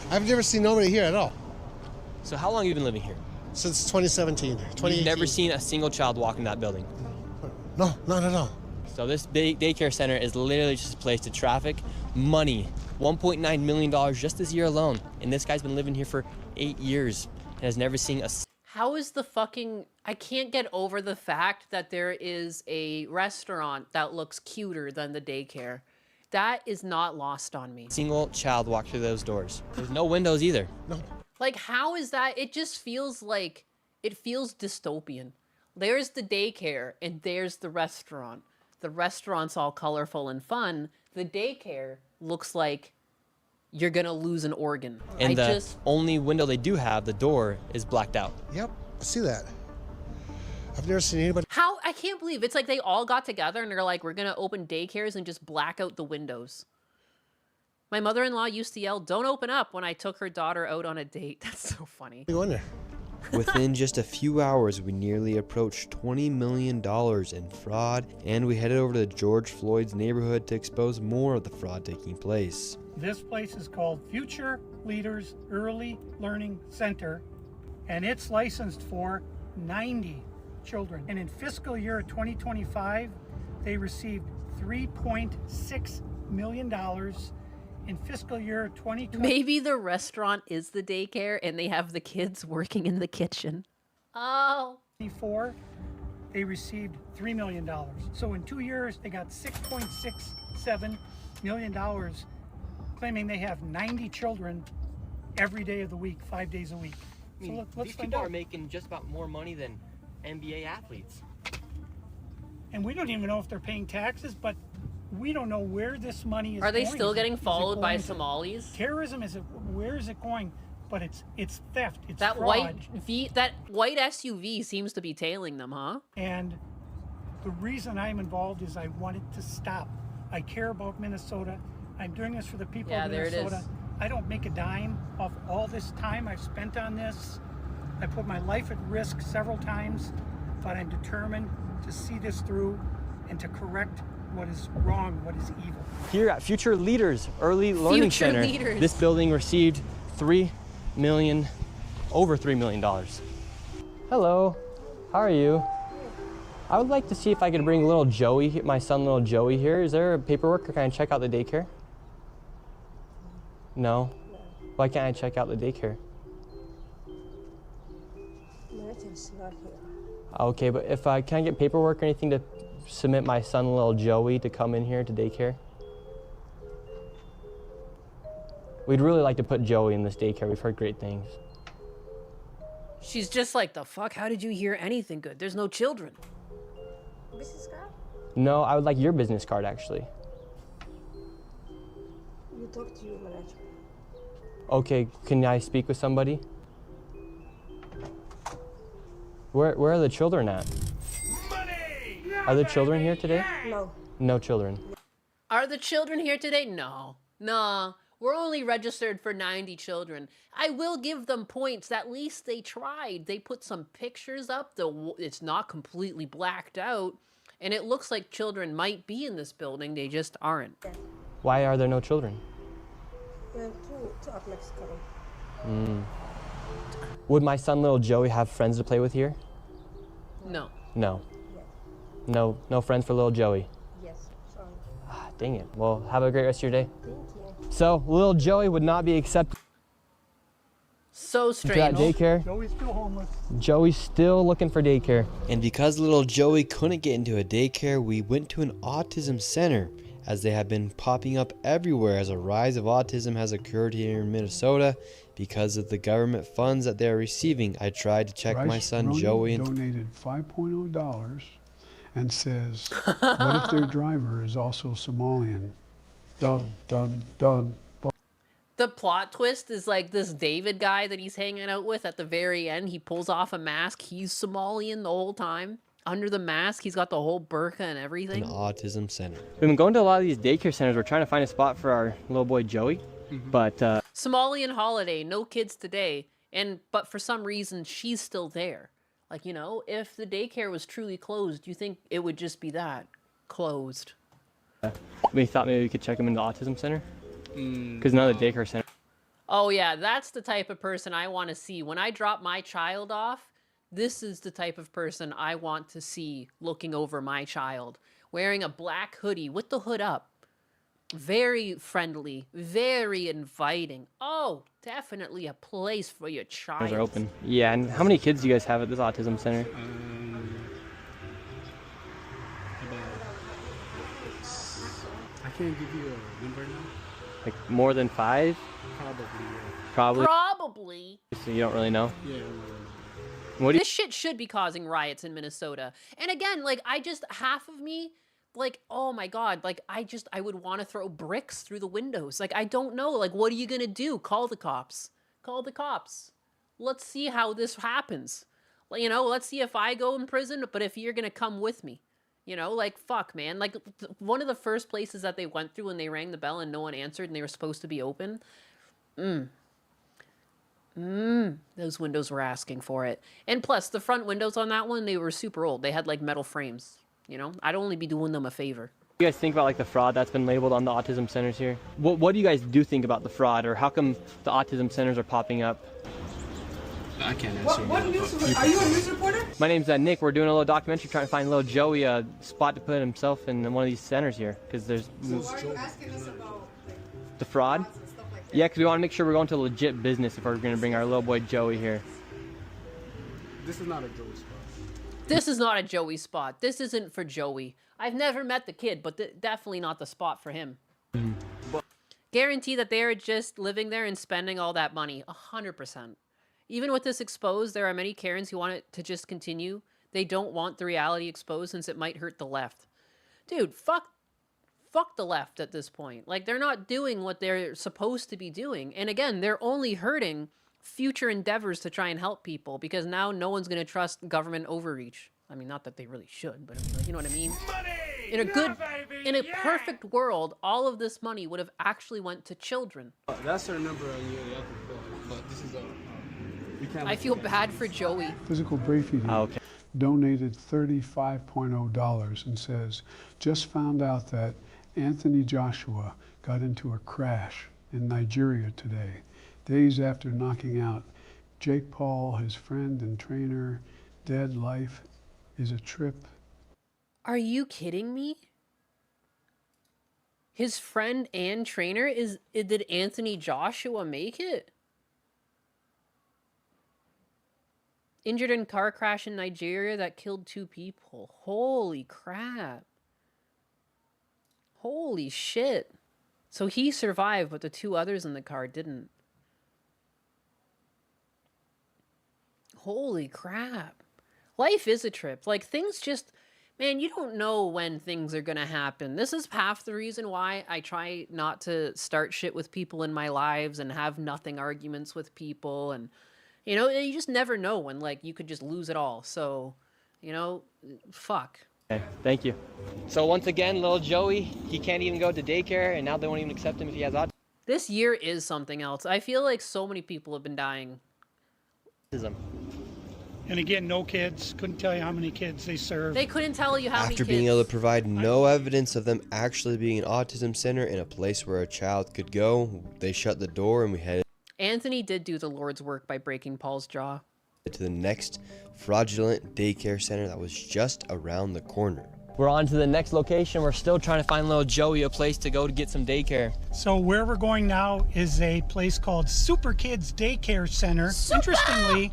I've never seen nobody here at all. So how long have you been living here? Since 2017. 2018. You've never seen a single child walk in that building? No, not at all. So this big daycare center is literally just a place to traffic money. $1.9 million just this year alone. And this guy's been living here for 8 years and has never seen a How is the fucking... I can't get over the fact that there is a restaurant that looks cuter than the daycare. That is not lost on me. single child walk through those doors. There's no windows either. No. Like, how is that? It just feels like... It feels dystopian. There's the daycare, and there's the restaurant. The restaurant's all colorful and fun. The daycare looks like you're gonna lose an organ. And the only window they do have, the door, is blacked out. Yep, I see that. I've never seen anybody. How? I can't believe it's like they all got together and they're like, we're gonna open daycares and just black out the windows. My mother-in-law used to yell, "Don't open up," when I took her daughter out on a date. That's so funny. Go in there. Within just a few hours, we nearly approached $20 million in fraud, and we headed over to George Floyd's neighborhood to expose more of the fraud taking place. This place is called Future Leaders Early Learning Center, and it's licensed for 90 children. And in fiscal year 2025, they received $3.6 million. In fiscal year 2020, Maybe the restaurant is the daycare and they have the kids working in the kitchen. Oh. 24, they received $3 million. So in 2 years, they got $6.67 million, claiming they have 90 children every day of the week, 5 days a week. I mean, Let's these find people out. are making just about more money than NBA athletes. And we don't even know if they're paying taxes, but we don't know where this money is Are they going. still getting Is it followed by going to Somalis? Terrorism, where is it going? But it's theft, it's That fraud. that white SUV seems to be tailing them, huh? And the reason I'm involved is I want it to stop. I care about Minnesota. I'm doing this for the people of there it is. Minnesota. I don't make a dime off all this time I've spent on this. I put my life at risk several times, but I'm determined to see this through and to correct what is wrong, what is evil. Here at Future Leaders Early Learning Future Center, Leaders. this building received over $3 million. Hello, how are you? I would like to see if I could bring little Joey, my son little Joey here. Is there paperwork or can I check out the daycare? No? Why can't I check out the daycare? Martin's not here. Okay, but if I can I get paperwork or anything to submit my son little Joey to come in here to daycare? We'd really like to put Joey in this daycare. We've heard great things. She's just like, the fuck? How did you hear anything good? There's no children. Business card? No, I would like your business card actually. You talk to your manager. Okay, can I speak with somebody? Where are the children at? Are there children here today? No. No children. Are the children here today? No. Nah. We're only registered for 90 children. I will give them points. At least they tried. They put some pictures up. It's not completely blacked out. And it looks like children might be in this building. They just aren't. Why are there no children? Two of Mexico. Would my son little Joey have friends to play with here? No. No. No friends for little Joey. Yes, sorry. Ah, dang it. Well, have a great rest of your day. Thank you. So, little Joey would not be accepted So to that strange. daycare. Joey's still homeless. Joey's still looking for daycare. And because little Joey couldn't get into a daycare, we went to an autism center, as they have been popping up everywhere as a rise of autism has occurred here in Minnesota because of the government funds that they are receiving. I tried to check my Bryce son Roney Joey in. donated $5.0 and says, what if their driver is also Somalian? Dun, dun, dun. The plot twist is like this David guy that he's hanging out with at the very end. He pulls off a mask. He's Somalian the whole time. Under the mask, he's got the whole burqa and everything. An autism center. We've been going to a lot of these daycare centers. We're trying to find a spot for our little boy Joey. But Somalian holiday, no kids today. But for some reason, she's still there. Like, you know, if the daycare was truly closed, you think it would just be that closed. we thought maybe we could check him in the autism center. Because none of the daycare center. Oh yeah, that's the type of person I want to see. When I drop my child off, this is the type of person I want to see looking over my child. Wearing a black hoodie with the hood up. Very friendly, very inviting. Oh, definitely a place for your child. Are open. Yeah, and how many kids do you guys have at this autism center? I can't give you a number now. Like more than 5? Probably, yeah. Probably. Probably. So you don't really know? Yeah. What do you This shit should be causing riots in Minnesota. And again, like, half of me, like, oh my God, like, I would want to throw bricks through the windows. Like, I don't know. Like, what are you going to do? Call the cops. Call the cops. Let's see how this happens. You know, let's see if I go in prison, but if you're going to come with me. You know, like, fuck, man. Like, one of the first places that they went through when they rang the bell and no one answered and they were supposed to be open. Those windows were asking for it. And plus, the front windows on that one, they were super old. They had, like, metal frames, you know? I'd only be doing them a favor. You guys think about like the fraud that's been labeled on the autism centers here? What do you guys do think about the fraud, or how come the autism centers are popping up? I can't answer. What news? Are you a news reporter? My name's Nick. We're doing a little documentary trying to find little Joey a spot to put himself in one of these centers here, because there's So why are you asking us about the fraud. and stuff like that? Yeah, because we want to make sure we're going to a legit business if we're going to bring our little boy Joey here. This is not a Joey spot. This is not a Joey spot. This isn't for Joey. I've never met the kid, but definitely not the spot for him. Guarantee that they are just living there and spending all that money. 100%. Even with this exposed, there are many Karens who want it to just continue. They don't want the reality exposed since it might hurt the left. Dude, fuck the left at this point. Like, they're not doing what they're supposed to be doing. And again, they're only hurting future endeavors to try and help people, because now no one's going to trust government overreach. I mean, not that they really should, but you know what I mean? In a perfect world, all of this money would have actually went to children. That's our number on the other bill, but this is I feel bad for Joey. Physical Briefing donated $35.0 and says, just found out that Anthony Joshua got into a crash in Nigeria today, days after knocking out Jake Paul, his friend and trainer. Dead. Life is a trip. Are you kidding me? His friend and trainer did Anthony Joshua make it? Injured in car crash in Nigeria that killed 2 people. Holy crap. Holy shit. So he survived, but the 2 others in the car didn't. Holy crap. Life is a trip. Like, things just... Man, you don't know when things are going to happen. This is half the reason why I try not to start shit with people in my lives and have nothing arguments with people. And, you know, you just never know when, like, you could just lose it all. So, you know, fuck. Okay, thank you. So once again, little Joey, he can't even go to daycare, and now they won't even accept him if he has autism. This year is something else. I feel like so many people have been dying. And again, no kids. Couldn't tell you how many kids they serve. They couldn't tell you how many After kids. being able to provide no evidence of them actually being an autism center in a place where a child could go, they shut the door and we headed Anthony did do the Lord's work by breaking Paul's jaw. to the next fraudulent daycare center that was just around the corner. We're on to the next location. We're still trying to find little Joey a place to go to get some daycare. So where we're going now is a place called Super Kids Daycare Center. Interestingly,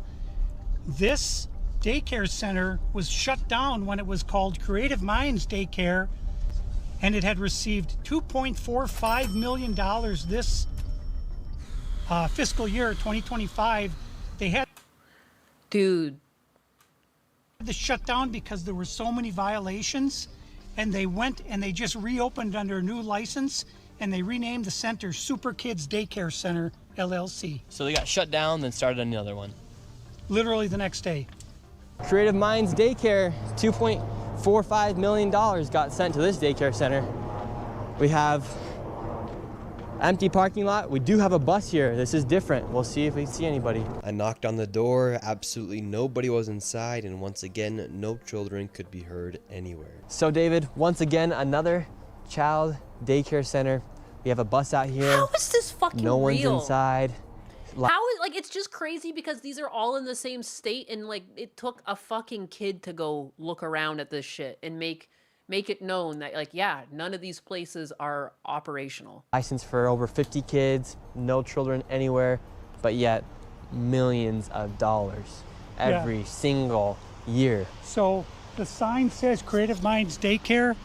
this daycare center was shut down when it was called Creative Minds Daycare, and it had received $2.45 million this fiscal year, 2025. They had to shut down because there were so many violations, and they went and they just reopened under a new license, and they renamed the center Super Kids Daycare Center, LLC. So they got shut down, then started another one. Literally the next day. Creative Minds Daycare, $2.45 million got sent to this daycare center. We have empty parking lot. We do have a bus here. This is different. We'll see if we see anybody. I knocked on the door, absolutely nobody was inside, and once again, no children could be heard anywhere. So David, once again, another child daycare center. We have a bus out here. How is this fucking No one's real? inside. How is, like, it's just crazy because these are all in the same state, and like it took a fucking kid to go look around at this shit and make it known that, like, yeah, none of these places are operational. License for over 50 kids, no children anywhere, but yet millions of dollars every single year. So the sign says Creative Minds Daycare.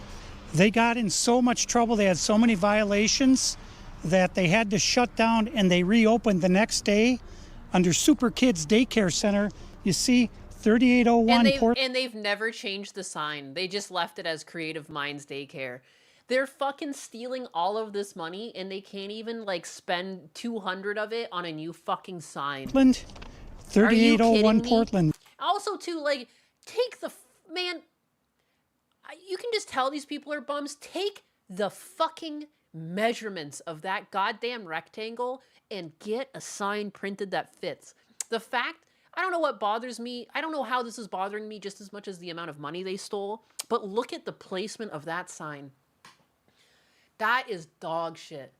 They got in so much trouble, they had so many violations that they had to shut down, and they reopened the next day under Super Kids Daycare Center. You see 3801 and they've never changed the sign. They just left it as Creative Minds Daycare. They're fucking stealing all of this money, and they can't even, like, spend 200 of it on a new fucking sign. Portland, 3801 Portland. Also, too, like, take the man. you can just tell these people are bums. Take the fucking measurements of that goddamn rectangle and get a sign printed that fits. The fact, I don't know what bothers me. I don't know how this is bothering me just as much as the amount of money they stole. But look at the placement of that sign. That is dog shit.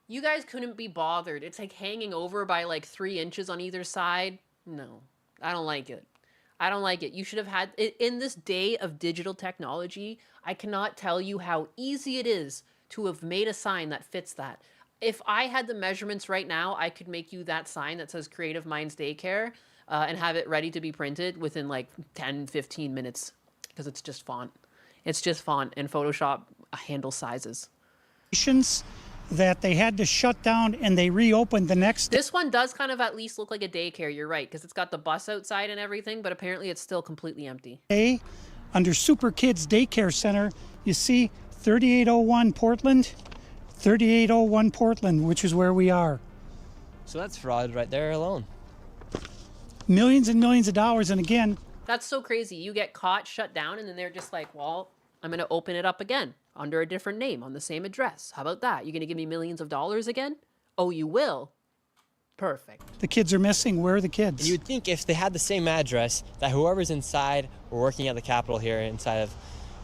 You guys couldn't be bothered. It's like hanging over by like 3 inches on either side. No, I don't like it. I don't like it. You should have had, in this day of digital technology, I cannot tell you how easy it is to have made a sign that fits that. If I had the measurements right now, I could make you that sign that says Creative Minds Daycare and have it ready to be printed within like 10, 15 minutes because it's just font. It's just font and Photoshop handle sizes. That they had to shut down and they reopened the next day. This one does kind of at least look like a daycare, you're right, because it's got the bus outside and everything, but apparently it's still completely empty. Under Super Kids Daycare Center, you see 3801 Portland, 3801 Portland, which is where we are. So that's fraud right there alone. Millions and millions of dollars, and again... That's so crazy. You get caught, shut down, and then they're just like, well, I'm going to open it up again under a different name on the same address. How about that? You're going to give me millions of dollars again? Oh, you will? Perfect. The kids are missing. Where are the kids? You would think if they had the same address, that whoever's inside or working at the Capitol here inside of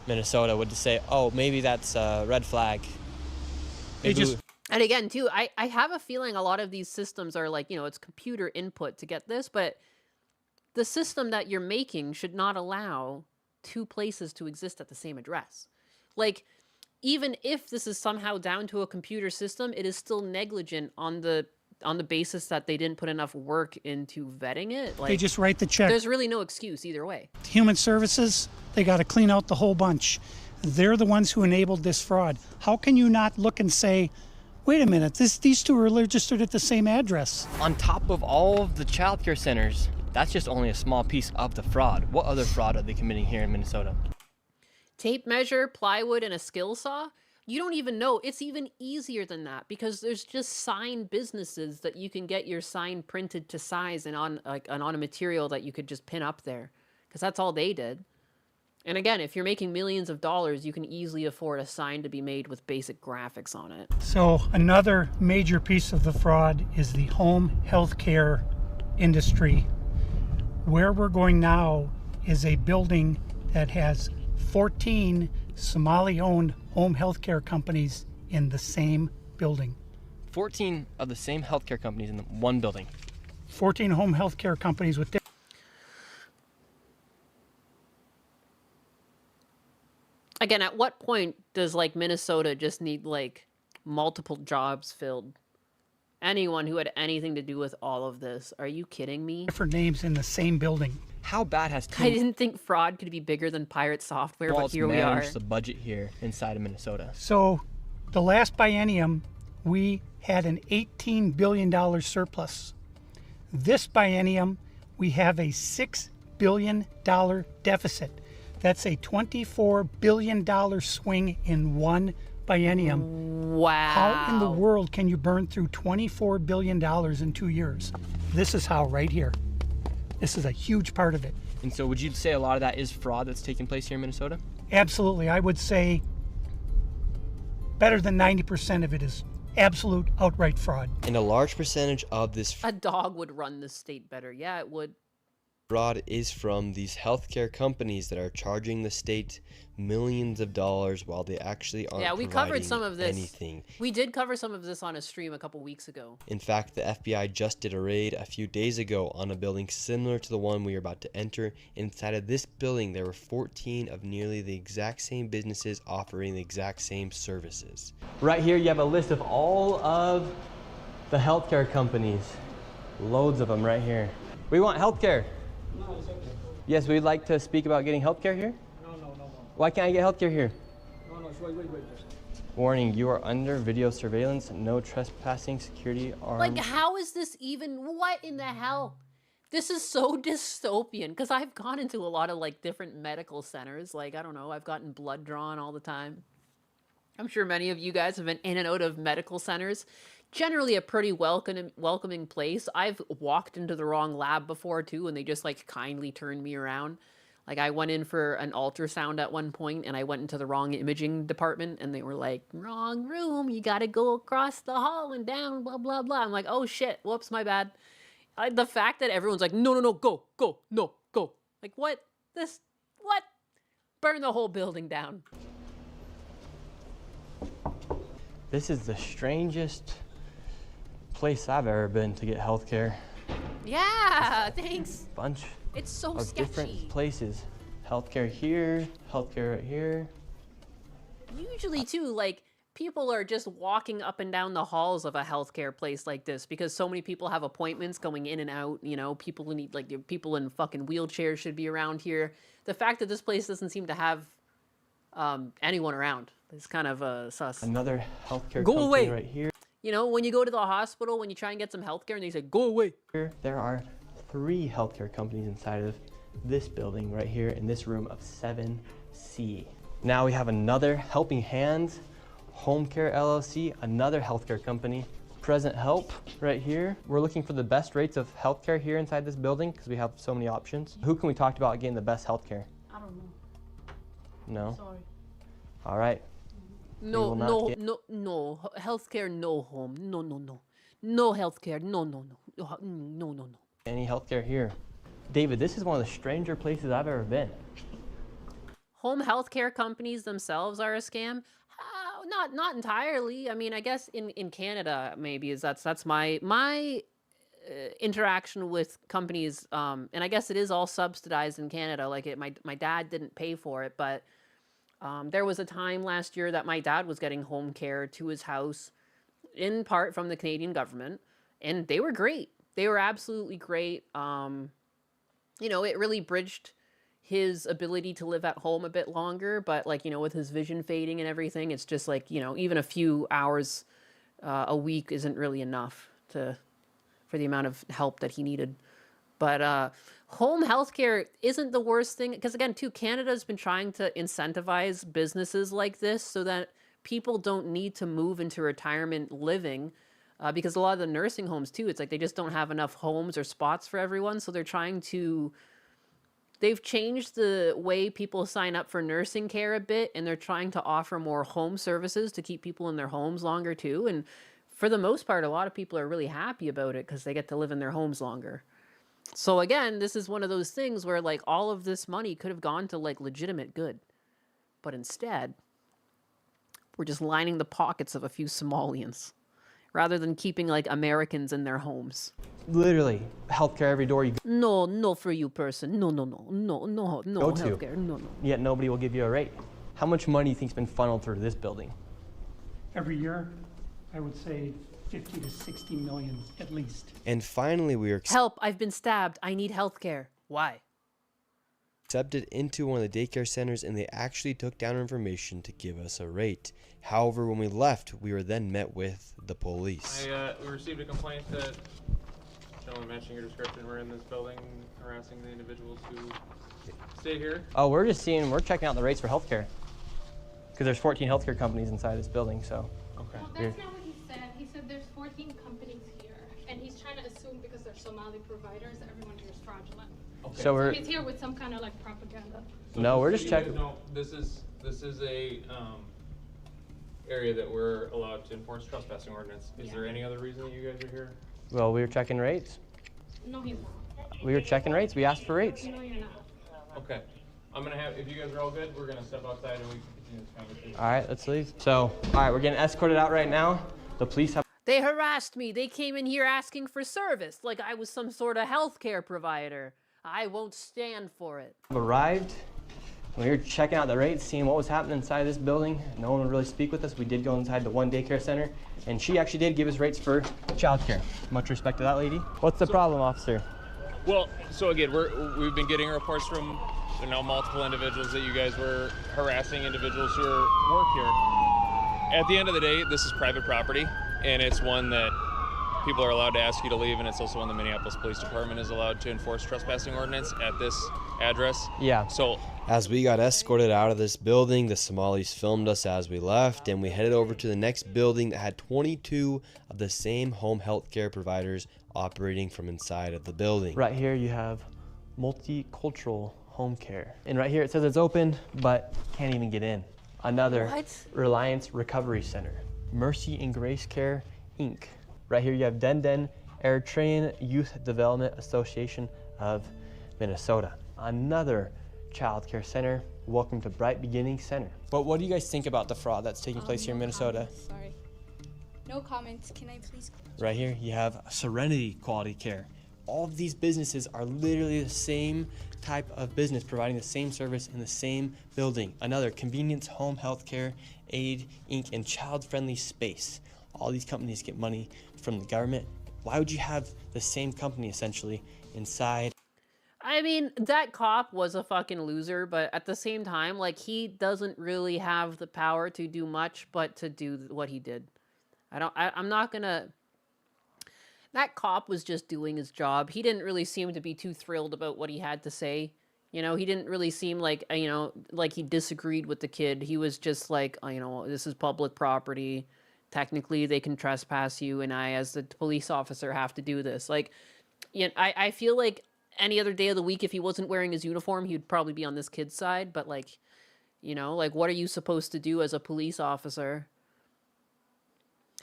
Minnesota would just say, oh, maybe that's a red flag. And again, too, I have a feeling a lot of these systems are like, it's computer input to get this, but the system that you're making should not allow 2 places to exist at the same address. Like, even if this is somehow down to a computer system, it is still negligent on the basis that they didn't put enough work into vetting it. Like, they just write the check. There's really no excuse either way. Human Services, they got to clean out the whole bunch. They're the ones who enabled this fraud. How can you not look and say, wait a minute, these 2 are registered at the same address? On top of all of the childcare centers, that's just only a small piece of the fraud. What other fraud are they committing here in Minnesota? Tape measure, plywood, and a skill saw? You don't even know. It's even easier than that because there's just sign businesses that you can get your sign printed to size and on a material that you could just pin up there because that's all they did. And again, if you're making millions of dollars, you can easily afford a sign to be made with basic graphics on it. So another major piece of the fraud is the home healthcare industry. Where we're going now is a building that has 14 Somali-owned home healthcare companies in the same building. 14 of the same healthcare companies in one building. 14 home healthcare companies with... Again, at what point does like Minnesota just need like multiple jobs filled? Anyone who had anything to do with all of this, are you kidding me? Different names in the same building. How bad has I didn't think fraud could be bigger than pirate software, but here we are. The budget here inside of Minnesota. So the last biennium, we had an $18 billion surplus. This biennium, we have a $6 billion deficit. That's a $24 billion swing in one biennium. Wow. How in the world can you burn through $24 billion in 2 years? This is how, right here. This is a huge part of it. And so would you say a lot of that is fraud that's taking place here in Minnesota? Absolutely. I would say better than 90% of it is absolute outright fraud. And a large percentage of this A dog would run this state better. Yeah, it would. fraud is from these healthcare companies that are charging the state millions of dollars while they actually aren't Yeah, we covered providing some of this. anything. We did cover some of this on a stream a couple weeks ago. In fact, the FBI just did a raid a few days ago on a building similar to the one we are about to enter. Inside of this building, there were 14 of nearly the exact same businesses offering the exact same services. Right here, you have a list of all of the healthcare companies. Loads of them right here. We want healthcare. No, it's okay. Yes, we'd like to speak about getting healthcare here. No. Why can't I get healthcare here? No, wait. Just. Warning, you are under video surveillance. No trespassing, security, armed. Like, how is this even, what in the hell? This is so dystopian, because I've gone into a lot of, like, different medical centers. Like, I don't know, I've gotten blood drawn all the time. I'm sure many of you guys have been in and out of medical centers. Generally a pretty welcoming place. I've walked into the wrong lab before, too, and they just, like, kindly turned me around. Like I went in for an ultrasound at one point and I went into the wrong imaging department and they were like, wrong room, you got to go across the hall and down, blah, blah, blah. I'm like, oh shit, whoops, my bad. The fact that everyone's like, no, no, no, go, go, no, go. Like what? What? Burn the whole building down. This is the strangest place I've ever been to get healthcare. Yeah, thanks. Bunch it's so of sketchy. Different places. Healthcare here, healthcare right here. Usually too, like people are just walking up and down the halls of a healthcare place like this because so many people have appointments going in and out. You know, people who need, like, people in fucking wheelchairs should be around here. The fact that this place doesn't seem to have anyone around is kind of sus. Another healthcare go company away right here. You know, when you go to the hospital, when you try and get some healthcare, and they say, go away. There are 3 healthcare companies inside of this building right here in this room of 7C. Now we have another Helping Hands Home Care LLC, another healthcare company. Present Help right here. We're looking for the best rates of healthcare here inside this building because we have so many options. Who can we talk to about getting the best healthcare? I don't know. No? Sorry. All right. No, healthcare, no home. No, no, no. No healthcare, no, no, no. No, no, no. Any healthcare here. David, this is one of the stranger places I've ever been. Home healthcare companies themselves are a scam? Not entirely. I mean, I guess in Canada, maybe that's my interaction with companies, and I guess it is all subsidized in Canada. Like my dad didn't pay for it, but there was a time last year that my dad was getting home care to his house, in part from the Canadian government, and they were great. They were absolutely great. You know, it really bridged his ability to live at home a bit longer, but like, you know, with his vision fading and everything, it's just like, you know, even a few hours a week isn't really enough for the amount of help that he needed. But home healthcare isn't the worst thing, because again, too, Canada's been trying to incentivize businesses like this so that people don't need to move into retirement living, because a lot of the nursing homes too, it's like they just don't have enough homes or spots for everyone, so they're trying to... They've changed the way people sign up for nursing care a bit, and they're trying to offer more home services to keep people in their homes longer too. And for the most part, a lot of people are really happy about it because they get to live in their homes longer. So again, this is one of those things where like all of this money could have gone to like legitimate good. But instead, we're just lining the pockets of a few Somalians rather than keeping like Americans in their homes. Literally, healthcare every door you go. No for you person. No healthcare. No. Yet nobody will give you a rate. How much money do you think's been funneled through this building? Every year, I would say 50 to 60 million at least. And finally, we were help! I've been stabbed. I need healthcare. Why? Accepted into one of the daycare centers, and they actually took down our information to give us a rate. However, when we left, we were then met with the police. We received a complaint that gentlemen matching your description were in this building harassing the individuals who stay here. Oh, we're checking out the rates for healthcare because there's 14 healthcare companies inside this building. So. Okay. Well, that's not what he said. He said there's 14 companies here, and he's trying to assume because they're Somali providers, everyone here is fraudulent. Okay. So he's here with some kind of like propaganda. So no, we're just checking. No, this is a area that we're allowed to enforce trespassing ordinance. Is there any other reason that you guys are here? Well, we were checking rates. No, he's not. We were checking rates. We asked for rates. No, you're not. Okay. I'm gonna have, if you guys are all good, we're gonna step outside and we can continue this conversation. All right, let's leave. So, all right, we're getting escorted out right now. The police have. They harassed me. They came in here asking for service, like I was some sort of healthcare provider. I won't stand for it. Arrived. We were checking out the rates, seeing what was happening inside this building. No one would really speak with us. We did go inside the one daycare center, and she actually did give us rates for childcare. Much respect to that lady. What's the problem, officer? Well, so again, we've been getting reports from multiple individuals that you guys were harassing individuals who work here. At the end of the day, this is private property, and it's one that people are allowed to ask you to leave, and it's also one the Minneapolis Police Department is allowed to enforce trespassing ordinance at this address. Yeah. So as we got escorted out of this building, the Somalis filmed us as we left, and we headed over to the next building that had 22 of the same home health care providers operating from inside of the building. Right here you have multicultural Home Care. And right here it says it's open, but can't even get in. Another What? Reliance Recovery Center. Mercy and Grace Care, Inc. Right here you have Den Eritrean Youth Development Association of Minnesota. Another child care center. Welcome to Bright Beginnings Center. But what do you guys think about the fraud that's taking place here in Minnesota? Sorry. No comments. Can I please? Right here you have Serenity Quality Care. All of these businesses are literally the same type of business, providing the same service in the same building. Another Convenience Home Healthcare Aid Inc. and Child Friendly Space. All these companies get money from the government. Why would you have the same company essentially inside? I mean, that cop was a fucking loser, but at the same time, like, he doesn't really have the power to do much but to do what he did. I'm not gonna... That cop was just doing his job. He didn't really seem to be too thrilled about what he had to say. You know, he didn't really seem like, you know, like he disagreed with the kid. He was just like, you know, this is public property. Technically, they can trespass you, and I, as the police officer, have to do this. Like, you know, I feel like any other day of the week, if he wasn't wearing his uniform, he would probably be on this kid's side. But, like, you know, like, what are you supposed to do as a police officer?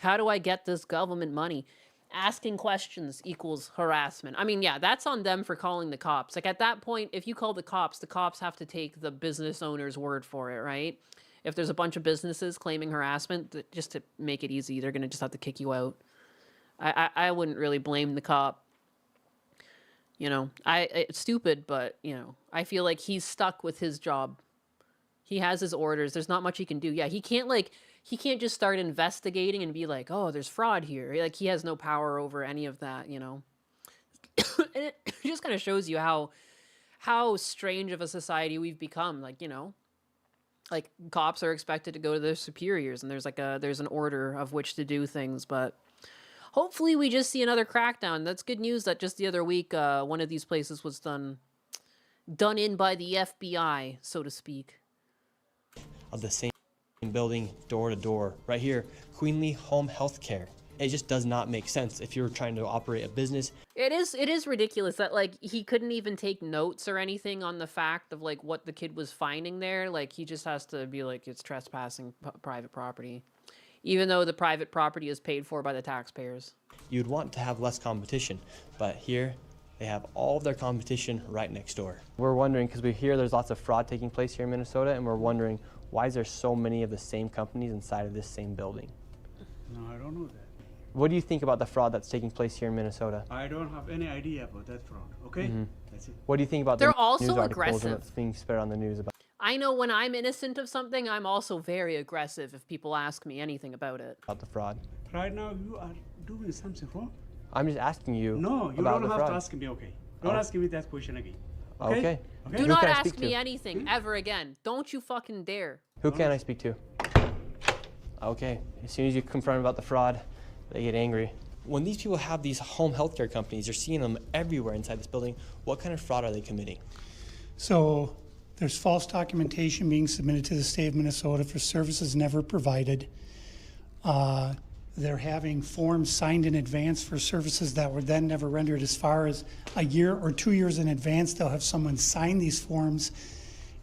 How do I get this government money? Asking questions equals harassment. I mean, yeah, that's on them for calling the cops. Like, at that point, if you call the cops have to take the business owner's word for it, right? If there's a bunch of businesses claiming harassment, just to make it easy, they're going to just have to kick you out. I wouldn't really blame the cop. You know, it's stupid, but, you know, I feel like he's stuck with his job. He has his orders. There's not much he can do. Yeah, he can't just start investigating and be like, oh, there's fraud here. Like, he has no power over any of that, you know. And it just kind of shows you how strange of a society we've become. Like, you know, like, cops are expected to go to their superiors, and there's an order of which to do things, but hopefully we just see another crackdown. That's good news that just the other week, one of these places was done in by the FBI, so to speak. Of the same building, door to door. Right here, Queenly Home Health Care. It just does not make sense if you're trying to operate a business. It is ridiculous that, like, he couldn't even take notes or anything on the fact of, like, what the kid was finding there. Like, he just has to be like, it's trespassing private property, even though the private property is paid for by the taxpayers. You'd want to have less competition, but here they have all of their competition right next door. We're wondering, because we hear there's lots of fraud taking place here in Minnesota, and we're wondering, why is there so many of the same companies inside of this same building? No, I don't know that. What do you think about the fraud that's taking place here in Minnesota? I don't have any idea about that fraud, okay? That's it. What do you think about They're the also news articles aggressive. that's being spread on the news about? I know when I'm innocent of something, I'm also very aggressive if people ask me anything about it. About the fraud. Right now, you are doing something wrong. I'm just asking you. No, you about don't the have fraud. to ask me, okay? Don't ask me that question again. Okay? Okay. Do not ask me anything ever again. Don't you fucking dare. Who can I speak to? Okay. As soon as you confront about the fraud, they get angry. When these people have these home healthcare companies, you're seeing them everywhere inside this building. What kind of fraud are they committing? So there's false documentation being submitted to the state of Minnesota for services never provided. They're having forms signed in advance for services that were then never rendered. As far as a year or 2 years in advance, they'll have someone sign these forms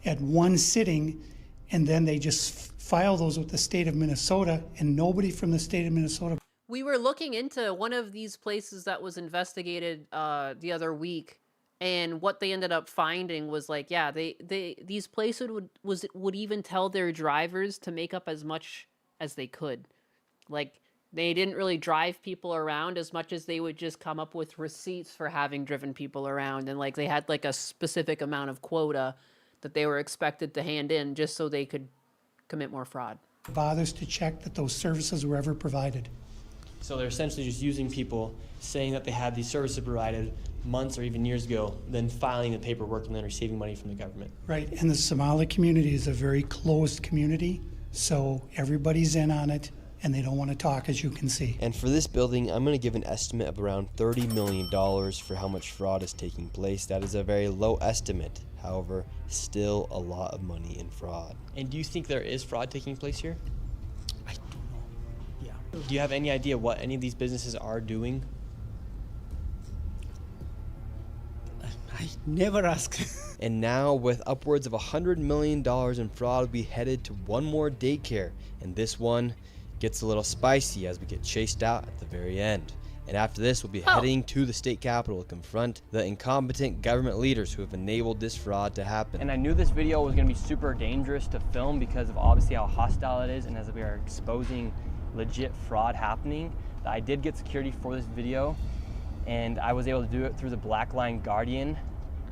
at one sitting, and then they just file those with the state of Minnesota, and nobody from the state of Minnesota. We were looking into one of these places that was investigated the other week, and what they ended up finding was, like, yeah, these places would even tell their drivers to make up as much as they could. Like, they didn't really drive people around as much as they would just come up with receipts for having driven people around, and, like, they had, like, a specific amount of quota that they were expected to hand in just so they could commit more fraud. Bothers to check that those services were ever provided. So they're essentially just using people, saying that they had these services provided months or even years ago, then filing the paperwork and then receiving money from the government. Right, and the Somali community is a very closed community, so everybody's in on it, and they don't want to talk, as you can see. And for this building, I'm going to give an estimate of around $30 million for how much fraud is taking place. That is a very low estimate. However, still a lot of money in fraud. And do you think there is fraud taking place here? I don't know. Yeah. Do you have any idea what any of these businesses are doing? I never ask. And now, with upwards of $100 million in fraud, we headed to one more daycare, and this one gets a little spicy as we get chased out at the very end. And after this, we'll be heading to the state capitol to confront the incompetent government leaders who have enabled this fraud to happen. And I knew this video was going to be super dangerous to film because of obviously how hostile it is, and as we are exposing legit fraud happening. I did get security for this video, and I was able to do it through the Black Line Guardian.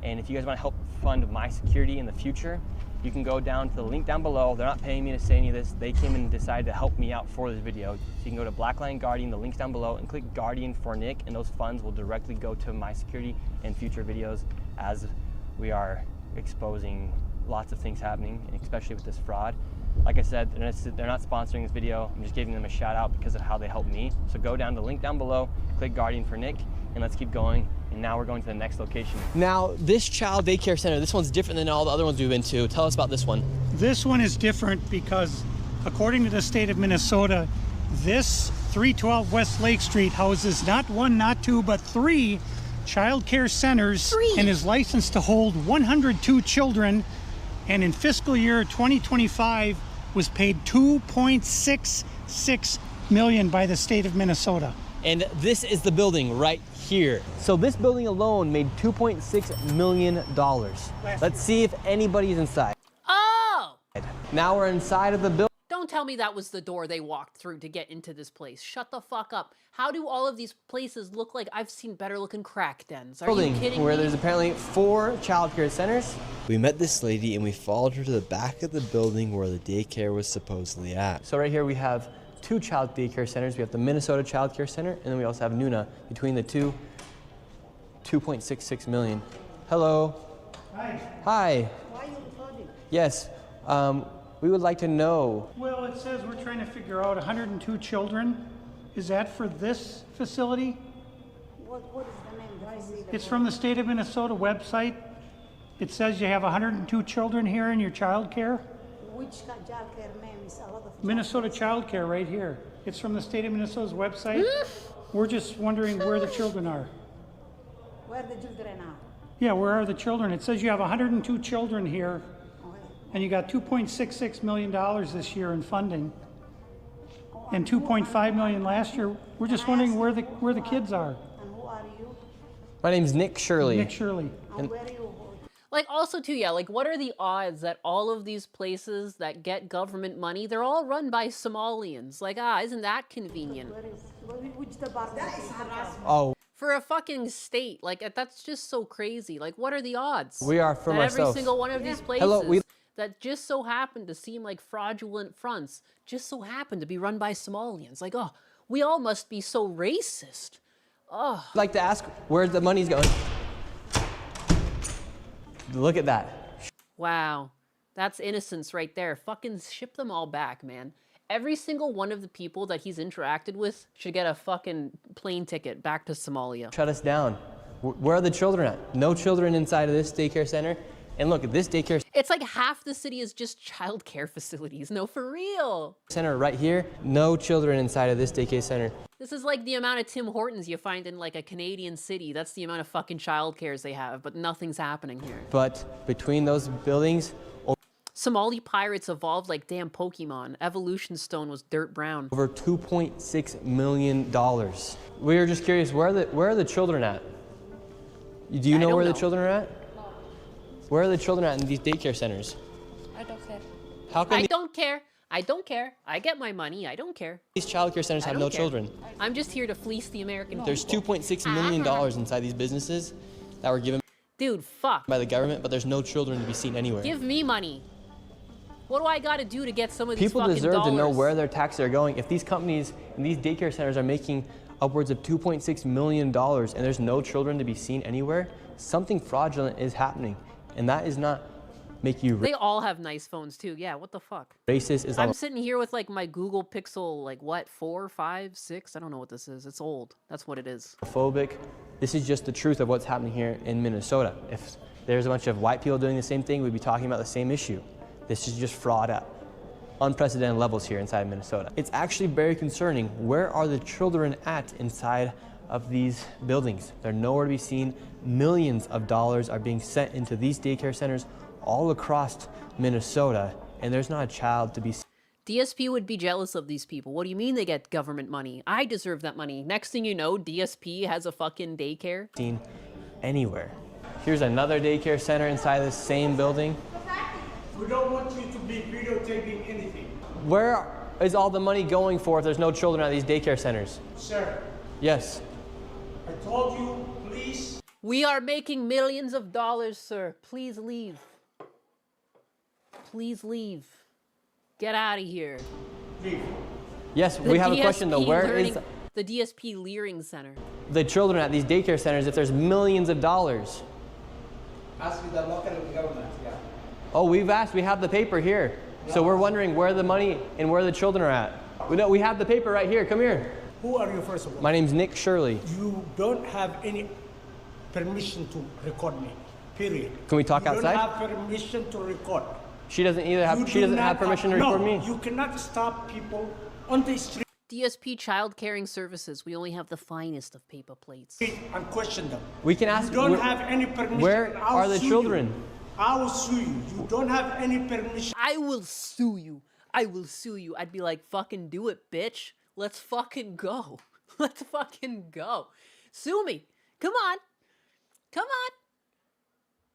And if you guys want to help fund my security in the future, you can go down to the link down below. They're not paying me to say any of this. They came and decided to help me out for this video. So you can go to Black Line Guardian, the link's down below, and click Guardian for Nick, and those funds will directly go to my security and future videos as we are exposing lots of things happening, and especially with this fraud. Like I said, they're not sponsoring this video. I'm just giving them a shout out because of how they helped me. So go down to the link down below, click Guardian for Nick, and let's keep going. And now we're going to the next location. Now, this child daycare center, this one's different than all the other ones we've been to. Tell us about this one. This one is different because, according to the state of Minnesota, this 312 West Lake Street houses not one, not two, but 3 child care centers and is licensed to hold 102 children, and in fiscal year 2025 was paid $2.66 million by the state of Minnesota. And this is the building right here. So this building alone made $2.6 million. Let's see if anybody's inside. Oh! Now we're inside of the building. Don't tell me that was the door they walked through to get into this place. Shut the fuck up. How do all of these places look like I've seen better looking crack dens? Are you kidding where me? there's apparently 4 child care centers. We met this lady and we followed her to the back of the building where the daycare was supposedly at. So right here we have 2 child daycare centers. We have the Minnesota Child Care Center, and then we also have Nuna. Between the two, $2.66 million. Hello. Hi. Hi. Why are you recording? Yes. We would like to know. Well, it says we're trying to figure out 102 children. Is that for this facility? What is the name? Do I see the It's from the state of Minnesota website. It says you have 102 children here in your child care. Which child care name is a lot of Minnesota Child Care right here. It's from the state of Minnesota's website. We're just wondering where the children are. Where the children are? Yeah, where are the children? It says you have 102 children here, and you got $2.66 million this year in funding, and $2.5 million last year. We're just wondering where the kids are. And who are you? My name's Nick Shirley. Nick Shirley. And where are you? Like, also, too, yeah, like, what are the odds that all of these places that get government money, they're all run by Somalians? Like, isn't that convenient? Which department? Oh. For a fucking state, like, that's just so crazy. Like, what are the odds? We are from that ourselves. every single one of these places that just so happen to seem like fraudulent fronts just so happen to be run by Somalians. Like, oh, we all must be so racist. Oh. I'd like to ask where the money's going. Look at that. Wow. That's innocence right there. Fucking ship them all back, man. Every single one of the people that he's interacted with should get a fucking plane ticket back to Somalia. Shut us down. Where are the children at? No children inside of this daycare center. And look at this daycare It's like half the city is just child care facilities. No, for real. center right here. No children inside of this daycare center. This is like the amount of Tim Hortons you find in like a Canadian city. That's the amount of fucking child cares they have, but nothing's happening here. But between those buildings, Somali pirates evolved like damn Pokemon. Evolution Stone was dirt brown. over $2.6 million. We were just curious, where are the children at? Do you know where the children are at? Where are the children at in these daycare centers? I don't care. How come I don't care. I don't care. I get my money. I don't care. these child care centers I have don't no care. children? I'm just here to fleece the American There's people. $2.6 million inside these businesses that were given Dude, fuck. by the government, but there's no children to be seen anywhere. Give me money. What do I got to do to get some of these People fucking deserve dollars? to know where their taxes are going. If these companies and these daycare centers are making upwards of $2.6 million and there's no children to be seen anywhere, something fraudulent is happening. And that is not make you They all have nice phones too. Yeah, what the fuck? racist, I'm Islamophobic. sitting here with like my Google Pixel, like what, 4, 5, 6? I don't know what this is. It's old. That's what it is. This is just the truth of what's happening here in Minnesota. If there's a bunch of white people doing the same thing, we'd be talking about the same issue. This is just fraud at unprecedented levels here inside of Minnesota. It's actually very concerning. Where are the children at inside of these buildings. They're nowhere to be seen. Millions of dollars are being sent into these daycare centers all across Minnesota, and there's not a child to be seen. DSP would be jealous of these people. What do you mean they get government money? I deserve that money. Next thing you know, DSP has a fucking daycare. Seen anywhere. Here's another daycare center inside this same building. We don't want you to be videotaping anything. Where is all the money going for if there's no children at these daycare centers? Sir. Yes. I told you, please. We are making millions of dollars, sir. Please leave. Please leave. Get out of here. Leave. Yes, we have a question though. Where is the DSP Learing Center? The children at these daycare centers if there's millions of dollars? Ask the local government, yeah. Oh, we've asked. We have the paper here. So we're wondering where the money and where the children are at. We have the paper right here. Come here. Who are you, first of all? My name's Nick Shirley. You don't have any permission to record me, period. Can we talk outside? You don't have permission to record. She doesn't either have. She doesn't have permission to record me. No, you cannot stop people on the street. DSP Child Caring Services. We only have the finest of paper plates. And question them. We can ask. You don't have any permission. Where are the children? I will sue you. You don't have any permission. I will sue you. I will sue you. I'd be like, fucking do it, bitch. Let's fucking go. Let's fucking go. Sue me. Come on. Come on.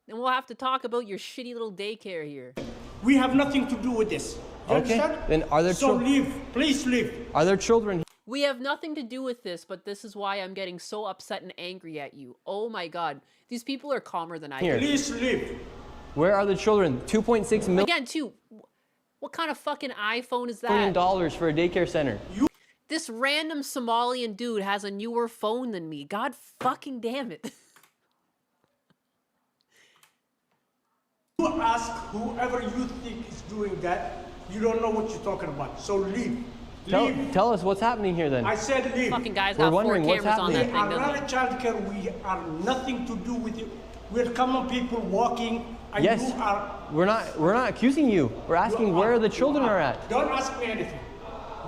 And we'll have to talk about your shitty little daycare here. We have nothing to do with this. You understand? Then are there So leave. Please leave. Are there children? We have nothing to do with this, but this is why I'm getting so upset and angry at you. Oh my God. These people are calmer than I am. Please leave. Where are the children? 2.6 million. Again, too, what kind of fucking iPhone is that? $1 million for a daycare center. This random Somalian dude has a newer phone than me. God fucking damn it. You ask whoever you think is doing that, you don't know what you're talking about. So leave. Tell us what's happening here then. I said leave. Fucking guys We're got 4 wondering what's cameras on that happening. thing. We are not a child care. We are nothing to do with you. We're common people walking. And Yes. You are, We're not accusing you. We're asking where the children are at. Don't ask me anything.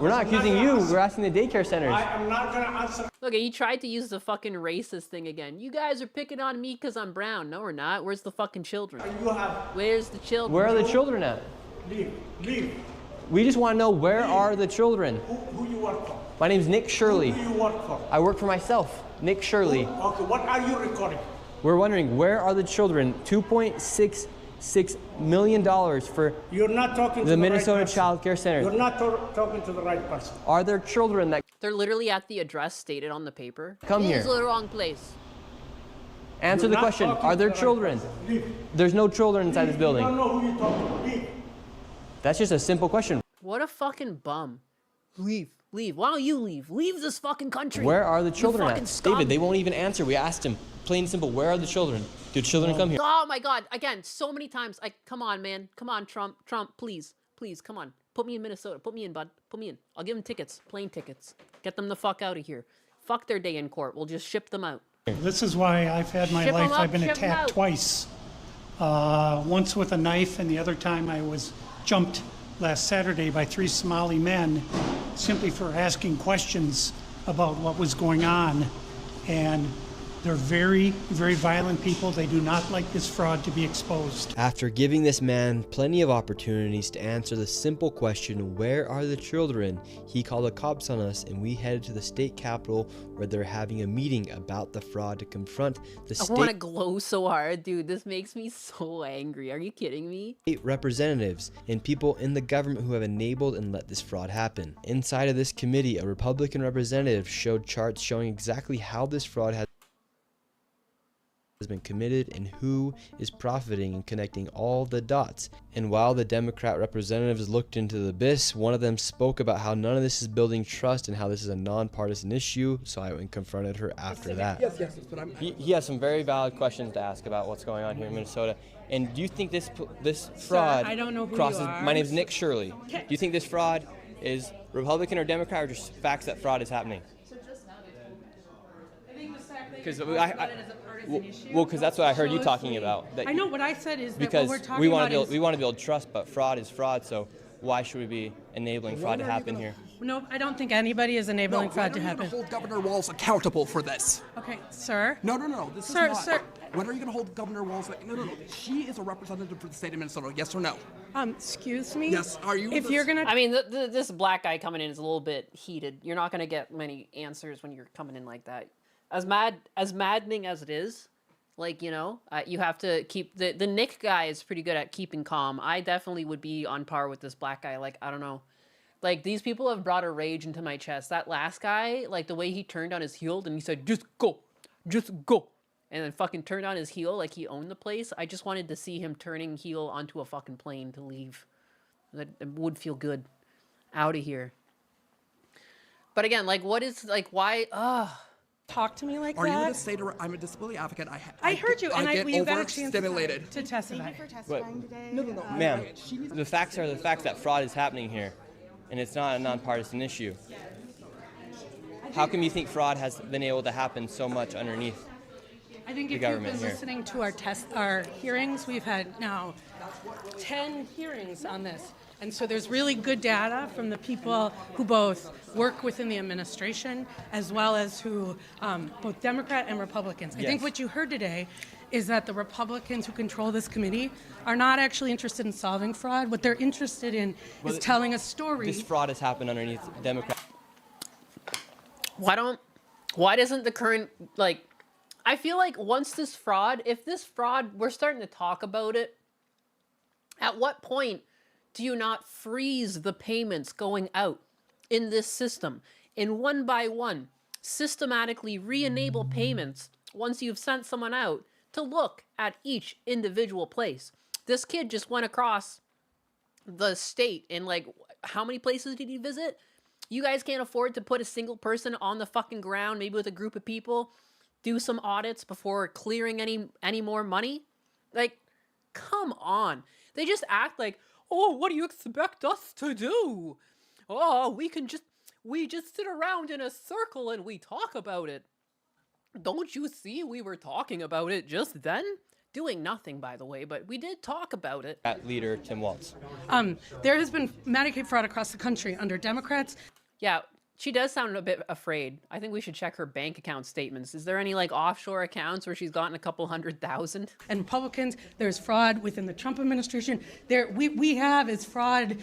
We're not accusing you. We're asking the daycare centers. I am not going to answer. Look, he tried to use the fucking racist thing again. You guys are picking on me because I'm brown. No, we're not. Where's the fucking children? You have. Where's the children? Where are the children at? Leave. Leave. We just want to know where are the children. Who you work for? My name's Nick Shirley. Who do you work for? I work for myself, Nick Shirley. Okay, what are you recording? We're wondering where are the children? $2.66 million for You're not talking to the the Minnesota right person. Child Care Center. You're not talking to the right person. Are there children that They're literally at the address stated on the paper. Come This is here? the wrong place. Answer the You're not question. talking Are to there the right children? person. Leave. There's no children inside this You building. don't know who you're talking to. Leave. That's just a simple question. What a fucking bum. Leave. Leave. Why don't you leave? Leave this fucking country. Where are the You children fucking at? scum. David, they won't even answer. We asked him. Plain and simple. Where are the children? Do children come here? Oh my God. Again, so many times. Come on, man. Come on, Trump. Trump, please. Please, come on. Put me in Minnesota. Put me in, bud. Put me in. I'll give them tickets. Plane tickets. Get them the fuck out of here. Fuck their day in court. We'll just ship them out. This is why I've had my Ship 'em life. up, I've been ship 'em attacked out. twice. Once with a knife, and the other time I was jumped last Saturday by 3 Somali men simply for asking questions about what was going on. And they're very, very violent people. They do not like this fraud to be exposed. After giving this man plenty of opportunities to answer the simple question, where are the children, he called the cops on us and we headed to the state capitol where they're having a meeting about the fraud to confront the I want to state glow so hard, dude. This makes me so angry. Are you kidding me? representatives and people in the government who have enabled and let this fraud happen. Inside of this committee, a Republican representative showed charts showing exactly how this fraud has been committed and who is profiting and connecting all the dots. And while the Democrat representatives looked into the abyss, one of them spoke about how none of this is building trust and how this is a nonpartisan issue. So I went and confronted her after that. Yes, that's what I'm. He has some very valid questions to ask about what's going on here in Minnesota. And do you think this fraud I don't know who crosses? you are. My name's Nick Shirley. Do you think this fraud is Republican or Democrat, or just facts that fraud is happening? Because because that's what I heard you talking about. That I know what I said is that because what we're talking we want about to build trust, but fraud is fraud. So why should we be enabling fraud to happen here? No, I don't think anybody is enabling fraud to When are you happen. going to hold Governor Walz accountable for this? Okay, sir. No. This Sir, is not. sir. When are you going to hold Governor Walz? No. She is a representative for the state of Minnesota. Yes or no? Excuse me? Yes. Are you? If you're gonna... I mean, this black guy coming in is a little bit heated. You're not gonna get many answers when you're coming in like that. As maddening as it is, like, you know, you have to keep... The Nick guy is pretty good at keeping calm. I definitely would be on par with this black guy. Like, I don't know. Like, these people have brought a rage into my chest. That last guy, like, the way he turned on his heel and he said, just go. And then fucking turned on his heel like he owned the place. I just wanted to see him turning heel onto a fucking plane to leave. That would feel good. Out of here. But again, like, what is, like, why, Talk to me like Are that? you going to say to her, I'm a disability advocate? I heard you, and you got a chance overstimulated. to testify. Thank you for testifying today. No. Ma'am, the facts are the facts that fraud is happening here, and it's not a nonpartisan issue. How come you think fraud has been able to happen so much underneath I think the if you've government been here? listening to our hearings, we've had now 10 hearings on this. And so there's really good data from the people who both work within the administration as well as who, both Democrat and Republicans. I think Yes. what you heard today is that the Republicans who control this committee are not actually interested in solving fraud. What they're interested in is telling a story. This fraud has happened underneath Democrat. Why doesn't the current, like, I feel like once this fraud, if this fraud, we're starting to talk about it, at what point do you not freeze the payments going out in this system and one by one systematically re-enable payments once you've sent someone out to look at each individual place? This kid just went across the state and, like, how many places did he visit? You guys can't afford to put a single person on the fucking ground, maybe with a group of people, do some audits before clearing any more money? Like, come on. They just act like, oh, what do you expect us to do? Oh, we just sit around in a circle and we talk about it. Don't you see we were talking about it just then? Doing nothing, by the way, but we did talk about it. At leader Tim Walz. There has been Medicaid fraud across the country under Democrats. Yeah, she does sound a bit afraid. I think we should check her bank account statements. Is there any, like, offshore accounts where she's gotten a couple $100,000? And Republicans, there's fraud within the Trump administration. We have is fraud.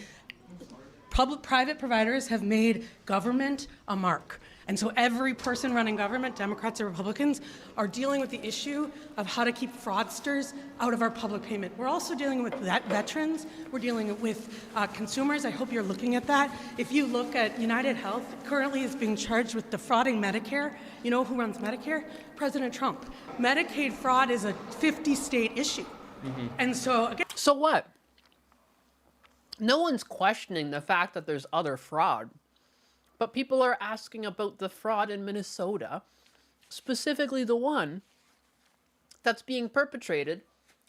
Private providers have made government a mark. And so every person running government, Democrats or Republicans, are dealing with the issue of how to keep fraudsters out of our public payment. We're also dealing with veterans. We're dealing with consumers. I hope you're looking at that. If you look at United Health, currently is being charged with defrauding Medicare. You know who runs Medicare? President Trump. Medicaid fraud is a 50-state issue. Mm-hmm. And so, again... So what? No one's questioning the fact that there's other fraud. But people are asking about the fraud in Minnesota, specifically the one that's being perpetrated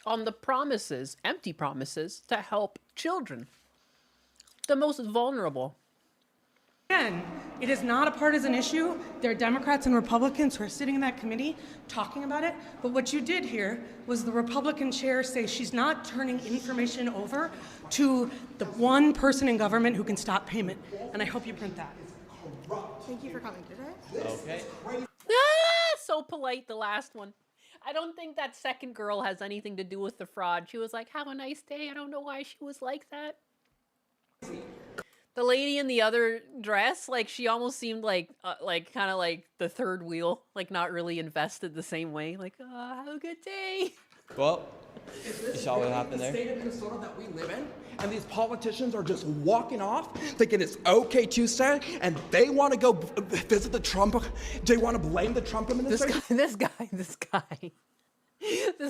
on the promises, empty promises, to help children, the most vulnerable. Again, it is not a partisan issue. There are Democrats and Republicans who are sitting in that committee talking about it. But what you did here was the Republican chair say she's not turning information over to the one person in government who can stop payment. And I hope you print that. Thank you for coming today. Okay. So polite, the last one. I don't think that second girl has anything to do with the fraud. She was like, have a nice day. I don't know why she was like that. The lady in the other dress, like, she almost seemed like kind of like the third wheel, like not really invested the same way. Like, have a good day. Well, you saw what happened there. The state of Minnesota that we live in, and these politicians are just walking off, thinking it's okay Tuesday, and they want to go visit the Trump. They want to blame the Trump administration. This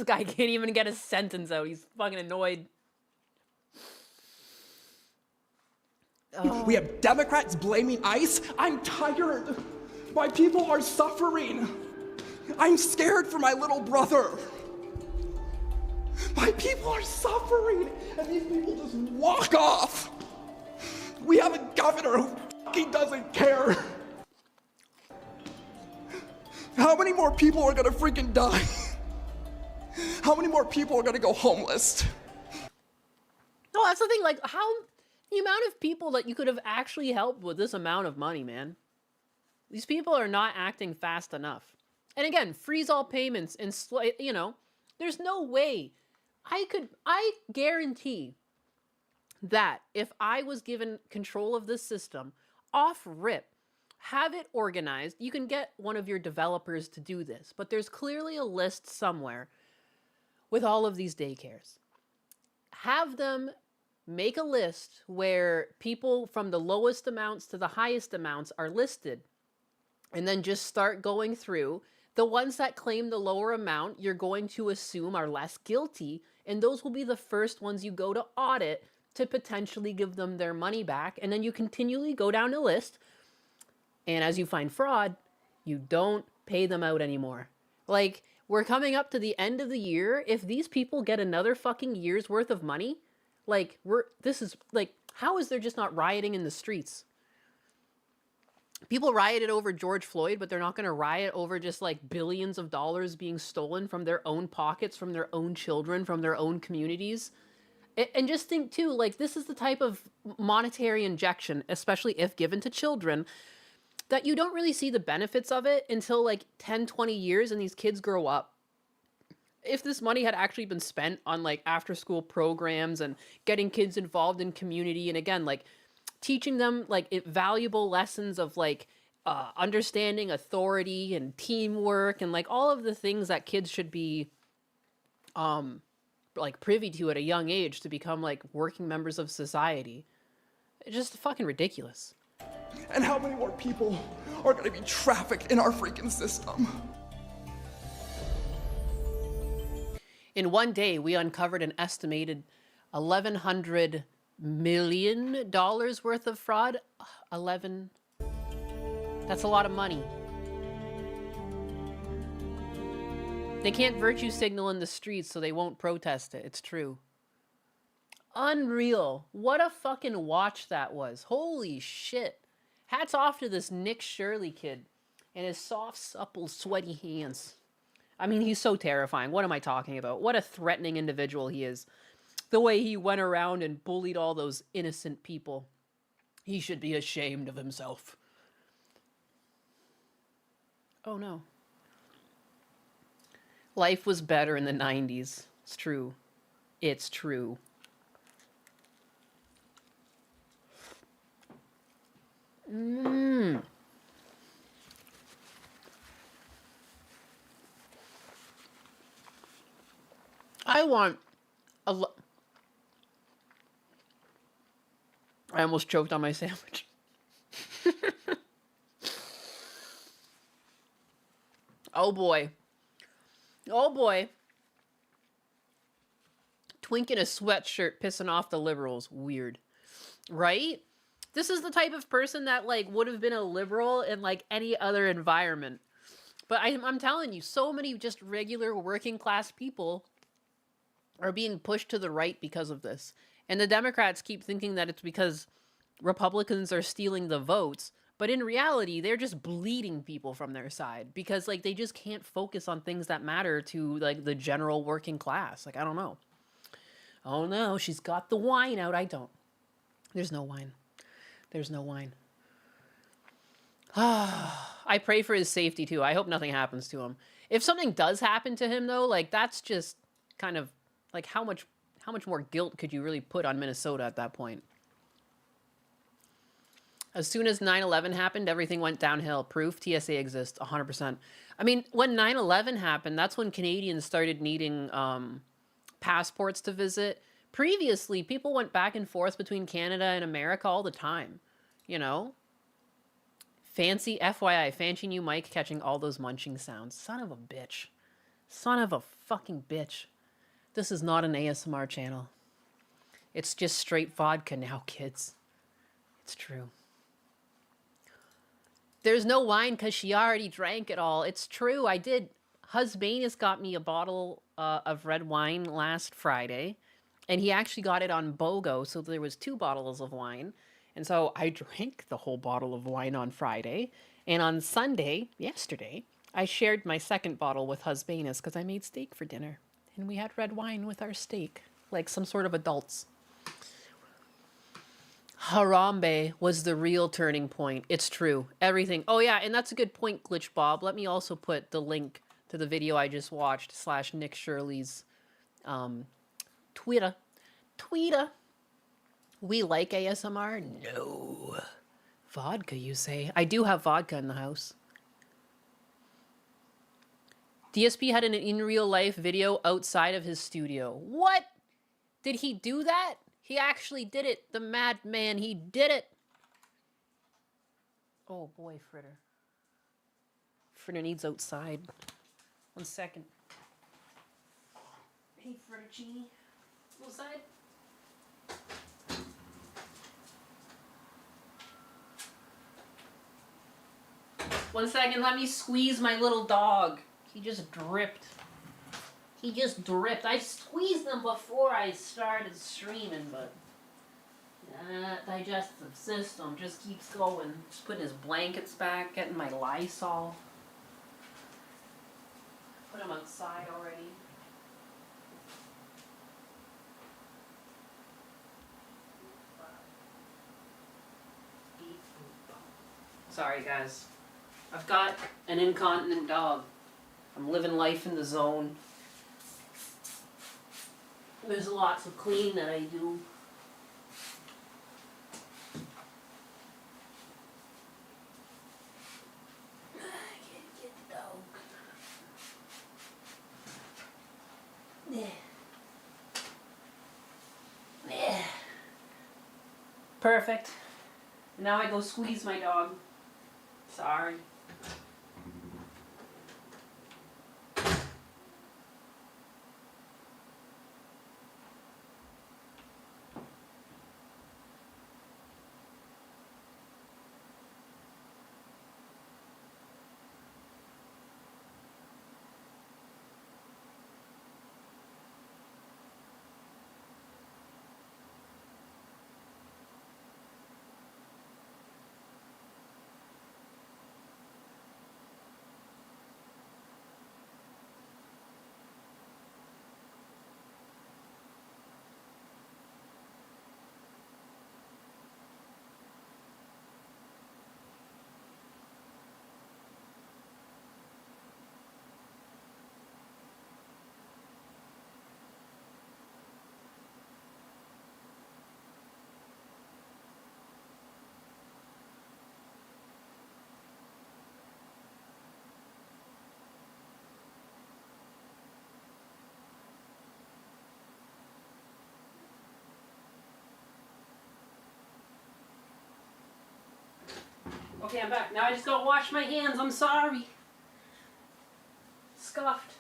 guy can't even get a sentence out. He's fucking annoyed. Oh. We have Democrats blaming ICE. I'm tired. My people are suffering. I'm scared for my little brother. My people are suffering, and these people just walk off. We have a governor who fucking doesn't care. How many more people are gonna freaking die? How many more people are gonna go homeless? No, that's the thing. Like, how The amount of people that you could have actually helped with this amount of money, man. These people are not acting fast enough. And again, freeze all payments and, you know, there's no way. I guarantee that if I was given control of this system, off rip, have it organized, you can get one of your developers to do this, but there's clearly a list somewhere with all of these daycares. Have them make a list where people from the lowest amounts to the highest amounts are listed, and then just start going through. The ones that claim the lower amount, you're going to assume are less guilty, and those will be the first ones you go to audit to potentially give them their money back. And then you continually go down the list, and as you find fraud, you don't pay them out anymore. Like, we're coming up to the end of the year. If these people get another fucking year's worth of money, like, how is there just not rioting in the streets? People rioted over George Floyd, but they're not going to riot over just like billions of dollars being stolen from their own pockets, from their own children, from their own communities. And just think too, like, this is the type of monetary injection, especially if given to children, that you don't really see the benefits of it until like 10, 20 years and these kids grow up. If this money had actually been spent on like after school programs and getting kids involved in community, and again, like teaching them like valuable lessons of like understanding authority and teamwork and like all of the things that kids should be like privy to at a young age to become like working members of society. It's just fucking ridiculous. And how many more people are gonna be trafficked in our freaking system? In one day, we uncovered an estimated $1,100 million worth of fraud. 11. That's a lot of money. They can't virtue signal in the streets, so they won't protest it. It's true. Unreal. What a fucking watch that was. Holy shit. Hats off to this Nick Shirley kid and his soft, supple, sweaty hands. I mean, he's so terrifying. What am I talking about? What a threatening individual he is. The way he went around and bullied all those innocent people. He should be ashamed of himself. Oh no. Life was better in the 90s. It's true. It's true. I want I almost choked on my sandwich. Oh boy. Oh boy. Twink in a sweatshirt pissing off the liberals. Weird. Right? This is the type of person that like would have been a liberal in like any other environment. But I'm telling you, so many just regular working class people are being pushed to the right because of this. And the Democrats keep thinking that it's because Republicans are stealing the votes. But in reality, they're just bleeding people from their side because like they just can't focus on things that matter to like the general working class. Like, I don't know. Oh no, she's got the wine out. I don't. There's no wine. There's no wine. I pray for his safety too. I hope nothing happens to him. If something does happen to him though, like that's just kind of like how much more guilt could you really put on Minnesota at that point? As soon as 9/11 happened, everything went downhill. Proof TSA exists 100%. I mean, when 9/11 happened, that's when Canadians started needing passports to visit. Previously, people went back and forth between Canada and America all the time, you know? Fancy, FYI, fancy new mic catching all those munching sounds. Son of a bitch. Son of a fucking bitch. This is not an ASMR channel. It's just straight vodka now, kids. It's true. There's no wine because she already drank it all. It's true, I did. Husbanus got me a bottle of red wine last Friday. And he actually got it on BOGO, so there was 2 bottles of wine. And so I drank the whole bottle of wine on Friday. And on Sunday, yesterday, I shared my second bottle with Husbanus because I made steak for dinner. And we had red wine with our steak, like some sort of adults. Harambe was the real turning point. It's true. Everything. Oh, yeah, and that's a good point, Glitch Bob. Let me also put the link to the video I just watched, / Nick Shirley's Twitter. Twitter. We like ASMR? No. Vodka, you say? I do have vodka in the house. DSP had an in real life video outside of his studio. What? Did he do that? He actually did it. The madman, he did it. Oh boy, Fritter. Fritter needs outside. 1 second. Hey, Frittuccini. Outside? 1 second, let me squeeze my little dog. He just dripped. He just dripped. I squeezed him before I started streaming, but that digestive system just keeps going. Just putting his blankets back, getting my Lysol. Put him outside already. Sorry, guys. I've got an incontinent dog. I'm living life in the zone. There's lots of cleaning that I do. I can't get the dog. Yeah. Perfect. Now I go squeeze my dog. Sorry. Okay, I'm back. Now I just gotta wash my hands. I'm sorry. Scuffed.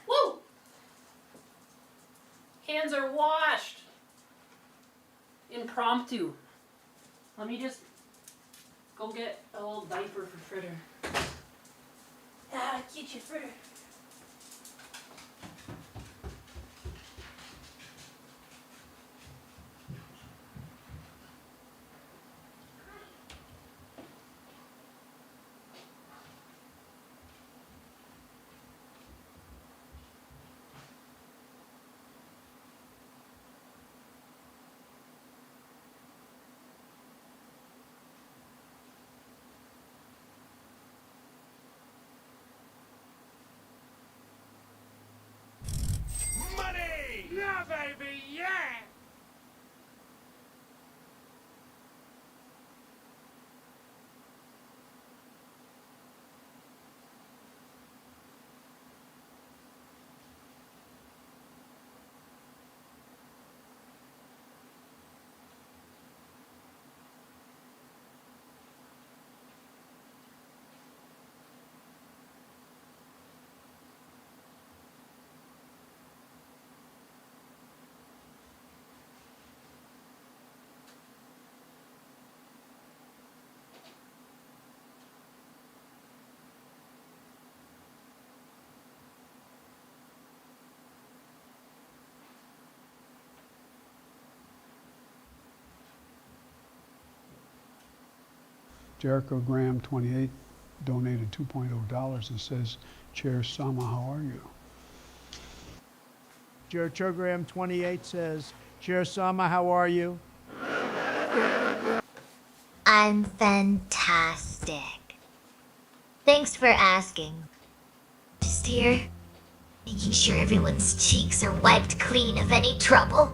Woo! Hands are washed. Impromptu. Let me just go get a little diaper for Fritter. Ah, get you, Fritter. Jericho Graham, 28, donated $2.0 and says, Chair Sama, how are you? Program 28 says, Chair Sama, how are you? I'm fantastic. Thanks for asking. Just here, making sure everyone's cheeks are wiped clean of any trouble.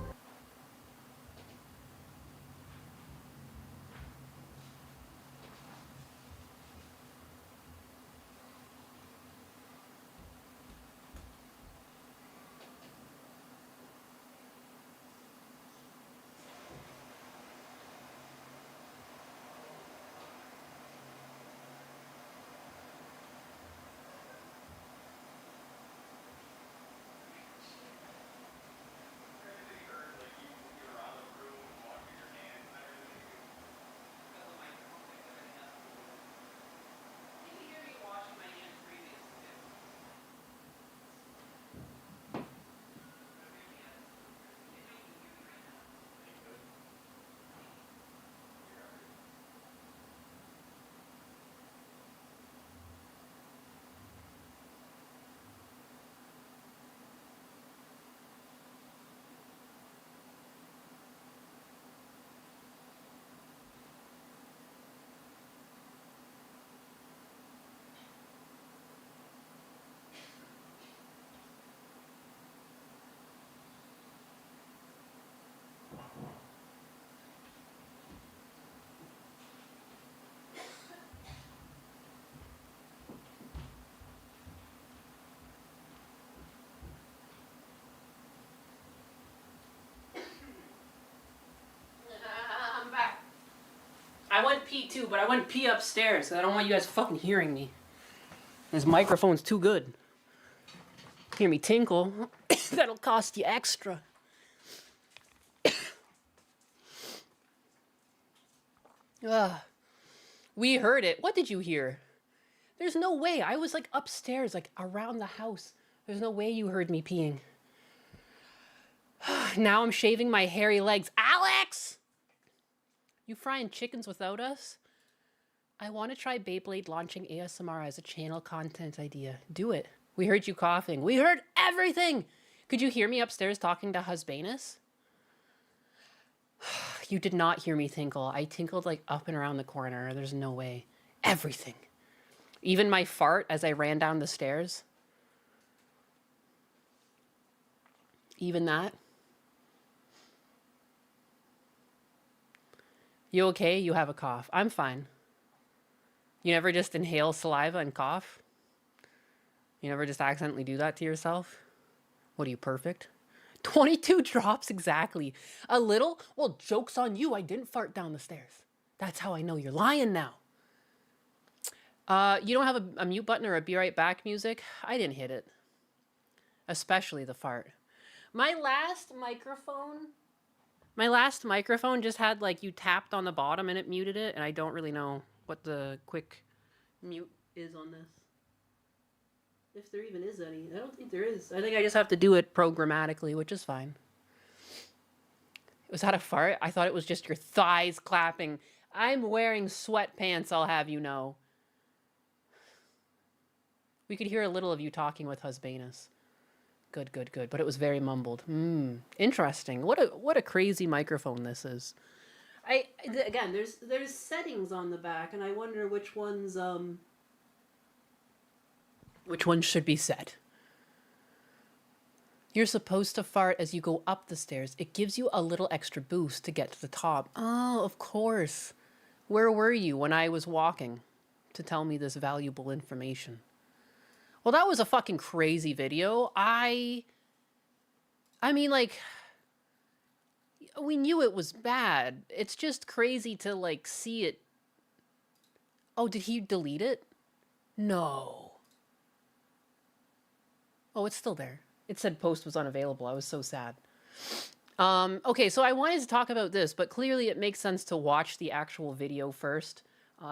I'm back. I went pee too, but I went pee upstairs. I don't want you guys fucking hearing me. This microphone's too good. Hear me tinkle. That'll cost you extra. We heard it. What did you hear? There's no way. I was like upstairs, like around the house. There's no way you heard me peeing. Now I'm shaving my hairy legs. Alex! You frying chickens without us? I want to try Beyblade launching ASMR as a channel content idea. Do it. We heard you coughing. We heard everything! Could you hear me upstairs talking to Husbanus? You did not hear me tinkle. I tinkled like up and around the corner. There's no way. Everything. Even my fart as I ran down the stairs. Even that. You okay? You have a cough. I'm fine. You never just inhale saliva and cough? You never just accidentally do that to yourself? What are you, perfect? 22 drops exactly. A little? Well, joke's on you. I didn't fart down the stairs. That's how I know you're lying now. You don't have a mute button or a be right back music? I didn't hit it. Especially the fart. My last microphone just had like you tapped on the bottom and it muted it, and I don't really know what the quick mute is on this. If there even is any. I don't think there is. I think I just have to do it programmatically, which is fine. Was that a fart? I thought it was just your thighs clapping. I'm wearing sweatpants, I'll have you know. We could hear a little of you talking with Husbanus. Good, good, good. But it was very mumbled. Interesting. What a crazy microphone this is. Again, there's settings on the back, and I wonder which ones should be set. You're supposed to fart as you go up the stairs. It gives you a little extra boost to get to the top. Oh, of course. Where were you when I was walking to tell me this valuable information? Well, that was a fucking crazy video. I mean, like, we knew it was bad. It's just crazy to, like, see it. Oh, did he delete it? No. Oh, it's still there. It said post was unavailable. I was so sad. Okay, so I wanted to talk about this, but clearly it makes sense to watch the actual video first.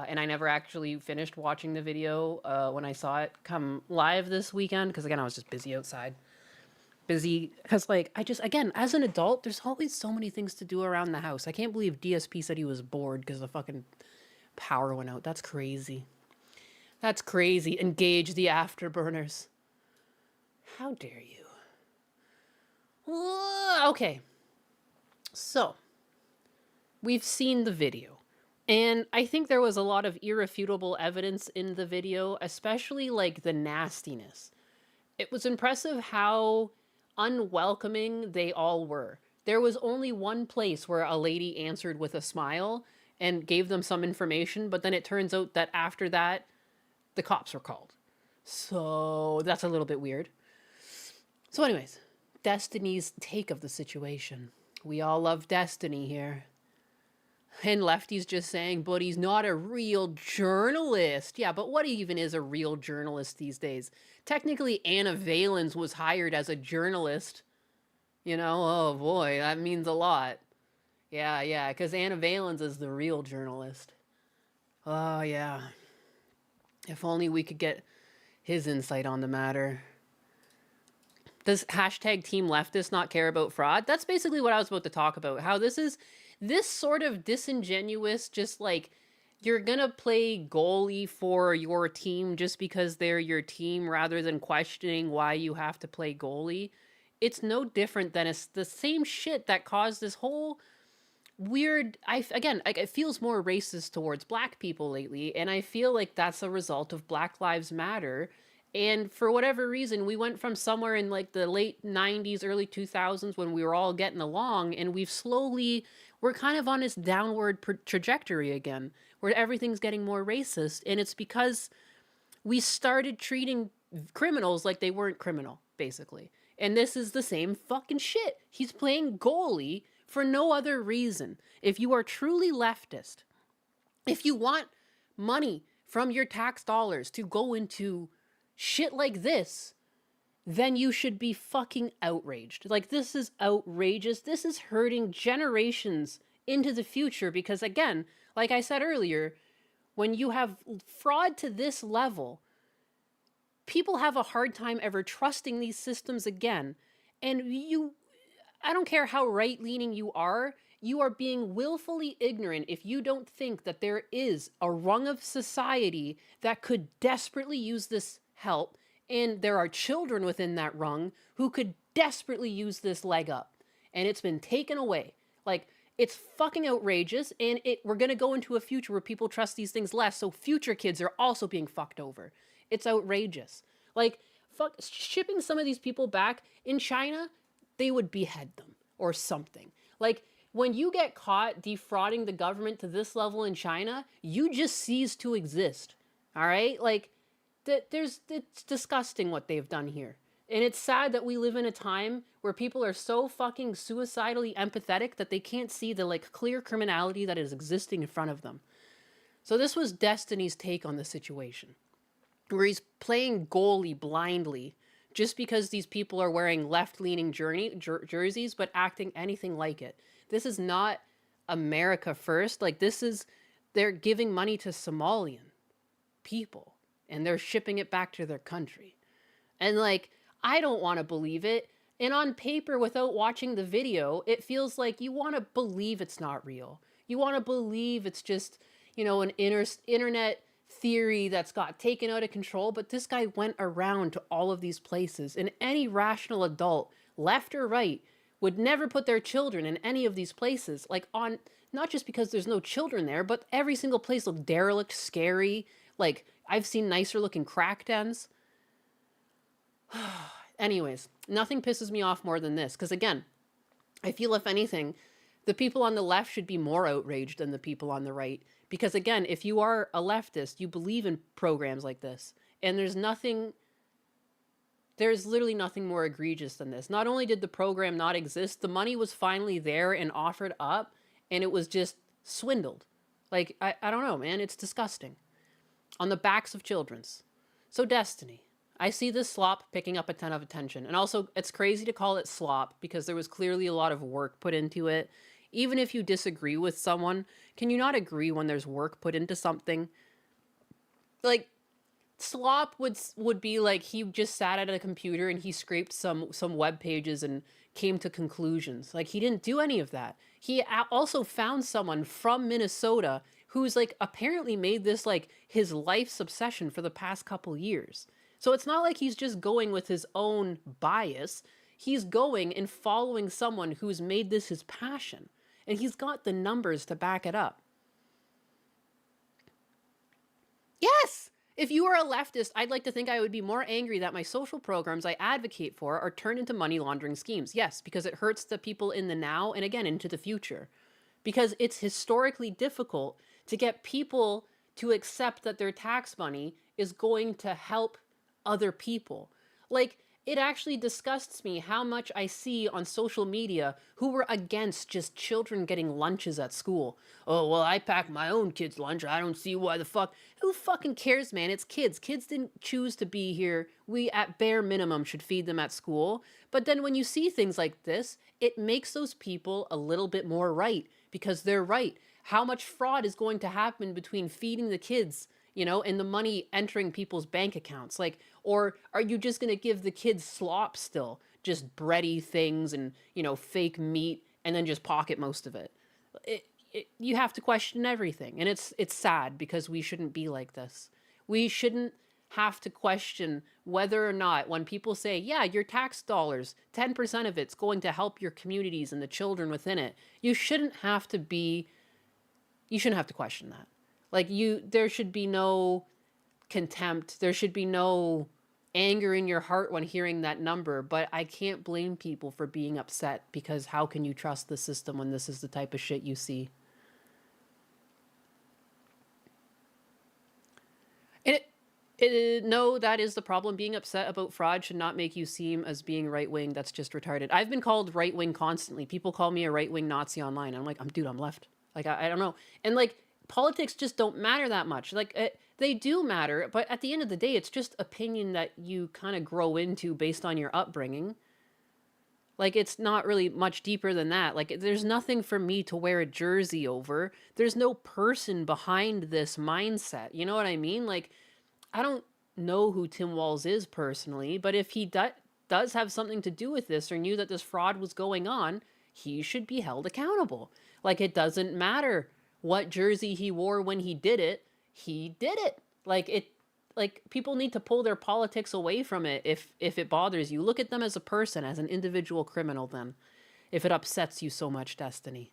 And I never actually finished watching the video when I saw it come live this weekend, because again, I was just busy outside. Busy, because like, again, as an adult, there's always so many things to do around the house. I can't believe DSP said he was bored because the fucking Power went out. That's crazy. That's crazy. Engage the afterburners. How dare you? Okay. So, we've seen the video. And I think there was a lot of irrefutable evidence in the video, especially like the nastiness. It was impressive how unwelcoming they all were. There was only one place where a lady answered with a smile and gave them some information, but then it turns out that after that, the cops were called. So that's a little bit weird. So anyways, Destiny's take of the situation. We all love Destiny here. And Lefty's just saying, but he's not a real journalist. Yeah, but what even is a real journalist these days? Technically, Anna Valens was hired as a journalist. You know, oh boy, that means a lot. Yeah, because Anna Valens is the real journalist. Oh, yeah. If only we could get his insight on the matter. Does hashtag Team Leftist not care about fraud? That's basically what I was about to talk about. How this is this sort of disingenuous, just like you're gonna play goalie for your team just because they're your team rather than questioning why you have to play goalie. It's no different than it's the same shit that caused this whole weird, it feels more racist towards black people lately, and I feel like that's a result of Black Lives Matter. And for whatever reason, we went from somewhere in like the late 90s, early 2000s when we were all getting along, and we're kind of on this downward trajectory again, where everything's getting more racist, and it's because we started treating criminals like they weren't criminal, basically. And this is the same fucking shit. He's playing goalie for no other reason. If you are truly leftist, if you want money from your tax dollars to go into shit like this, then you should be fucking outraged. Like, this is outrageous. This is hurting generations into the future because, again, like I said earlier, when you have fraud to this level, people have a hard time ever trusting these systems again. And I don't care how right-leaning you are being willfully ignorant if you don't think that there is a rung of society that could desperately use this help, and there are children within that rung who could desperately use this leg up, and it's been taken away. Like, it's fucking outrageous, and we're gonna go into a future where people trust these things less, so future kids are also being fucked over. It's outrageous. Like, shipping some of these people back in China, they would behead them or something. Like, when you get caught defrauding the government to this level in China, you just cease to exist. All right? Like, it's disgusting what they've done here. And it's sad that we live in a time where people are so fucking suicidally empathetic that they can't see the like clear criminality that is existing in front of them. So this was Destiny's take on the situation, where he's playing goalie blindly just because these people are wearing left-leaning jerseys but acting anything like it. This is not America first. Like, they're giving money to Somalian people, and they're shipping it back to their country. And, like, I don't want to believe it. And on paper, without watching the video, it feels like you want to believe it's not real. You want to believe it's just, an internet theory that's got taken out of control. But this guy went around to all of these places. And any rational adult, left or right, would never put their children in any of these places. Like, not just because there's no children there, but every single place looked derelict, scary. Like, I've seen nicer looking crack dens. Anyways, nothing pisses me off more than this. Because again, I feel if anything, the people on the left should be more outraged than the people on the right. Because again, if you are a leftist, you believe in programs like this. And there's literally nothing more egregious than this. Not only did the program not exist, the money was finally there and offered up, and it was just swindled. Like, I don't know, man. It's disgusting. On the backs of children's. So Destiny. I see this slop picking up a ton of attention. And also, it's crazy to call it slop because there was clearly a lot of work put into it. Even if you disagree with someone, can you not agree when there's work put into something? Like, slop would be like he just sat at a computer and he scraped some web pages and came to conclusions. Like, he didn't do any of that. He also found someone from Minnesota who's like apparently made this like his life's obsession for the past couple years. So it's not like he's just going with his own bias. He's going and following someone who's made this his passion. And he's got the numbers to back it up. Yes! If you were a leftist, I'd like to think I would be more angry that my social programs I advocate for are turned into money laundering schemes. Yes, because it hurts the people in the now and again into the future. Because it's historically difficult to get people to accept that their tax money is going to help other people. Like, it actually disgusts me how much I see on social media who were against just children getting lunches at school. Oh, well, I pack my own kid's lunch. I don't see why the fuck. Who fucking cares, man? It's kids. Kids didn't choose to be here. We, at bare minimum, should feed them at school. But then when you see things like this, it makes those people a little bit more right, because they're right. How much fraud is going to happen between feeding the kids, you know, and the money entering people's bank accounts? Like, or are you just going to give the kids slop still? Just bready things and, you know, fake meat, and then just pocket most of it? You have to question everything. And it's sad, because we shouldn't be like this. We shouldn't have to question whether or not, when people say, yeah, your tax dollars, 10% of it's going to help your communities and the children within it. You shouldn't have to question that. Like, there should be no contempt. There should be no anger in your heart when hearing that number. But I can't blame people for being upset, because how can you trust the system when this is the type of shit you see? No, that is the problem. Being upset about fraud should not make you seem as being right-wing. That's just retarded. I've been called right-wing constantly. People call me a right-wing Nazi online. I'm like, dude, I'm left. Like, I don't know. And like, politics just don't matter that much. Like, they do matter, but at the end of the day, it's just opinion that you kind of grow into based on your upbringing. Like, it's not really much deeper than that. Like, there's nothing for me to wear a jersey over. There's no person behind this mindset. You know what I mean? Like, I don't know who Tim Walz is personally, but if he does have something to do with this, or knew that this fraud was going on, he should be held accountable. Like, it doesn't matter what jersey he wore when he did it. He did it. Like, people need to pull their politics away from it if it bothers you. Look at them as a person, as an individual criminal then, if it upsets you so much, Destiny.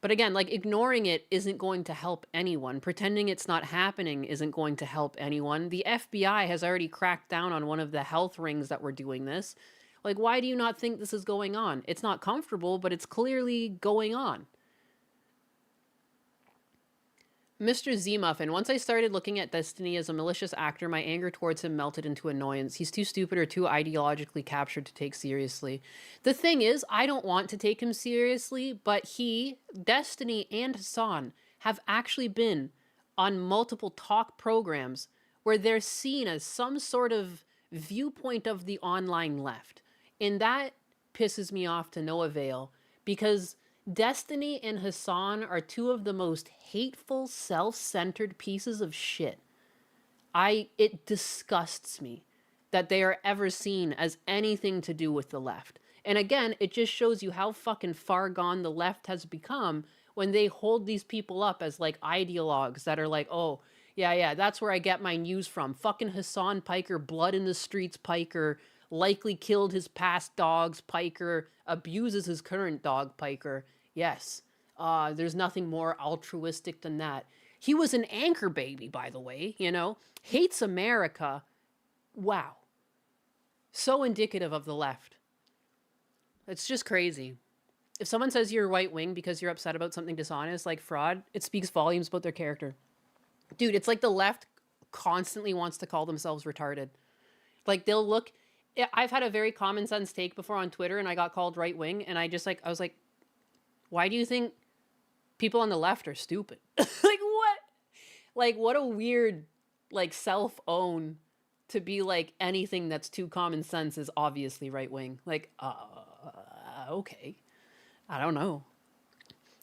But again, like, ignoring it isn't going to help anyone. Pretending it's not happening isn't going to help anyone. The FBI has already cracked down on one of the health rings that were doing this. Like, why do you not think this is going on? It's not comfortable, but it's clearly going on. Mr. Z-Muffin, once I started looking at Destiny as a malicious actor, my anger towards him melted into annoyance. He's too stupid or too ideologically captured to take seriously. The thing is, I don't want to take him seriously, but he, Destiny, and Hassan have actually been on multiple talk programs where they're seen as some sort of viewpoint of the online left. And that pisses me off to no avail, because Destiny and Hassan are two of the most hateful, self-centered pieces of shit. It disgusts me that they are ever seen as anything to do with the left. And again, it just shows you how fucking far gone the left has become when they hold these people up as like ideologues that are like, oh, yeah, that's where I get my news from. Fucking Hassan Piker, blood in the streets Piker, likely killed his past dogs Piker, abuses his current dog Piker. Yes, there's nothing more altruistic than that. He was an anchor baby, by the way, you know? Hates America. Wow. So indicative of the left. It's just crazy. If someone says you're right wing because you're upset about something dishonest, like fraud, it speaks volumes about their character. Dude, it's like the left constantly wants to call themselves retarded. Like, they'll look... I've had a very common sense take before on Twitter, and I got called right wing, and I was like, why do you think people on the left are stupid? Like, what? Like, what a weird, like, self-own to be like, anything that's too common sense is obviously right wing. Like, okay. I don't know.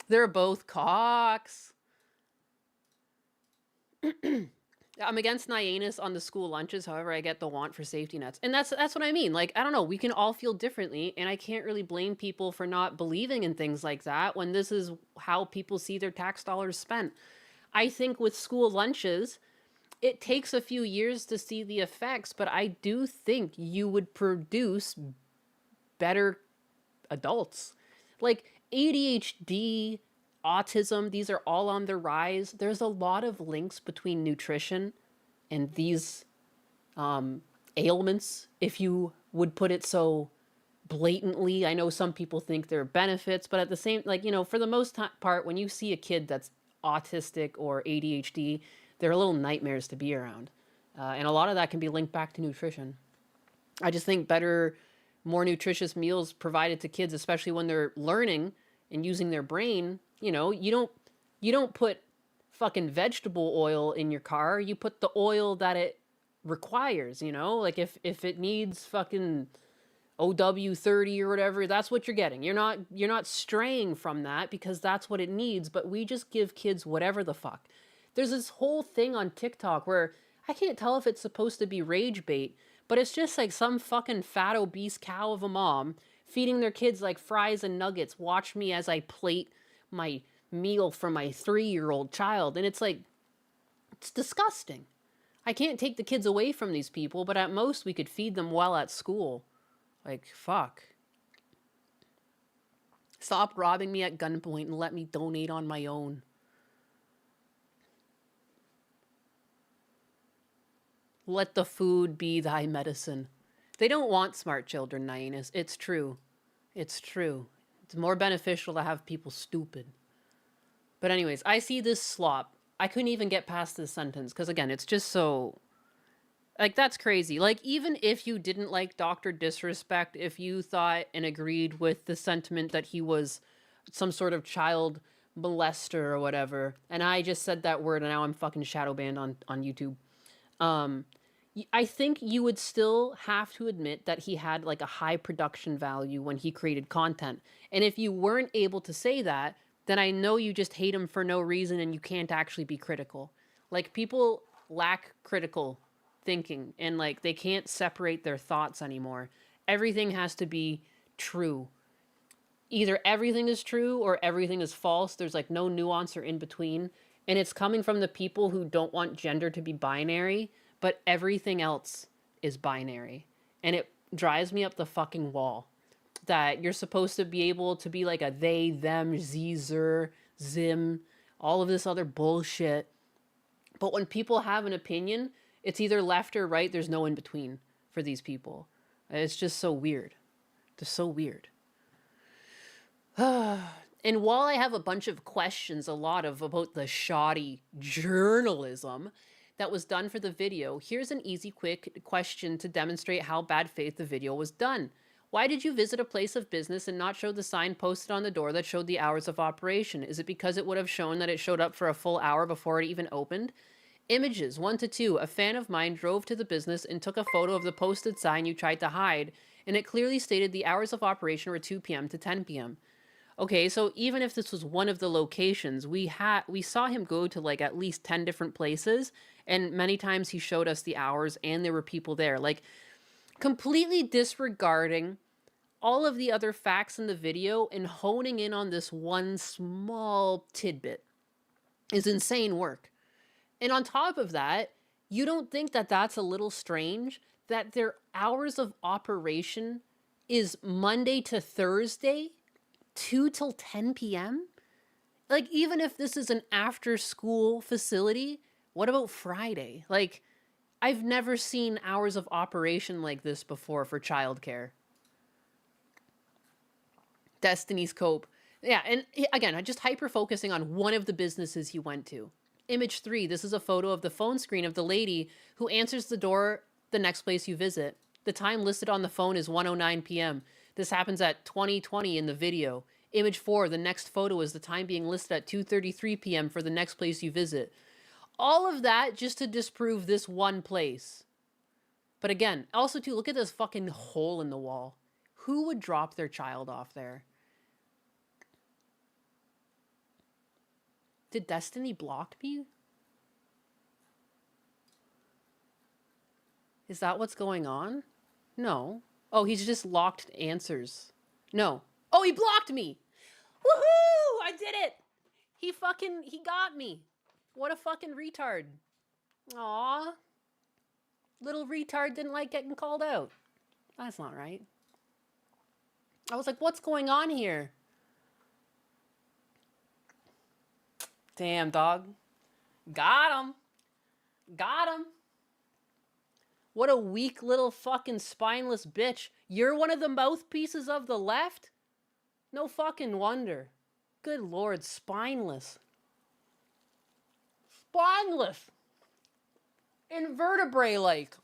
They're both cocks. I'm against Nyannis on the school lunches. However, I get the want for safety nets. And that's what I mean. Like, I don't know. We can all feel differently. And I can't really blame people for not believing in things like that when this is how people see their tax dollars spent. I think with school lunches, it takes a few years to see the effects, but I do think you would produce better adults. Like ADHD, autism, these are all on the rise. There's a lot of links between nutrition and these ailments, if you would put it so blatantly. I know some people think there are benefits, but at the same, like, you know, for the most part, when you see a kid that's autistic or ADHD, they're little nightmares to be around. And a lot of that can be linked back to nutrition. I just think better, more nutritious meals provided to kids, especially when they're learning and using their brain. You know, you don't put fucking vegetable oil in your car. You put the oil that it requires, you know? Like if it needs fucking OW30 or whatever, that's what you're getting. You're not straying from that because that's what it needs, but we just give kids whatever the fuck. There's this whole thing on TikTok where I can't tell if it's supposed to be rage bait, but it's just like some fucking fat obese cow of a mom feeding their kids like fries and nuggets. Watch me as I plate my meal for my 3-year-old child. And it's like, it's disgusting. I can't take the kids away from these people, but at most we could feed them while at school. Like, fuck. Stop robbing me at gunpoint and let me donate on my own. Let the food be thy medicine. They don't want smart children, Nyannis. It's true. It's true. It's more beneficial to have people stupid. But anyways, I see this slop. I couldn't even get past this sentence because, again, it's just so... Like, that's crazy. Like, even if you didn't like Dr. Disrespect, if you thought and agreed with the sentiment that he was some sort of child molester or whatever, and I just said that word and now I'm fucking shadow banned on YouTube, I think you would still have to admit that he had, like, a high production value when he created content. And if you weren't able to say that, then I know you just hate him for no reason and you can't actually be critical. Like, people lack critical thinking and like they can't separate their thoughts anymore. Everything has to be true. Either everything is true or everything is false. There's like no nuance or in between. And it's coming from the people who don't want gender to be binary, but everything else is binary. And it drives me up the fucking wall that you're supposed to be able to be like a they, them, ze, zer, zim, all of this other bullshit. But when people have an opinion, it's either left or right. There's no in between for these people. It's just so weird. Just so weird. And while I have a bunch of questions, about the shoddy journalism that was done for the video, here's an easy, quick question to demonstrate how bad faith the video was done. Why did you visit a place of business and not show the sign posted on the door that showed the hours of operation? Is it because it would have shown that it showed up for a full hour before it even opened? Images 1 to 2. A fan of mine drove to the business and took a photo of the posted sign you tried to hide, and it clearly stated the hours of operation were 2 p.m. to 10 p.m. Okay, so even if this was one of the locations, we saw him go to like at least 10 different places, and many times he showed us the hours and there were people there. Like, completely disregarding all of the other facts in the video and honing in on this one small tidbit is insane work. And on top of that, you don't think that that's a little strange that their hours of operation is Monday to Thursday, 2 till 10 p.m.? Like, even if this is an after-school facility, what about Friday? Like, I've never seen hours of operation like this before for childcare. Destiny's Cope. Yeah, and again, I'm just hyper-focusing on one of the businesses he went to. Image 3, this is a photo of the phone screen of the lady who answers the door the next place you visit. The time listed on the phone is 1:09 p.m. This happens at 20:20 in the video. Image 4, the next photo is the time being listed at 2:33 p.m. for the next place you visit. All of that just to disprove this one place. But again, also too, look at this fucking hole in the wall. Who would drop their child off there? Did Destiny block me? Is that what's going on? No. Oh, he's just locked answers. No. Oh, he blocked me. Woohoo! I did it. He got me. What a fucking retard. Aw. Little retard didn't like getting called out. That's not right. I was like, what's going on here? Damn, dog. Got him. Got him. What a weak little fucking spineless bitch. You're one of the mouthpieces of the left? No fucking wonder. Good lord, spineless. Spineless. Invertebrate-like.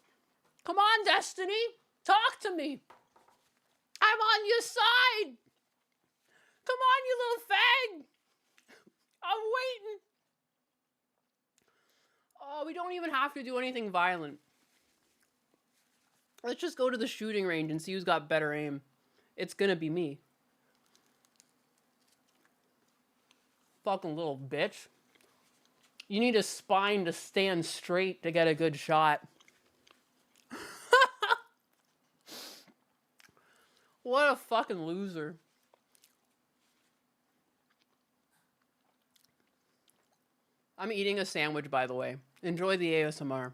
Come on, Destiny. Talk to me. I'm on your side. Come on, you little fag. I'm waiting. Oh, we don't even have to do anything violent. Let's just go to the shooting range and see who's got better aim. It's gonna be me. Fucking little bitch. You need a spine to stand straight to get a good shot. What a fucking loser. I'm eating a sandwich, by the way. Enjoy the ASMR.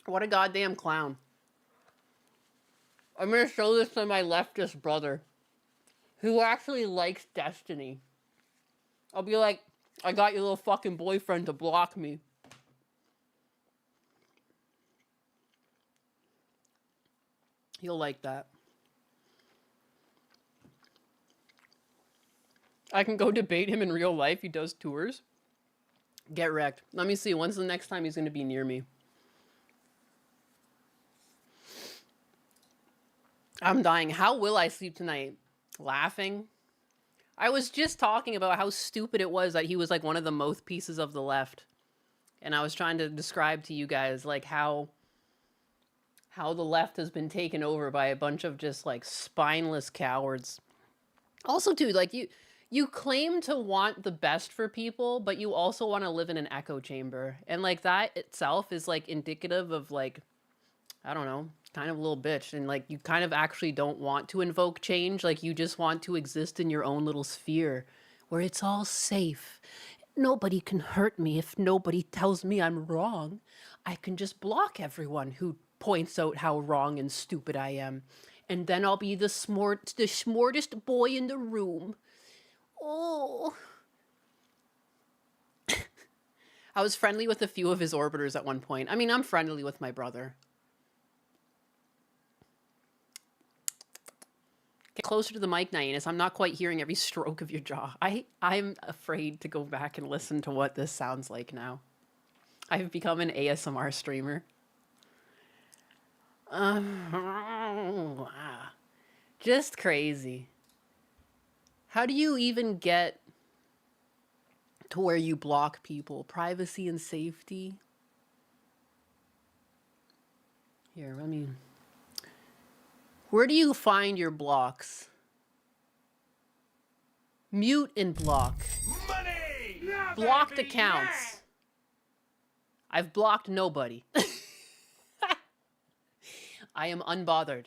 What a goddamn clown. I'm gonna show this to my leftist brother, who actually likes Destiny. I'll be like, I got your little fucking boyfriend to block me. He'll like that. I can go debate him in real life. He does tours. Get wrecked. Let me see. When's the next time he's going to be near me? I'm dying. How will I sleep tonight? Laughing? I was just talking about how stupid it was that he was like one of the mouthpieces of the left. And I was trying to describe to you guys like how the left has been taken over by a bunch of just like spineless cowards. Also, too, like you claim to want the best for people, but you also want to live in an echo chamber. And like that itself is like indicative of like, I don't know, kind of a little bitch. And like you kind of actually don't want to invoke change. Like you just want to exist in your own little sphere where it's all safe. Nobody can hurt me if nobody tells me I'm wrong. I can just block everyone who points out how wrong and stupid I am. And then I'll be the smartest boy in the room. Oh. I was friendly with a few of his orbiters at one point. I mean, I'm friendly with my brother. Get closer to the mic, Nainus. I'm not quite hearing every stroke of your jaw. I'm afraid to go back and listen to what this sounds like now. I've become an ASMR streamer. Just crazy. How do you even get to where you block people? Privacy and safety? Here, let me... Where do you find your blocks? Mute and block. Money! Yeah, blocked baby, accounts. Yeah. I've blocked nobody. I am unbothered.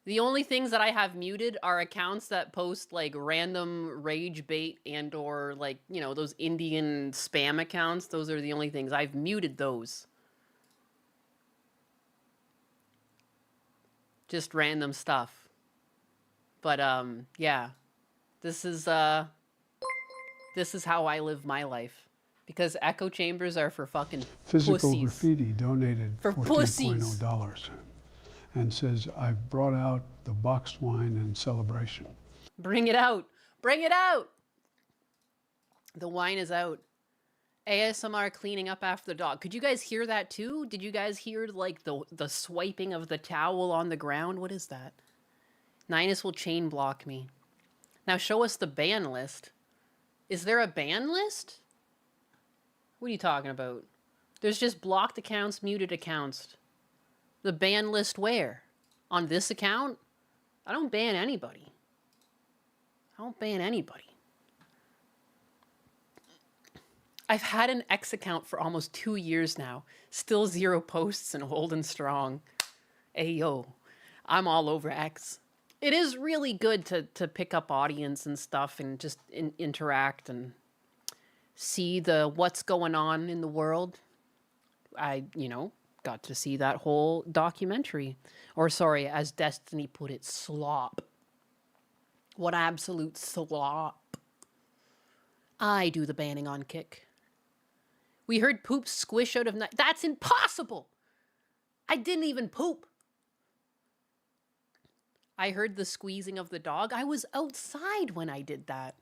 The only things that I have muted are accounts that post like random rage bait and or like, you know, those Indian spam accounts. Those are the only things. I've muted those. Just random stuff. But yeah. This is how I live my life. Because echo chambers are for fucking Physical pussies. Graffiti donated For pussies. $14.0 and says, I've brought out the boxed wine in celebration. Bring it out. Bring it out. The wine is out. ASMR cleaning up after the dog. Could you guys hear that too? Did you guys hear like the swiping of the towel on the ground? What is that? Ninus will chain block me. Now show us the ban list. Is there a ban list? What are you talking about? There's just blocked accounts, muted accounts. The ban list where? On this account? I don't ban anybody. I don't ban anybody. I've had an X account for almost 2 years now. Still 0 posts and holding strong. Ayo, I'm all over X. It is really good to pick up audience and stuff and just interact and see the what's going on in the world. I, got to see that whole documentary. Or sorry, as Destiny put it, slop. What absolute slop. I do the banning on kick. We heard poop squish out of night. That's impossible. I didn't even poop. I heard the squeezing of the dog. I was outside when I did that.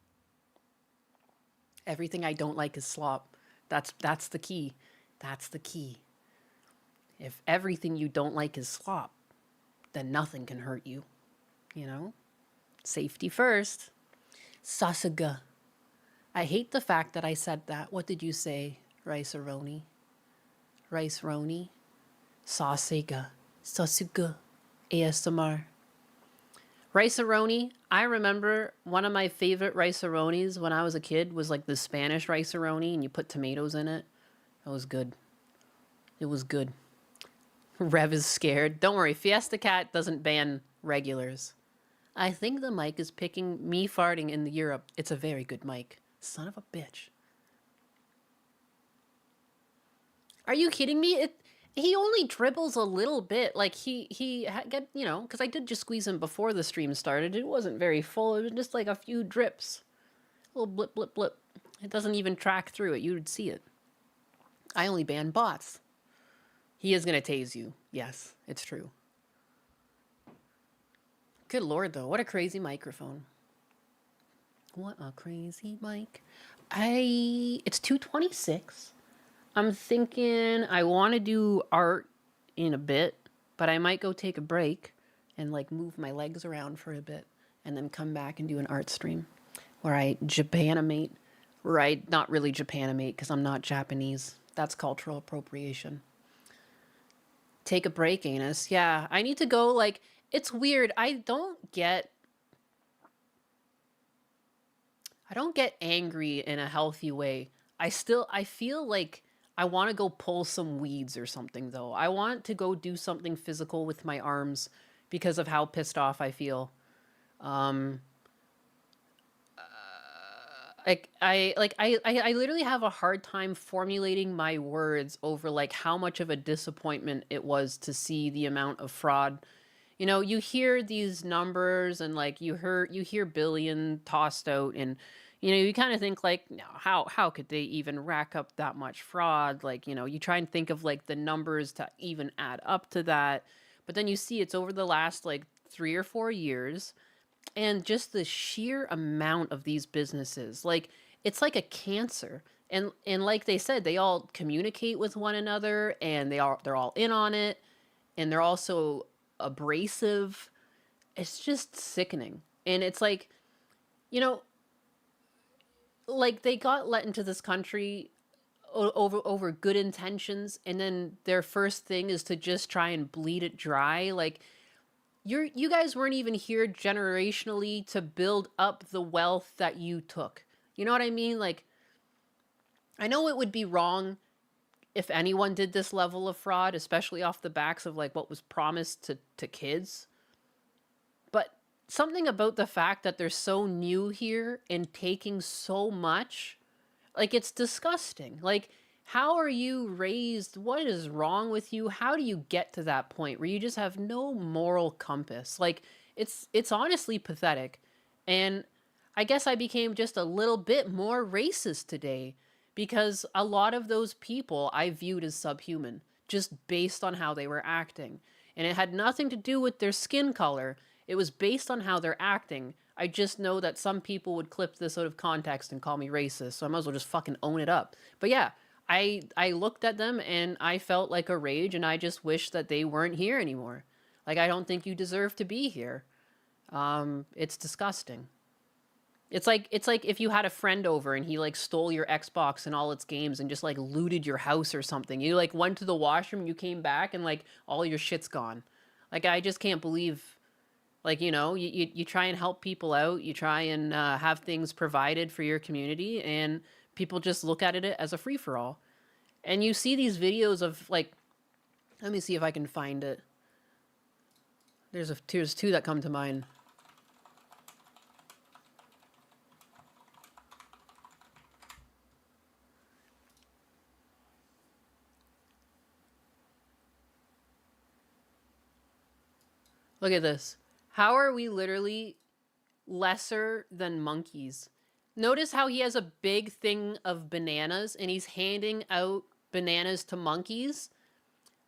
Everything I don't like is slop. That's the key. That's the key. If everything you don't like is slop, then nothing can hurt you. Safety first. Sasuga. I hate the fact that I said that. What did you say, Rice-a-roni? Rice-roni? Sasuga. Sasuga. ASMR. Rice-a-roni. I remember one of my favorite rice-a-ronis when I was a kid was like the Spanish rice-a-roni and you put tomatoes in it. That was good. It was good. Rev is scared. Don't worry, Fiesta Cat doesn't ban regulars. I think the mic is picking me farting in Europe. It's a very good mic. Son of a bitch. Are you kidding me? He only dribbles a little bit. Like he get, because I did just squeeze him before the stream started. It wasn't very full. It was just like a few drips. A little blip, blip, blip. It doesn't even track through it. You would see it. I only ban bots. He is going to tase you. Yes, it's true. Good Lord, though. What a crazy microphone. What a crazy mic. It's 2:26. I'm thinking I want to do art in a bit, but I might go take a break and like move my legs around for a bit and then come back and do an art stream where I Japanimate. Right, not really Japanimate because I'm not Japanese. That's cultural appropriation. Take a break, Anus. Yeah, I need to go. Like, it's weird. I don't get angry in a healthy way. I feel like I want to go pull some weeds or something, though. I want to go do something physical with my arms because of how pissed off I feel. I literally have a hard time formulating my words over like how much of a disappointment it was to see the amount of fraud. You hear these numbers and like you hear billion tossed out and you kind of think like, no, how could they even rack up that much fraud? Like, you try and think of like the numbers to even add up to that. But then you see it's over the last like 3 or 4 years. And just the sheer amount of these businesses, like it's like a cancer. And like they said, they all communicate with one another and they're all in on it. And they're also abrasive. It's just sickening. And it's like, like they got let into this country over good intentions. And then their first thing is to just try and bleed it dry. Like, you guys weren't even here generationally to build up the wealth that you took. You know what I mean? Like, I know it would be wrong if anyone did this level of fraud, especially off the backs of like what was promised to kids. But something about the fact that they're so new here and taking so much, like it's disgusting. Like, how are you raised? What is wrong with you? How do you get to that point where you just have no moral compass? Like, it's honestly pathetic. And I guess I became just a little bit more racist today because a lot of those people I viewed as subhuman just based on how they were acting. And it had nothing to do with their skin color. It was based on how they're acting. I just know that some people would clip this out of context and call me racist, so I might as well just fucking own it up. But yeah, I looked at them and I felt like a rage and I just wish that they weren't here anymore. Like, I don't think you deserve to be here. It's disgusting. It's like if you had a friend over and he like stole your Xbox and all its games and just like looted your house or something. You like went to the washroom, you came back and like all your shit's gone. Like, I just can't believe, like, you try and help people out. You try and have things provided for your community, and People just look at it as a free-for-all. And you see these videos of, like, let me see if I can find it. There's two that come to mind. Look at this. How are we literally lesser than monkeys? Notice how he has a big thing of bananas and he's handing out bananas to monkeys.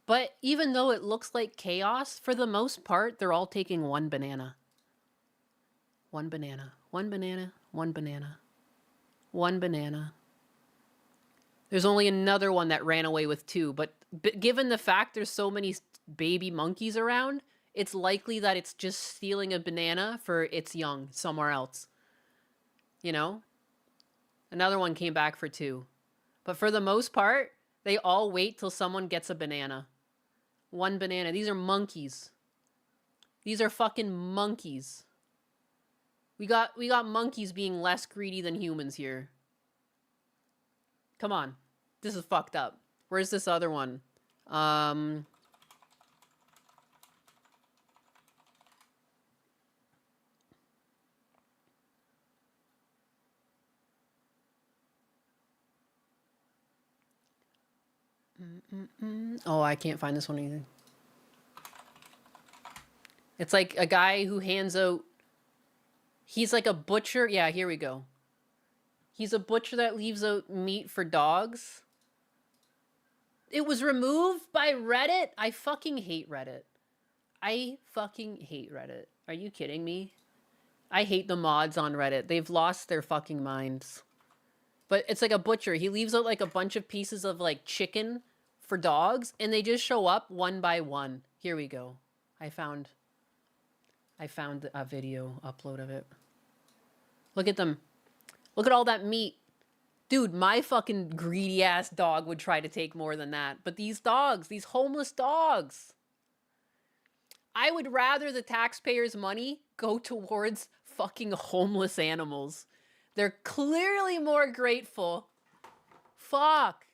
But even though it looks like chaos, for the most part, they're all taking one banana. One banana, one banana, one banana, one banana. There's only another one that ran away with two, but given the fact there's so many baby monkeys around, it's likely that it's just stealing a banana for its young somewhere else. You know? Another one came back for two. But for the most part, they all wait till someone gets a banana. One banana. These are monkeys. These are fucking monkeys. We got monkeys being less greedy than humans here. Come on. This is fucked up. Where's this other one? Oh, I can't find this one either. It's like a guy who hands out... He's like a butcher. Yeah, here we go. He's a butcher that leaves out meat for dogs. It was removed by Reddit? I fucking hate Reddit. I fucking hate Reddit. Are you kidding me? I hate the mods on Reddit. They've lost their fucking minds. But it's like a butcher. He leaves out like a bunch of pieces of like chicken for dogs, and they just show up one by one. Here we go. I found a video upload of it. Look at them. Look at all that meat. Dude, my fucking greedy ass dog would try to take more than that. But these dogs, these homeless dogs. I would rather the taxpayers' money go towards fucking homeless animals. They're clearly more grateful. Fuck.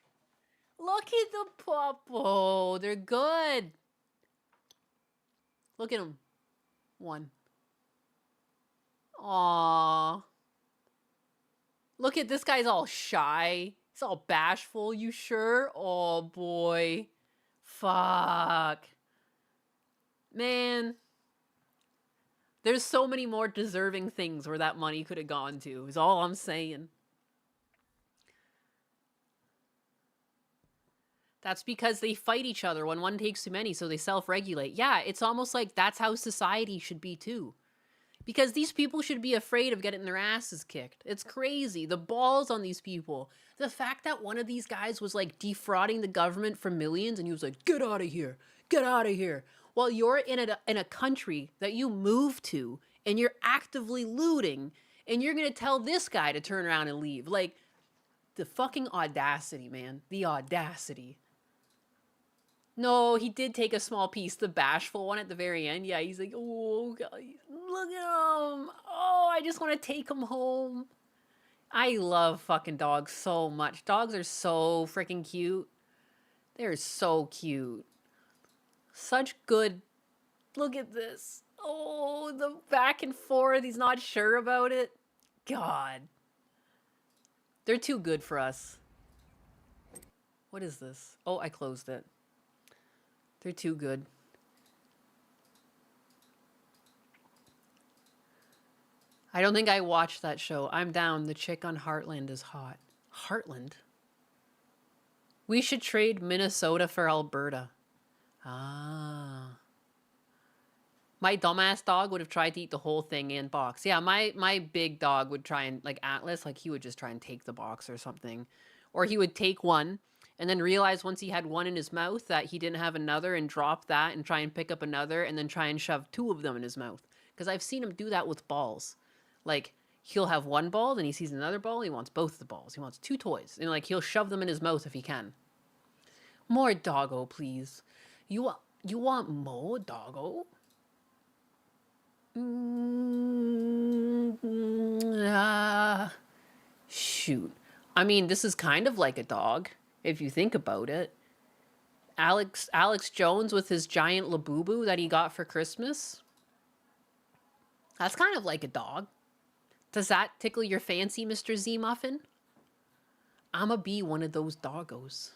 Look at the puppo. They're good. Look at them. One. Aww. Look at this guy's all shy. He's all bashful. You sure? Oh boy. Fuck. Man. There's so many more deserving things where that money could have gone to, is all I'm saying. That's because they fight each other when one takes too many, so they self-regulate. Yeah, it's almost like that's how society should be too. Because these people should be afraid of getting their asses kicked. It's crazy. The balls on these people. The fact that one of these guys was like defrauding the government for millions and he was like, get out of here. Get out of here. Well, you're in a country that you moved to and you're actively looting and you're going to tell this guy to turn around and leave. Like, the fucking audacity, man. The audacity. No, he did take a small piece, the bashful one at the very end. Yeah, he's like, oh, God, look at him. Oh, I just want to take him home. I love fucking dogs so much. Dogs are so freaking cute. They're so cute. Such good... Look at this. Oh, the back and forth. He's not sure about it. God. They're too good for us. What is this? Oh, I closed it. They're too good. I don't think I watched that show. I'm down. The chick on Heartland is hot. Heartland? We should trade Minnesota for Alberta. Ah. My dumbass dog would have tried to eat the whole thing in box. Yeah, my big dog would try and, like Atlas, like he would just try and take the box or something. Or he would take one and then realize once he had one in his mouth that he didn't have another and drop that and try and pick up another and then try and shove two of them in his mouth. Because I've seen him do that with balls. Like, he'll have one ball, then he sees another ball, he wants both the balls. He wants two toys. And, like, he'll shove them in his mouth if he can. More doggo, please. You want more doggo? Shoot. I mean, this is kind of like a dog, if you think about it. Alex Jones with his giant Labubu that he got for Christmas. That's kind of like a dog. Does that tickle your fancy, Mr. Z Muffin? I'ma be one of those doggos.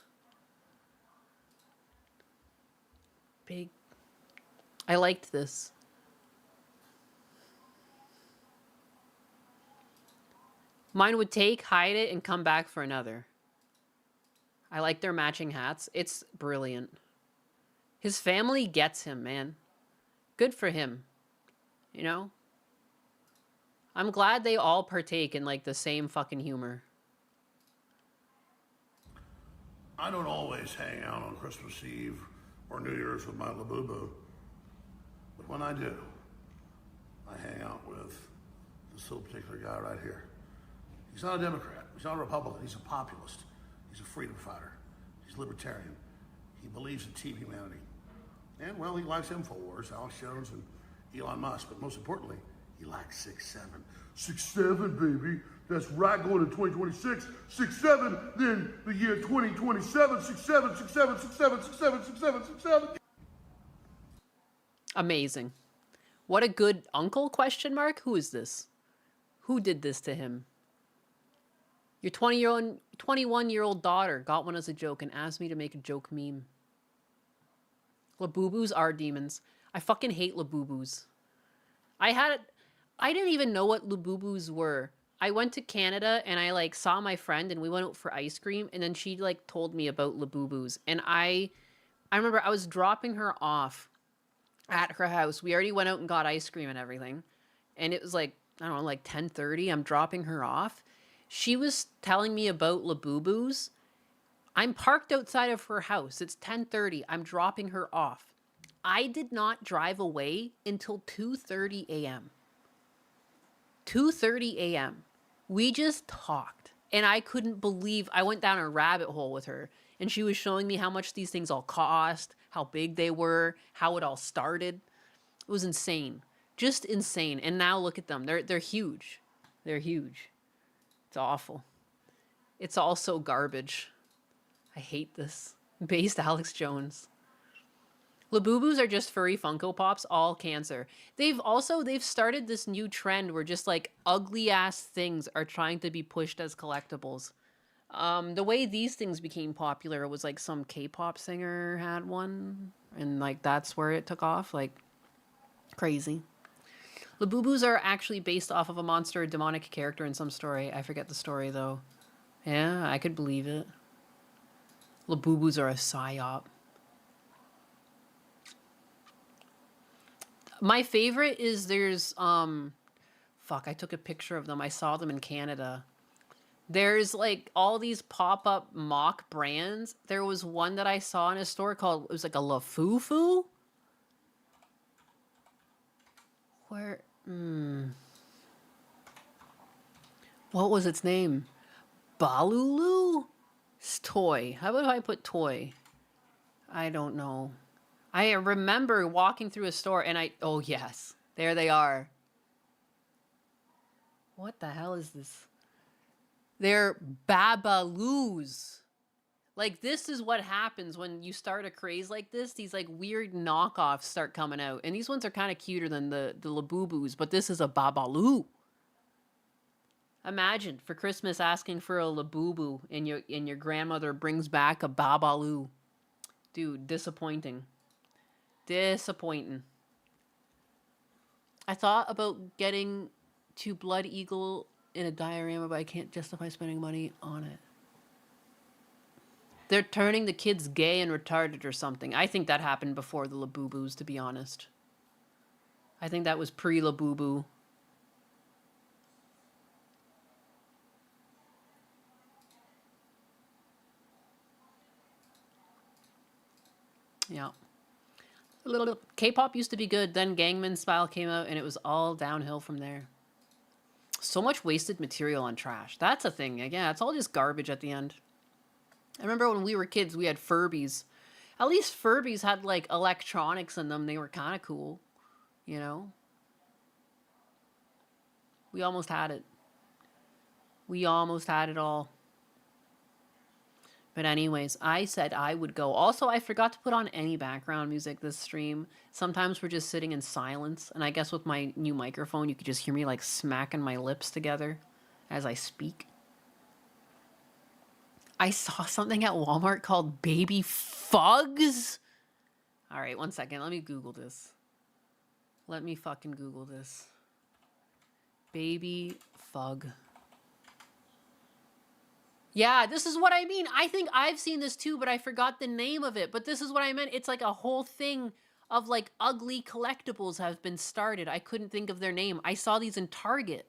Big. I liked this. Mine would take, hide it, and come back for another. I like their matching hats. It's brilliant. His family gets him, man. Good for him. You know? I'm glad they all partake in, like, the same fucking humor. I don't always hang out on Christmas Eve or New Year's with my Labubu. But when I do, I hang out with this little particular guy right here. He's not a Democrat. He's not a Republican. He's a populist. He's a freedom fighter. He's libertarian. He believes in team humanity. And, well, he likes InfoWars, Alex Jones, and Elon Musk. But most importantly, he likes 6-7. 6-7, baby. That's right, going to 2026. 6-7, then the year 2027. 6-7, 6-7, 6-7, 6-7, 6-7, 6-7. Amazing. What a good uncle, question mark? Who is this? Who did this to him? Your 21-year-old daughter got one as a joke and asked me to make a joke meme. Labubus are demons. I fucking hate Labubus. I didn't even know what Labubus were. I went to Canada and I like saw my friend and we went out for ice cream and then she like told me about Labubus. And I remember I was dropping her off at her house. We already went out and got ice cream and everything. And it was like, I don't know, like 10:30. I'm dropping her off. She was telling me about Labubus. I'm parked outside of her house. It's 10:30. I'm dropping her off. I did not drive away until 2:30 a.m. 2:30 a.m. We just talked. And I couldn't believe, I went down a rabbit hole with her. And she was showing me how much these things all cost, how big they were, how it all started. It was insane. Just insane. And now look at them. They're huge. They're huge. It's awful. It's also garbage. I hate this. Based Alex Jones. Labubus are just furry Funko Pops, all cancer. They've started this new trend where just like ugly ass things are trying to be pushed as collectibles. The way these things became popular was like some K-pop singer had one and like that's where it took off, like crazy. Labubus are actually based off of a monster or demonic character in some story. I forget the story though. Yeah, I could believe it. Labubus are a psyop. My favorite is there's fuck, I took a picture of them. I saw them in Canada. There's like all these pop-up mock brands. There was one that I saw in a store called, it was like a Lafufu. Where what was its name? Balulu? It's toy. How about if I put toy? I don't know. I remember walking through a store and oh yes, there they are. What the hell is this? They're Babaloos. Like this is what happens when you start a craze like this. These like weird knockoffs start coming out. And these ones are kind of cuter than the Labubus, but this is a Babaloo. Imagine for Christmas asking for a Labubu and your grandmother brings back a Babaloo. Dude, disappointing. Disappointing. I thought about getting to Blood Eagle in a diorama, but I can't justify spending money on it. They're turning the kids gay and retarded or something. I think that happened before the Labubus, to be honest. I think that was pre-Labubu. Yeah. K-pop used to be good, then Gangnam Style came out and it was all downhill from there. So much wasted material on trash. That's a thing. Yeah, it's all just garbage at the end. I remember when we were kids, we had Furbies. At least Furbies had like electronics in them. They were kind of cool, you know? We almost had it. We almost had it all. But anyways, I said I would go. Also, I forgot to put on any background music this stream. Sometimes we're just sitting in silence, and I guess with my new microphone, you could just hear me like smacking my lips together as I speak. I saw something at Walmart called baby fugs. All right, one second. Let me Google this. Let me fucking Google this. Baby fug. Yeah, this is what I mean. I think I've seen this too, but I forgot the name of it. But this is what I meant. It's like a whole thing of like ugly collectibles have been started. I couldn't think of their name. I saw these in Target.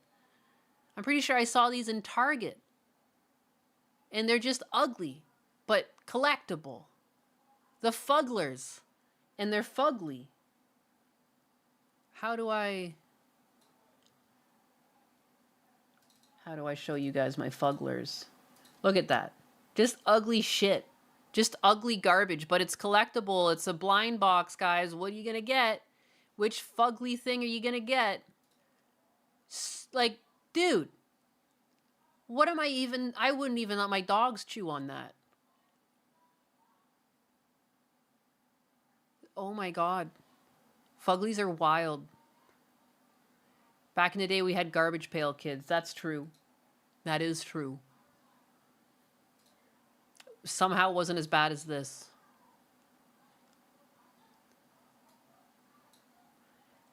I'm pretty sure I saw these in Target. And they're just ugly, but collectible. The Fugglers. And they're fugly. How do I show you guys my Fugglers? Look at that. Just ugly shit. Just ugly garbage, but it's collectible. It's a blind box, guys. What are you gonna get? Which fugly thing are you gonna get? Like, dude. What am I even... I wouldn't even let my dogs chew on that. Oh my god. Fuglies are wild. Back in the day, we had garbage pail kids. That's true. That is true. Somehow wasn't as bad as this.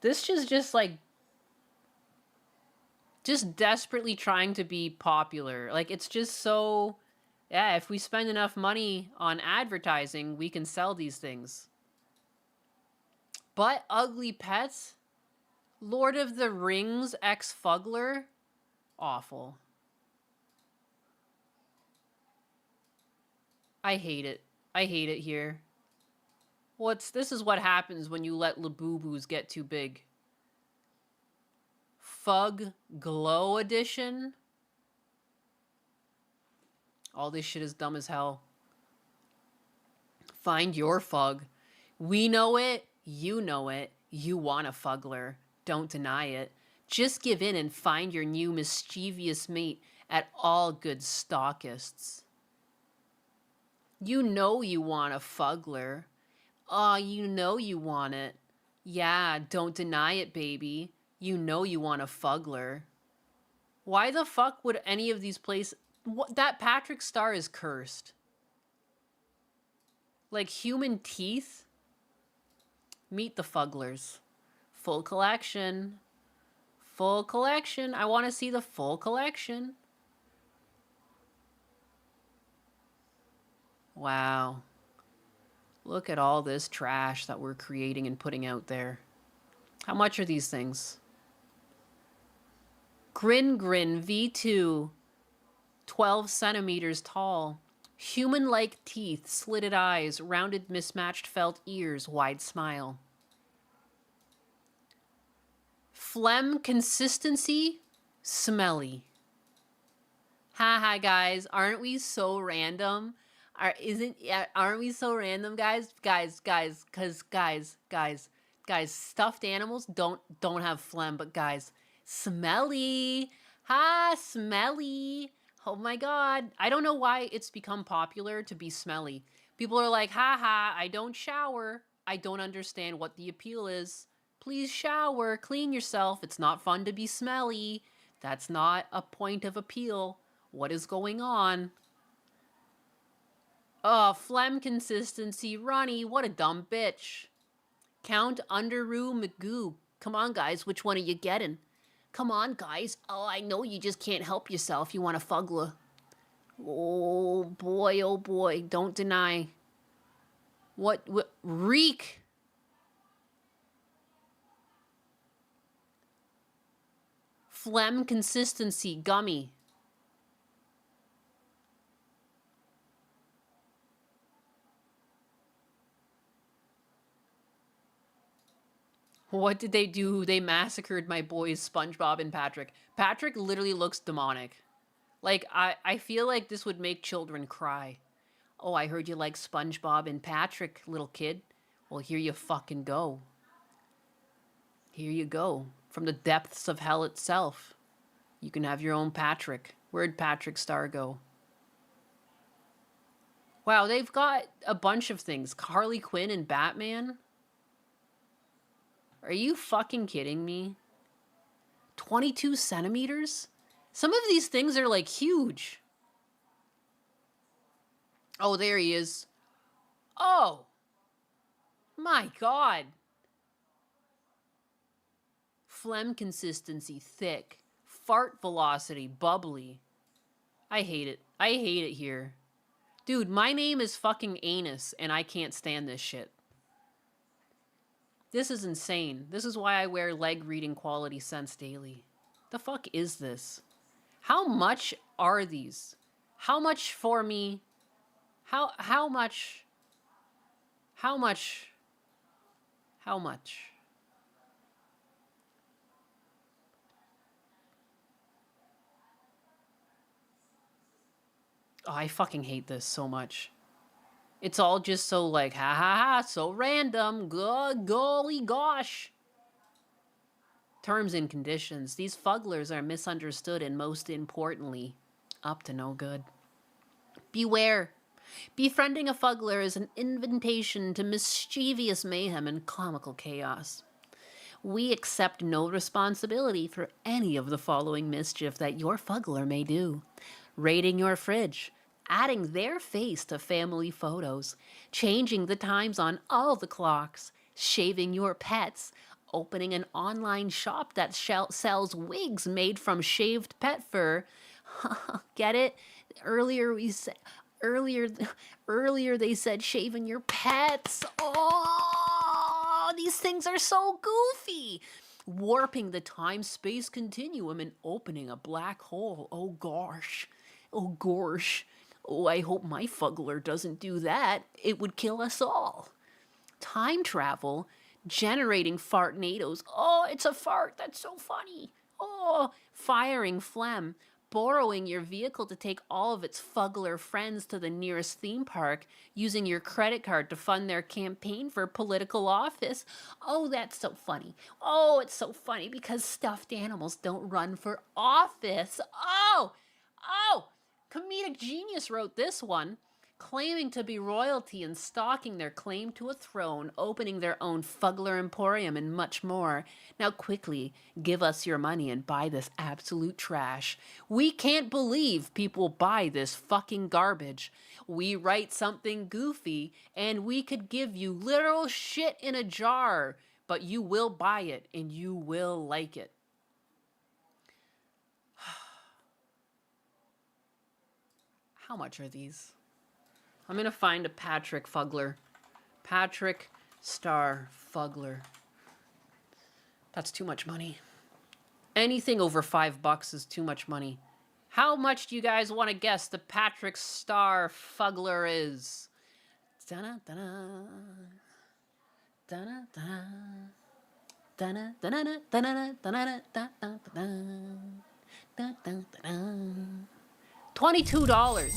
This is just like... just desperately trying to be popular. Like, it's just so... yeah, if we spend enough money on advertising, we can sell these things. But ugly pets? Lord of the Rings ex-Fuggler? Awful. I hate it. I hate it here. This is what happens when you let Labubu's get too big. Fug Glow Edition? All this shit is dumb as hell. Find your fug. We know it. You know it. You want a Fuggler. Don't deny it. Just give in and find your new mischievous mate at all good stockists. You know you want a Fuggler. Aw, you know you want it. Yeah, don't deny it, baby. You know you want a Fuggler. Why the fuck would any of these places... that Patrick Star is cursed. Like human teeth? Meet the Fugglers. Full collection. Full collection. I want to see the full collection. Wow. Look at all this trash that we're creating and putting out there. How much are these things? Grin Grin V2. 12 centimeters tall. Human-like teeth, slitted eyes, rounded mismatched felt ears, wide smile. Phlegm consistency, smelly. Haha, guys, aren't we so random? Aren't we so random, guys? Guys, stuffed animals don't have phlegm, but guys, smelly. Ha, smelly. Oh my god. I don't know why it's become popular to be smelly. People are like, haha, I don't shower. I don't understand what the appeal is. Please shower, clean yourself. It's not fun to be smelly. That's not a point of appeal. What is going on? Oh, phlegm consistency. Ronnie, what a dumb bitch. Count Underoo Magoo. Come on, guys, which one are you getting? Come on, guys. Oh, I know you just can't help yourself. You want a Fuggler. Oh, boy. Don't deny. What? Reek. Phlegm consistency. Gummy. What did they do? They massacred my boys, SpongeBob and Patrick. Patrick literally looks demonic. Like, I feel like this would make children cry. Oh, I heard you like SpongeBob and Patrick, little kid. Well, here you fucking go. Here you go. From the depths of hell itself. You can have your own Patrick. Where'd Patrick Star go? Wow, they've got a bunch of things. Harley Quinn and Batman? Are you fucking kidding me? 22 centimeters? Some of these things are like huge. Oh, there he is. Oh! My God. Phlegm consistency, thick. Fart velocity, bubbly. I hate it. I hate it here. Dude, my name is fucking Anus, and I can't stand this shit. This is insane. This is why I wear leg reading quality scents daily. The fuck is this? How much are these? How much for me? How much? How much? How much? Oh, I fucking hate this so much. It's all just so like, ha ha ha, so random. Golly gosh. Terms and conditions. These fugglers are misunderstood and most importantly, up to no good. Beware. Befriending a fuggler is an invitation to mischievous mayhem and comical chaos. We accept no responsibility for any of the following mischief that your fuggler may do. Raiding your fridge, adding their face to family photos, changing the times on all the clocks, shaving your pets, opening an online shop that sells wigs made from shaved pet fur. Get it? Earlier they said shaving your pets. Oh, these things are so goofy. Warping the time-space continuum and opening a black hole. Oh gosh. Oh gosh. Oh, I hope my fuggler doesn't do that. It would kill us all. Time travel, generating fartnadoes. Oh, it's a fart. That's so funny. Oh, firing phlegm, borrowing your vehicle to take all of its fuggler friends to the nearest theme park, using your credit card to fund their campaign for political office. Oh, that's so funny. Oh, it's so funny because stuffed animals don't run for office. Oh, comedic genius wrote this one. Claiming to be royalty and stalking their claim to a throne, opening their own fuggler emporium, and much more. Now quickly, give us your money and buy this absolute trash. We can't believe people buy this fucking garbage. We write something goofy, and we could give you literal shit in a jar, but you will buy it, and you will like it. How much are these? I'm going to find a Patrick Fuggler. Patrick Star Fuggler. That's too much money. Anything over $5 is too much money. How much do you guys want to guess the Patrick Star Fuggler is? Da-na-da-na. Da-na-da. Da-na-da-na. Da-na-da-na. Da-na-da-na. $22. Money!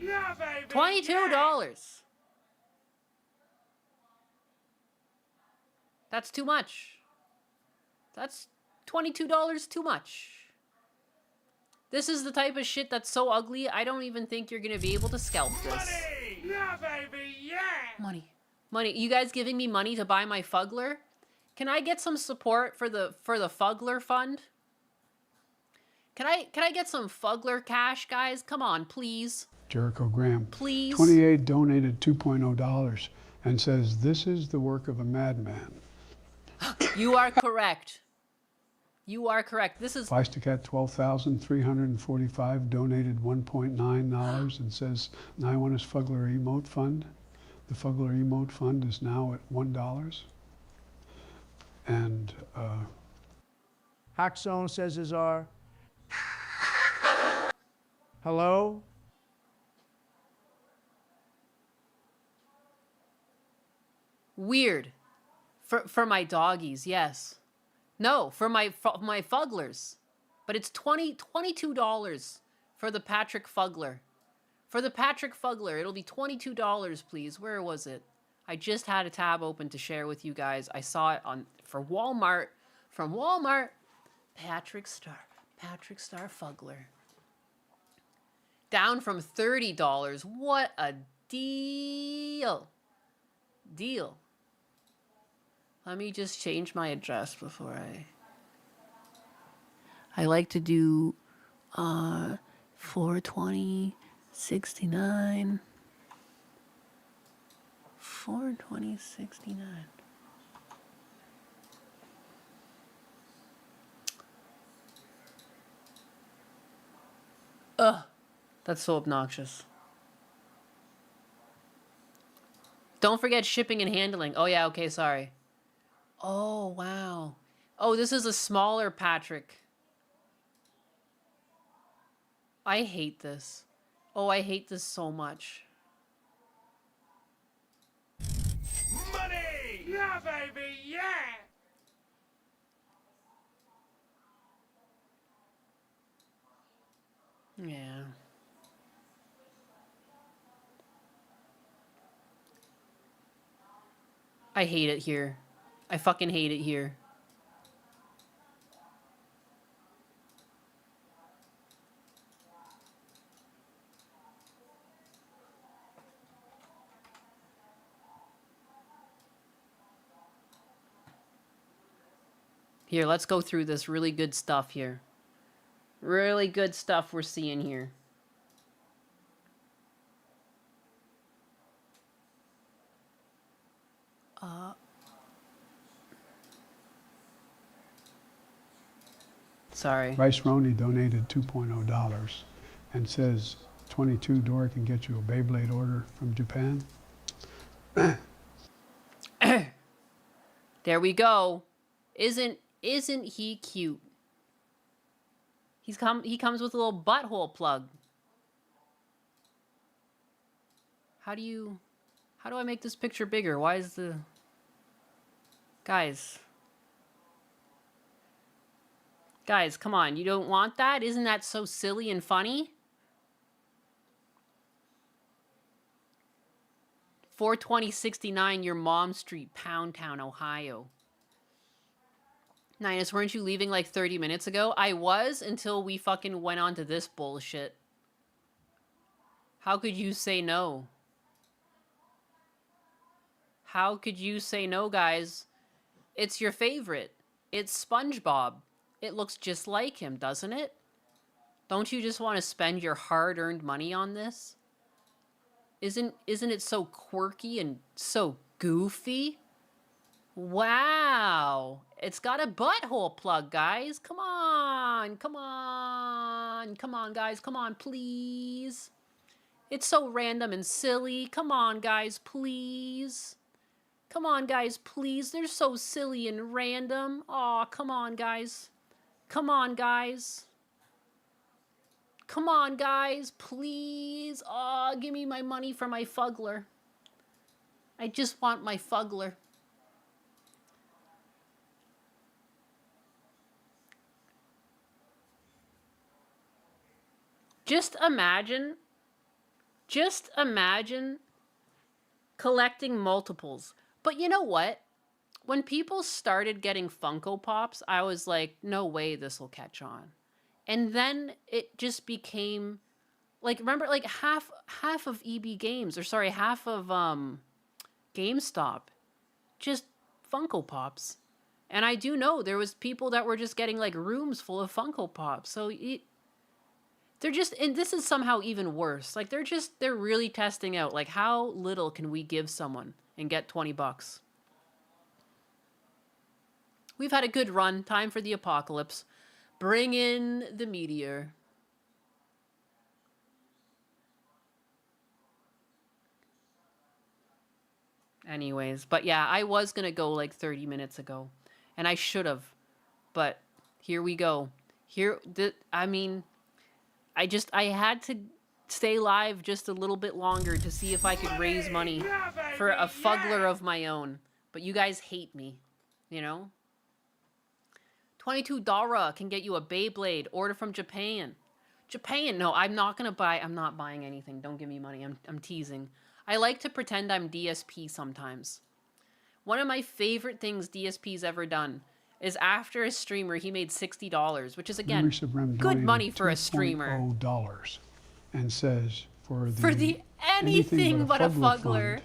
Yeah, baby! $22. That's too much. That's $22 too much. This is the type of shit that's so ugly, I don't even think you're gonna be able to scalp this. Money! Yeah, baby! Yeah! Money. Money. You guys giving me money to buy my fuggler? Can I get some support for the fuggler fund? Can I get some fuggler cash, guys? Come on, please. Jericho Graham. Please. 28 donated $2.0 and says, this is the work of a madman. You are correct. You are correct. This is... Feistercat 12,345 donated $1.9 and says, now I want his Fuggler Emote Fund. The Fuggler Emote Fund is now at $1. And... Hackzone says is our... Hello? Weird. For my doggies, yes. No, for my fugglers. But it's $22 for the Patrick Fuggler. For the Patrick Fuggler, it'll be $22, please. Where was it? I just had a tab open to share with you guys. I saw it for Walmart. From Walmart. Patrick Star Fuggler. Down from $30. What a deal. Deal. Let me just change my address before I like to do 42069. 42069. Ugh. That's so obnoxious. Don't forget shipping and handling. Oh yeah, okay, sorry. Oh, wow. Oh, this is a smaller Patrick. I hate this. Oh, I hate this so much. Money! Yeah, baby, yeah! Yeah. I hate it here. I fucking hate it here. Here, let's go through this really good stuff here. Really good stuff we're seeing here. Sorry. Rice Roney donated $2.0 and says 22 Dora can get you a Beyblade order from Japan. There we go. Isn't he cute? He comes with a little butthole plug. How do I make this picture bigger? Why is the... Guys, come on. You don't want that? Isn't that so silly and funny? 42069 Your Mom Street, Pound Town, Ohio. Ninus, weren't you leaving like 30 minutes ago? I was until we fucking went on to this bullshit. How could you say no? How could you say no, guys? It's your favorite. It's SpongeBob. It looks just like him, doesn't it? Don't you just want to spend your hard-earned money on this? Isn't it so quirky and so goofy? Wow. It's got a butthole plug, guys. Come on. Come on. Come on, guys. Come on, please. It's so random and silly. Come on, guys, please. Come on, guys, please. They're so silly and random. Aw, come on, guys. Come on, guys. Come on, guys, please. Aw, give me my money for my fuggler. I just want my fuggler. Just imagine collecting multiples. But you know what? When people started getting Funko Pops, I was like, no way this will catch on. And then it just became like, remember, like half of EB Games, or sorry, half of GameStop, just Funko Pops. And I do know there was people that were just getting like rooms full of Funko Pops. So they're just, and this is somehow even worse. Like they're really testing out, like, how little can we give someone and get $20? We've had a good run. Time for the apocalypse. Bring in the meteor. Anyways, but yeah, I was gonna go like 30 minutes ago, and I should have, but here we go. I had to stay live just a little bit longer to see if I could raise money for a fuggler of my own. But you guys hate me, you know? 22 Dara can get you a Beyblade. Order from Japan. Japan? No, I'm not buying anything. Don't give me money. I'm teasing. I like to pretend I'm DSP sometimes. One of my favorite things DSP's ever done is after a streamer, he made $60, which is, again, good money for a streamer. $2.0 and says, for the anything but a Fuggler. Fund,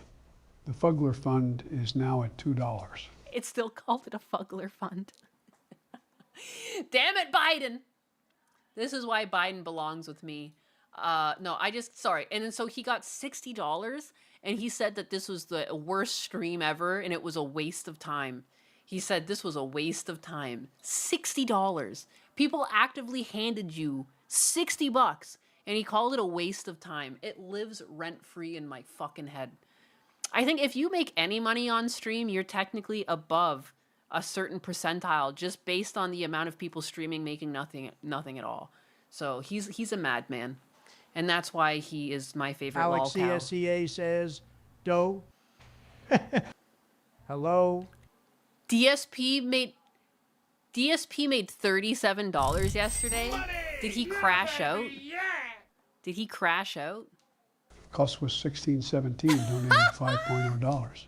the Fuggler Fund is now at $2. It's still called it a Fuggler Fund. Damn it, Biden. This is why Biden belongs with me. No, sorry. And then so he got $60 and he said that this was the worst stream ever and it was a waste of time. He said this was a waste of time. $60. People actively handed you $60 and he called it a waste of time. It lives rent-free in my fucking head. I think if you make any money on stream, you're technically above a certain percentile just based on the amount of people streaming making nothing at all. So he's a madman. And that's why he is my favorite Alex lol cow. CSCA says, Doe. Hello. DSP made $37 yesterday. Did he crash out? Did he crash out? Cost was $16.17, donated $5.0.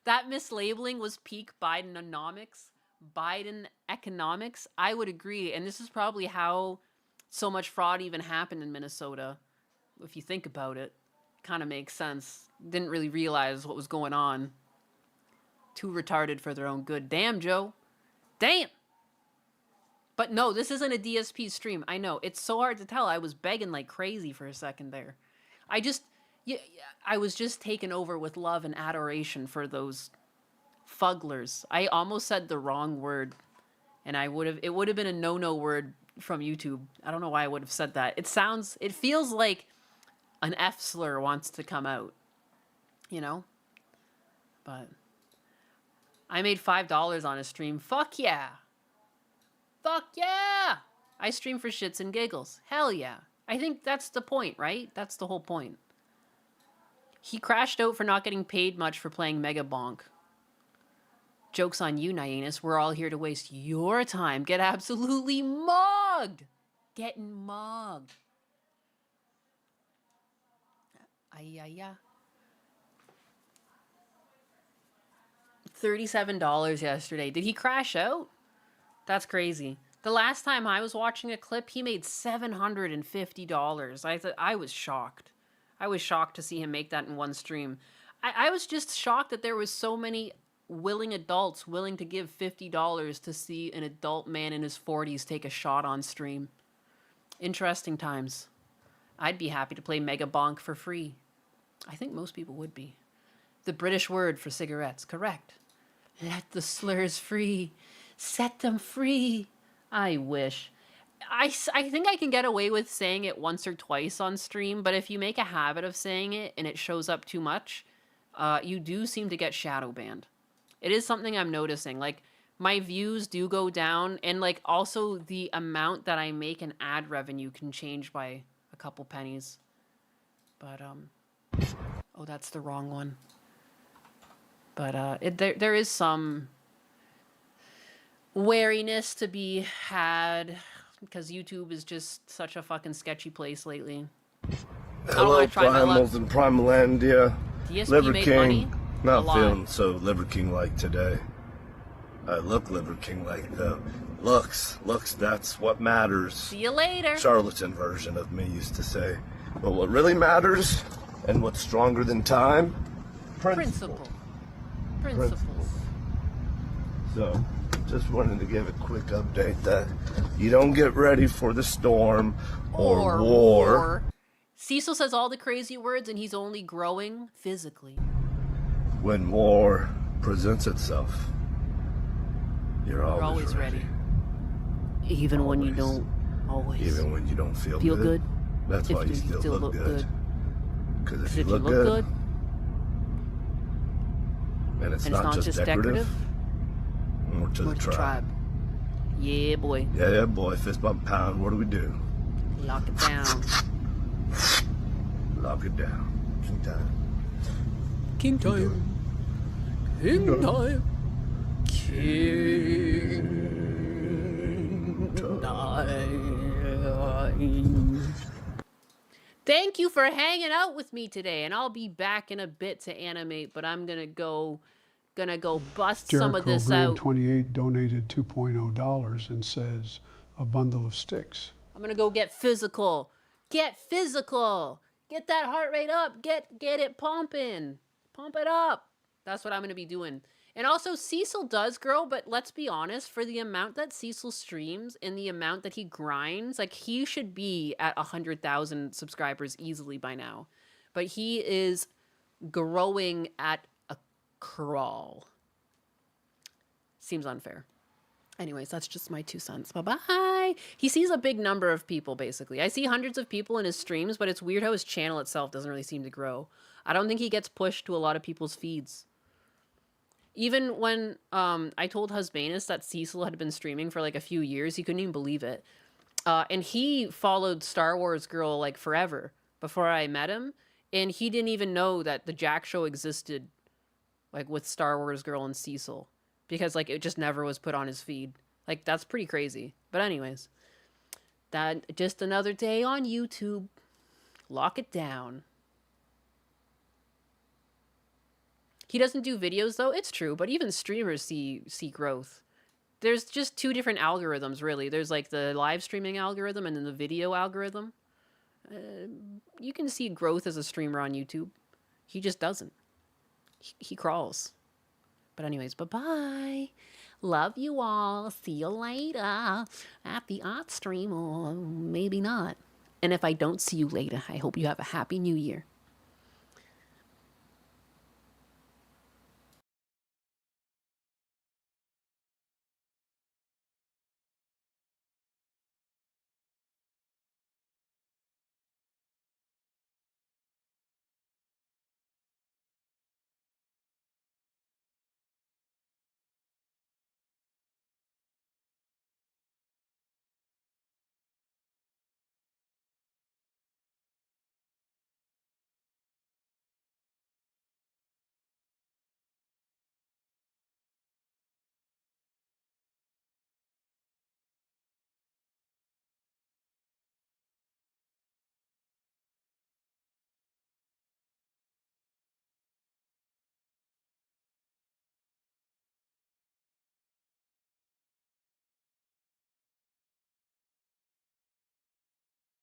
That mislabeling was peak Bidenomics. Biden economics. I would agree. And this is probably how so much fraud even happened in Minnesota. If you think about it, kind of makes sense. Didn't really realize what was going on. Too retarded for their own good. Damn, Joe. Damn. But no, this isn't a DSP stream. I know. It's so hard to tell. I was begging like crazy for a second there. I was just taken over with love and adoration for those fugglers. I almost said the wrong word. And it would have been a no-no word from YouTube. I don't know why I would have said that. It feels like an F slur wants to come out. You know? But I made $5 on a stream. Fuck yeah. Fuck yeah. I stream for shits and giggles. Hell yeah. I think that's the point, right? That's the whole point. He crashed out for not getting paid much for playing Mega Bonk. Joke's on you, Nyanus. We're all here to waste your time. Get absolutely mugged. Getting mugged. Ay. $37 yesterday. Did he crash out? That's crazy. The last time I was watching a clip, he made $750. I was shocked. I was shocked to see him make that in one stream. I was just shocked that there was so many willing adults willing to give $50 to see an adult man in his 40s take a shot on stream. Interesting times. I'd be happy to play Mega Bonk for free. I think most people would be. The British word for cigarettes, correct. Let the slurs free. Set them free. I wish. I think I can get away with saying it once or twice on stream, but if you make a habit of saying it and it shows up too much, you do seem to get shadow banned. It is something I'm noticing. Like, my views do go down, and like also the amount that I make in ad revenue can change by a couple pennies. But oh, that's the wrong one. But there is some wariness to be had because YouTube is just such a fucking sketchy place lately. Hello, Primals and Primalandia. DSP Liver made King. money? Not feeling so Liver King like today. I look Liver King like though. Looks, that's what matters. See you later. Charlatan version of me used to say. But what really matters, and what's stronger than time? Principles. So, just wanted to give a quick update that you don't get ready for the storm or war. Cecil says all the crazy words and he's only growing physically. When war presents itself, you're always ready. Even when you don't always. Even when you don't feel good. That's why you still look good. Because if you look good, and it's not just decorative, more to the tribe. Yeah, boy. Yeah, boy. Fist bump pound. What do we do? Lock it down. Lock it down. King time. King time. King time. King time. Thank you for hanging out with me today, and I'll be back in a bit to animate, but I'm gonna go bust some of this out. 28 donated $2.0 and says a bundle of sticks. I'm gonna go get physical. Get physical. Get that heart rate up. Get it pumping. Pump it up. That's what I'm going to be doing. And also, Cecil does grow, but let's be honest, for the amount that Cecil streams and the amount that he grinds, like, he should be at 100,000 subscribers easily by now. But he is growing at a crawl. Seems unfair. Anyways, that's just my 2 cents. Bye-bye. He sees a big number of people, basically. I see hundreds of people in his streams, but it's weird how his channel itself doesn't really seem to grow. I don't think he gets pushed to a lot of people's feeds. Even when I told Husbanus that Cecil had been streaming for like a few years, he couldn't even believe it. And he followed Star Wars Girl like forever before I met him. And he didn't even know that the Jack Show existed, like, with Star Wars Girl and Cecil. Because, like, it just never was put on his feed. Like, that's pretty crazy. But anyways, that just another day on YouTube. Lock it down. He doesn't do videos, though. It's true, but even streamers see growth. There's just 2 different algorithms, really. There's, like, the live streaming algorithm and then the video algorithm. You can see growth as a streamer on YouTube. He just doesn't. He crawls. But anyways, bye-bye. Love you all. See you later at the art stream, or maybe not. And if I don't see you later, I hope you have a happy new year.